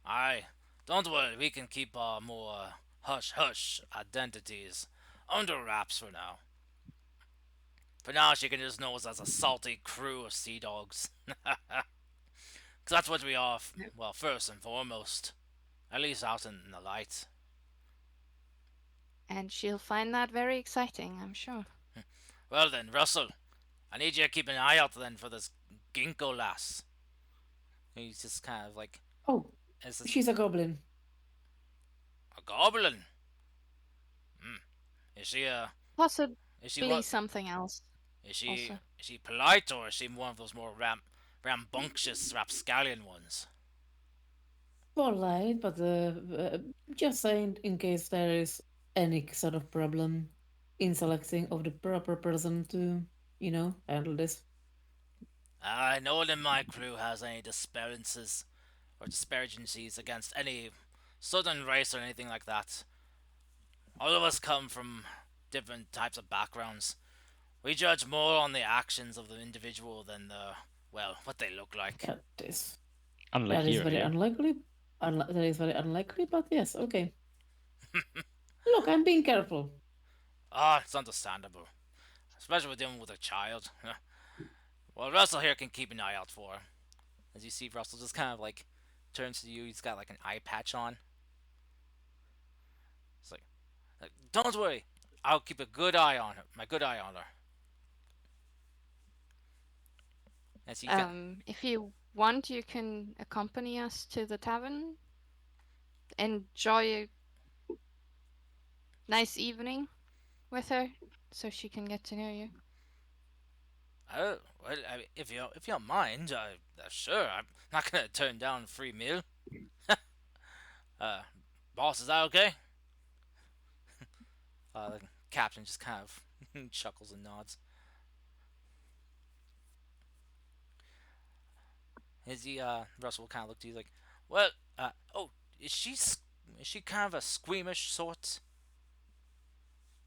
I don't worry. We can keep our more hush hush identities under wraps for now. For now, she can just know us as a salty crew of sea dogs. Because that's what we are, well, first and foremost. At least out in the light. And she'll find that very exciting, I'm sure. Well then, Russell, I need you to keep an eye out then for this ginkgo lass. He's just kind of like, Oh, is this she's a goblin. a goblin? Is she Possibly is she what? something else. Is she Also. is she polite or is she one of those more rambunctious rapscallion ones? Polite, but just saying in case there is any sort of problem in selecting of the proper person to, handle this. I know that my crew has any disparities or disparagencies against any southern race or anything like that. All of us come from different types of backgrounds. We judge more on the actions of the individual than the well, what they look like. That is Unlike that is here, very here. unlikely. That is very unlikely, but yes, okay. Look, I'm being careful. Ah, it's understandable, especially with dealing with a child. Well, Russell here can keep an eye out for her. As you see, Russell just kind of like turns to you. He's got like an eye patch on. It's like, don't worry, I'll keep a good eye on her. My good eye on her. As he can. If you want, you can accompany us to the tavern. Enjoy a nice evening with her, so she can get to know you. Oh, well, if you don't mind, sure. I'm not gonna turn down a free meal. Uh, boss, is that okay? The captain just kind of chuckles and nods. As he, Russell will kind of look to you like, well, oh, is she kind of a squeamish sort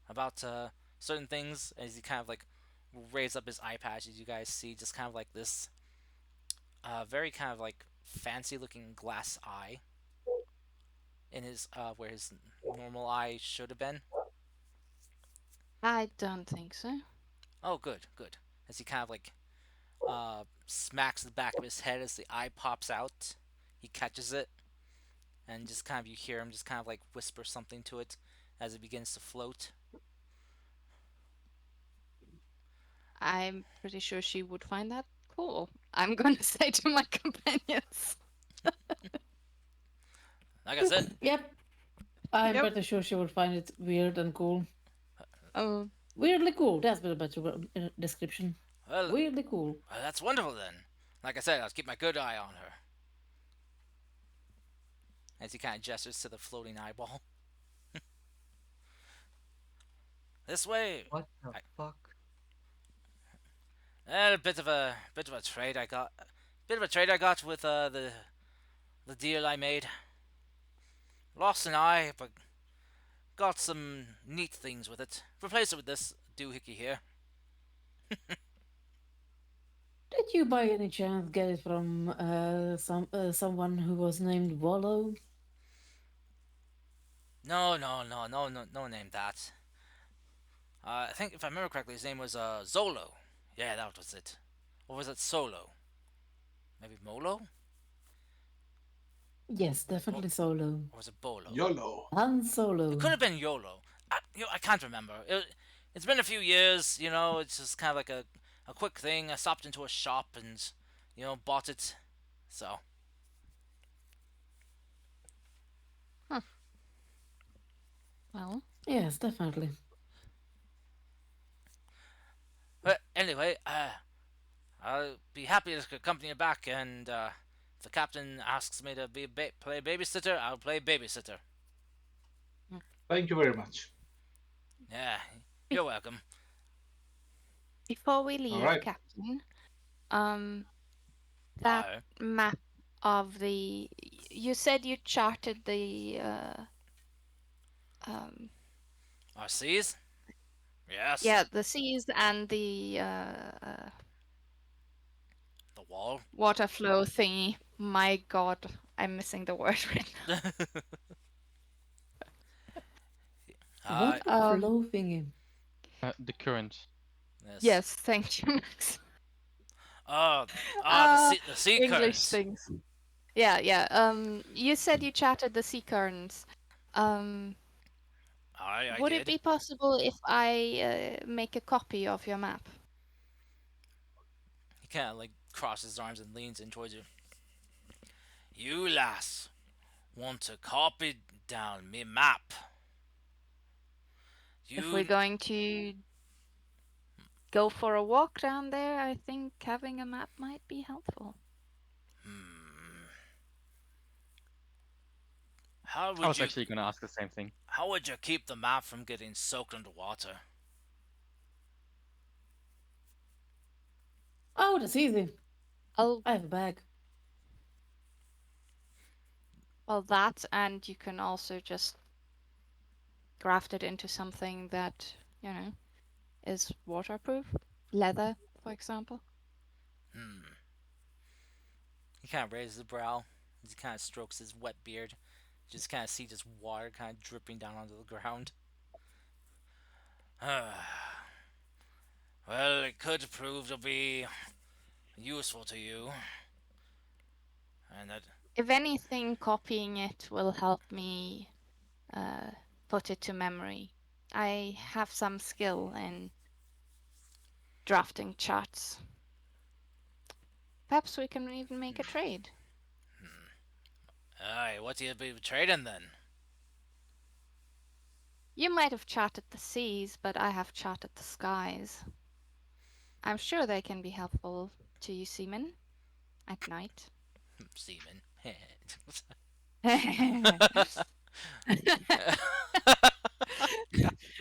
about certain things? As he kind of like raise up his eye patch, as you guys see, just kind of like this, very kind of like fancy looking glass eye in his, where his normal eye should have been. I don't think so. Oh, good, good. As he kind of like smacks the back of his head as the eye pops out. He catches it, and just kind of you hear him just kind of like whisper something to it as it begins to float. I'm pretty sure she would find that cool. I'm gonna say to my companions. Like I said, Yep, I'm Yep. pretty sure she would find it weird and cool. Oh, Weirdly cool. That's a better description. well, Weirdly cool. that's wonderful then. Like I said, I'll keep my good eye on her. As he kind of gestures to the floating eyeball. This way. What the I, fuck? a bit of a trade I got. Bit of a trade I got with the deal I made. Lost an eye, but got some neat things with it. Replace it with this doohickey here. Did you by any chance get it from someone who was named Wallow? No name that. I think if I remember correctly, his name was Zolo. Yeah, that was it. Or was it Solo? Maybe Molo? Yes, Or, definitely Solo. or was it Bolo? YOLO. Han It Solo. could have been YOLO. I can't remember. It's been a few years, you know, it's just kind of like a quick thing. I stopped into a shop and, bought it. So, well. Yes, definitely. but anyway, I'll be happy to accompany you back, and if the captain asks me to play babysitter, I'll play babysitter. Thank you very much. Yeah, you're welcome. Before we All leave, right. Captain, that Aye. map of the. You said you charted the. Our seas? Yes. Yeah, the seas and the The wall? water flow thingy. My God, I'm missing the word right now. What a flow thingy. The current. Yes. Yes, thank you, Max. The sea English currents. things. Yeah, yeah. You said you charted the sea currents. I Would did. it be possible if I make a copy of your map? He kind of like crosses his arms and leans in towards you. You lass want to copy down me map? If we're You going to go for a walk down there, I think having a map might be helpful. how I would was you actually gonna ask the same thing. how would you keep the map from getting soaked underwater? Oh, that's easy. Oh, I have a bag. well, that, and you can also just graft it into something that, is waterproof. Leather, for example. He kind of raises his brow as he kind of strokes his wet beard. Just kind of see just water kind of dripping down onto the ground. Well, it could prove to be useful to you, and that. If anything, copying it will help me put it to memory. I have some skill in drafting charts. Perhaps we can even make a trade. Aye, what do you be trading then? You might have charted the seas, but I have charted the skies. I'm sure they can be helpful to you seamen at night. Seaman.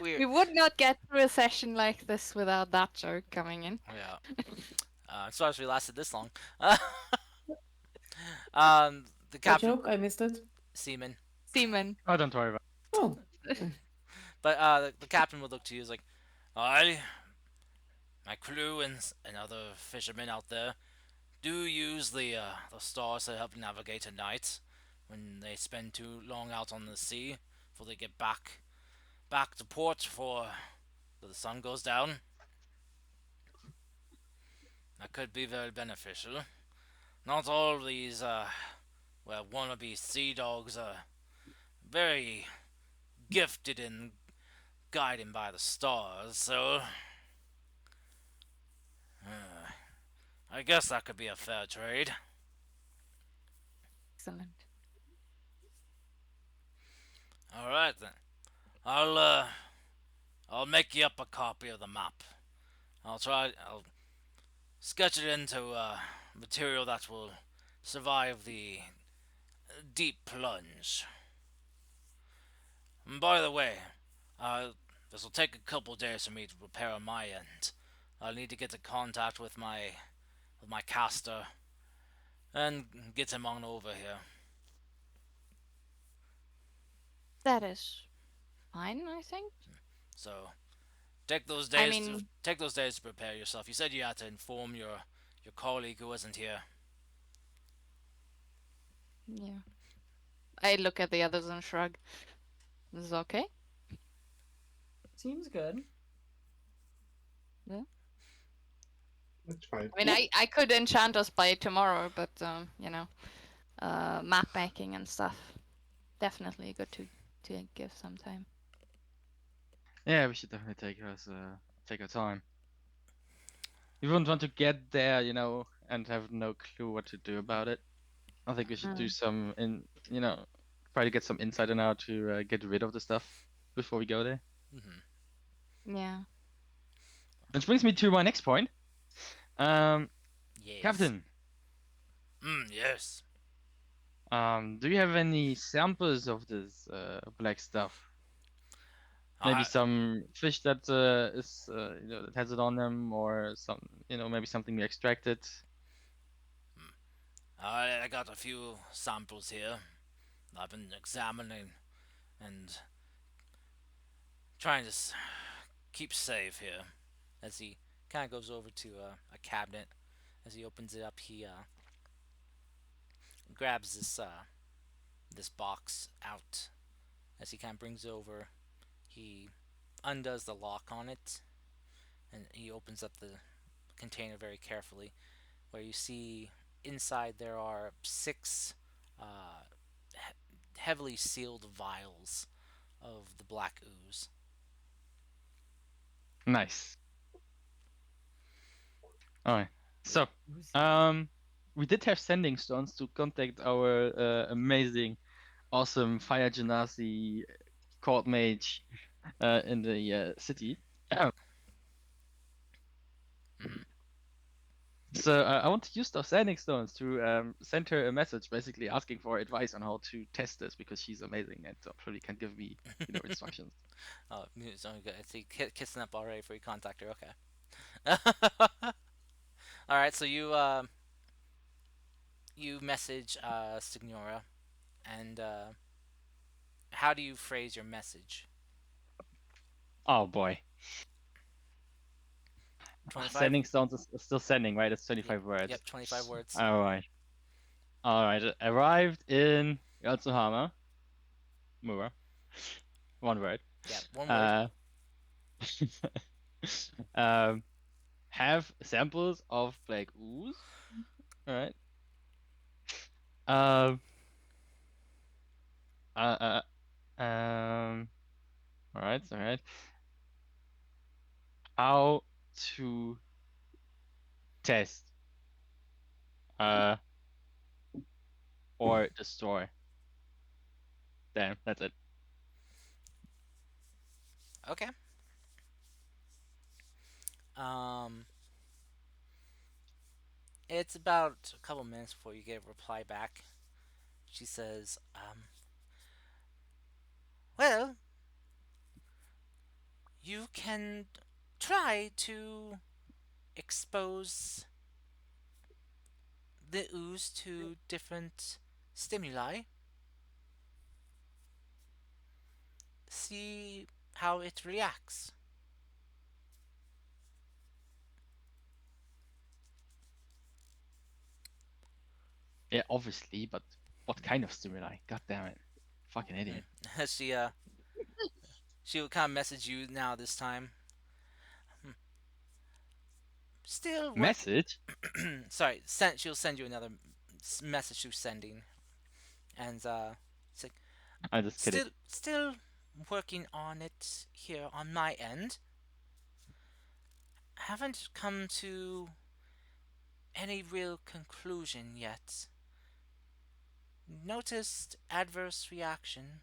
We Weird. would not get through a session like this without that joke coming in. Yeah. I'm surprised we lasted this long. The What captain. joke? I missed it. Seaman. Seaman. Oh, don't worry about Oh, But the captain would look to you as like, I, my crew and other fishermen out there do use the stars to help navigate at night when they spend too long out on the sea before they get back to port before the sun goes down. That could be very beneficial. Not all these wannabe sea dogs are very gifted in guiding by the stars, so I guess that could be a fair trade. Excellent. All right then. I'll make you up a copy of the map. I'll sketch it into material that will survive the deep plunge. And by the way, this will take a couple days for me to prepare on my end. I'll need to get in contact with my caster and get him on over here. That is fine, I think. So take those I days. mean- Take those days to prepare yourself. You said you had to inform your colleague who wasn't here. Yeah. I look at the others and shrug. This is okay? Seems good. That's fine. I mean, I could enchant us by tomorrow, but, map making and stuff. Definitely good to give some time. Yeah, we should definitely take our time. We wouldn't want to get there, and have no clue what to do about it. I think we should do try to get some insight on how to get rid of the stuff before we go there. Yeah. Which brings me to my next point. Yes. Captain, Yes. do you have any samples of this black stuff? Maybe some fish that that has it on them, or maybe something we extracted. I got a few samples here. I've been examining and trying to keep safe here. As he kind of goes over to a cabinet, as he opens it up, he grabs this box out. As he kind of brings it over, he undoes the lock on it, and he opens up the container very carefully, where you see inside there are 6 heavily sealed vials of the black ooze. Nice. Alright. So, we did have sending stones to contact our amazing, awesome Fire Genasi court mage in the city. So I want to use those sending stones to send her a message, basically asking for advice on how to test this, because she's amazing and probably can give me instructions. Oh, so good. I see kissing up already before you contact her. Okay. All right. So you message Signora, and how do you phrase your message? Oh boy. 25. Sending stones is still sending, right? It's 25 words. Yep, 25 words. All right. All right. Arrived in Yatsuhama. Mura. One word. Yeah, one word. Uh, um, have samples of black ooze. All right. Um. Um. All right. All right. How to test uh or destroy. Damn, that's it. Okay. Um, it's about a couple minutes before you get a reply back. She says, well, you can try to expose the ooze to different stimuli, see how it reacts. Yeah, obviously, but what kind of stimuli? God damn it. Fucking idiot. she she will kind of message you now this time. Still work. Message? Sorry, she'll send you another message through sending, and it's like I'm just kidding. still working on it here on my end. Haven't come to any real conclusion yet. Noticed adverse reaction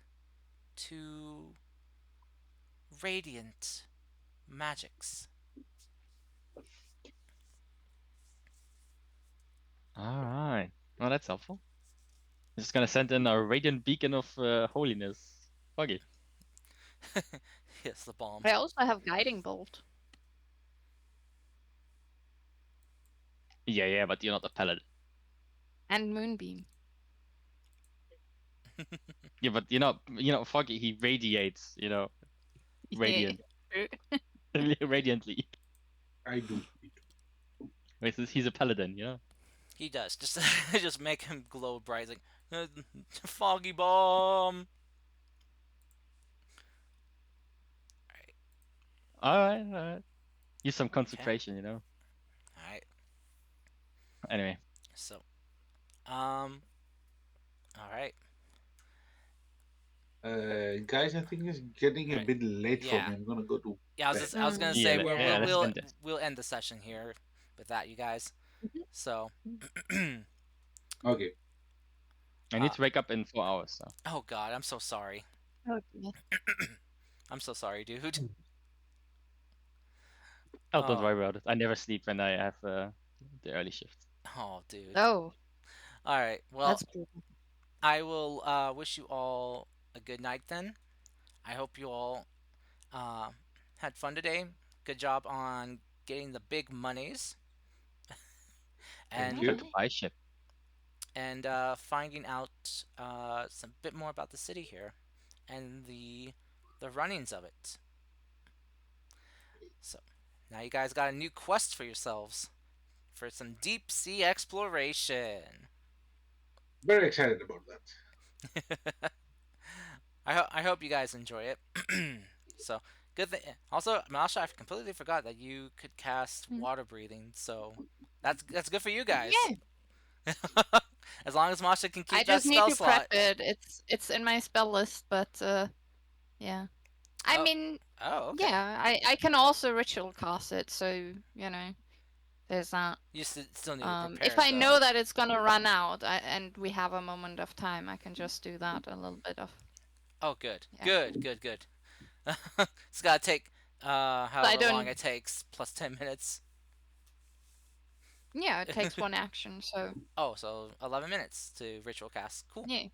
to radiant magics. Alright. Well, that's helpful. I'm just gonna send in a radiant beacon of holiness. Fuck it. Yes, the bomb. I also have guiding bolt. Yeah, yeah, but you're not a paladin. And moonbeam. Yeah, but fuck it, he radiates, radiant. True. Radiantly. I do. Wait, he's a paladin. He does. Just just make him glow bright, like foggy bomb. Alright, alright. Use some Okay. consecration. All right. Anyway. So, all right. Guys, I think it's getting a Alright. bit late for Yeah. me. I'm gonna go to Yeah, bed. I was gonna Yeah, say Yeah. let's end this. we'll end the session here with that, you guys. So, Okay. I need to wake up in 4 hours, so. oh god, I'm so sorry. Okay. I'm so sorry, dude. Oh, don't Oh, worry about it. I never sleep when I have the early shift. oh, dude. Oh, All right. Well, that's brutal. I will wish you all a good night then. I hope you all uh, had fun today. Good job on getting the big monies Thank and Time you. to buy shit. finding out some bit more about the city here and the runnings of it. So now you guys got a new quest for yourselves for some deep sea exploration. Very excited about that. I hope you guys enjoy it. So good thing. Also, Masha, I completely forgot that you could cast Mm. water breathing. So that's good for you guys. Yeah. As long as Masha can I keep that just need spell to prep slot. it. It's in my spell list, but yeah. I Oh, mean, oh, okay. yeah, I can also ritual cast it, so there's that. You still need to If prepare I though. know that it's gonna run out, and we have a moment of time, I can just do that a little bit of. Oh, good, Yeah. good. It's gotta take I however long don't. it takes plus 10 minutes. Yeah, it takes one action, so Oh, so 11 minutes to ritual cast. Cool. yeah.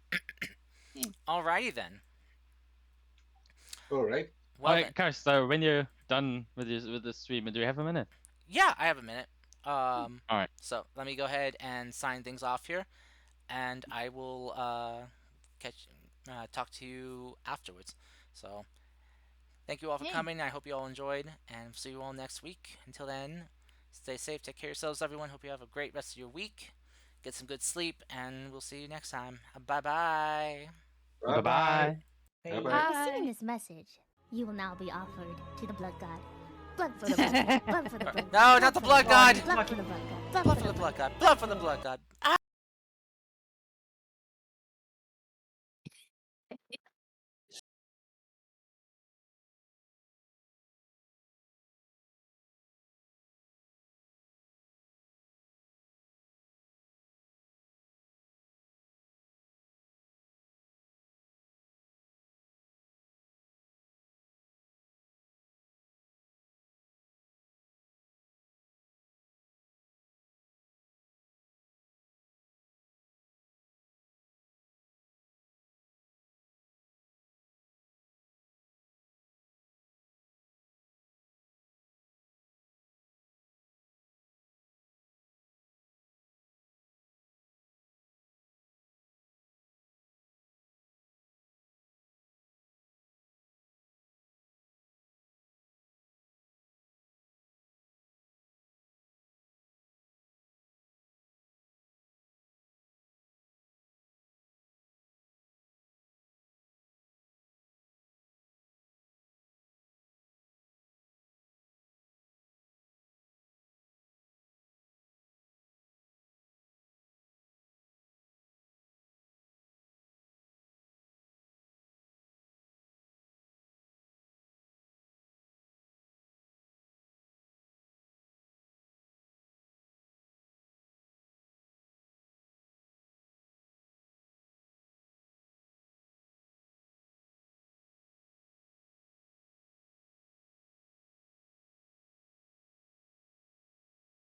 Yeah. Alrighty then. All right. Well then. Alright, guys, so when you're done with the stream, do you have a minute? Yeah, I have a minute. Alright. So let me go ahead and sign things off here, and I will catch talk to you afterwards. So thank you all for Yeah. coming. I hope you all enjoyed, and see you all next week. Until then, stay safe, take care of yourselves, everyone. Hope you have a great rest of your week. get some good sleep, and we'll see you next time. Bye-bye. Bye bye. Hey, Bye-bye. Receiving this message, you will now be offered to the blood god. Blood for the blood god. Blood for the blood god. No, not the blood god. Blood for the blood god. Blood for the blood god. Blood for the blood god.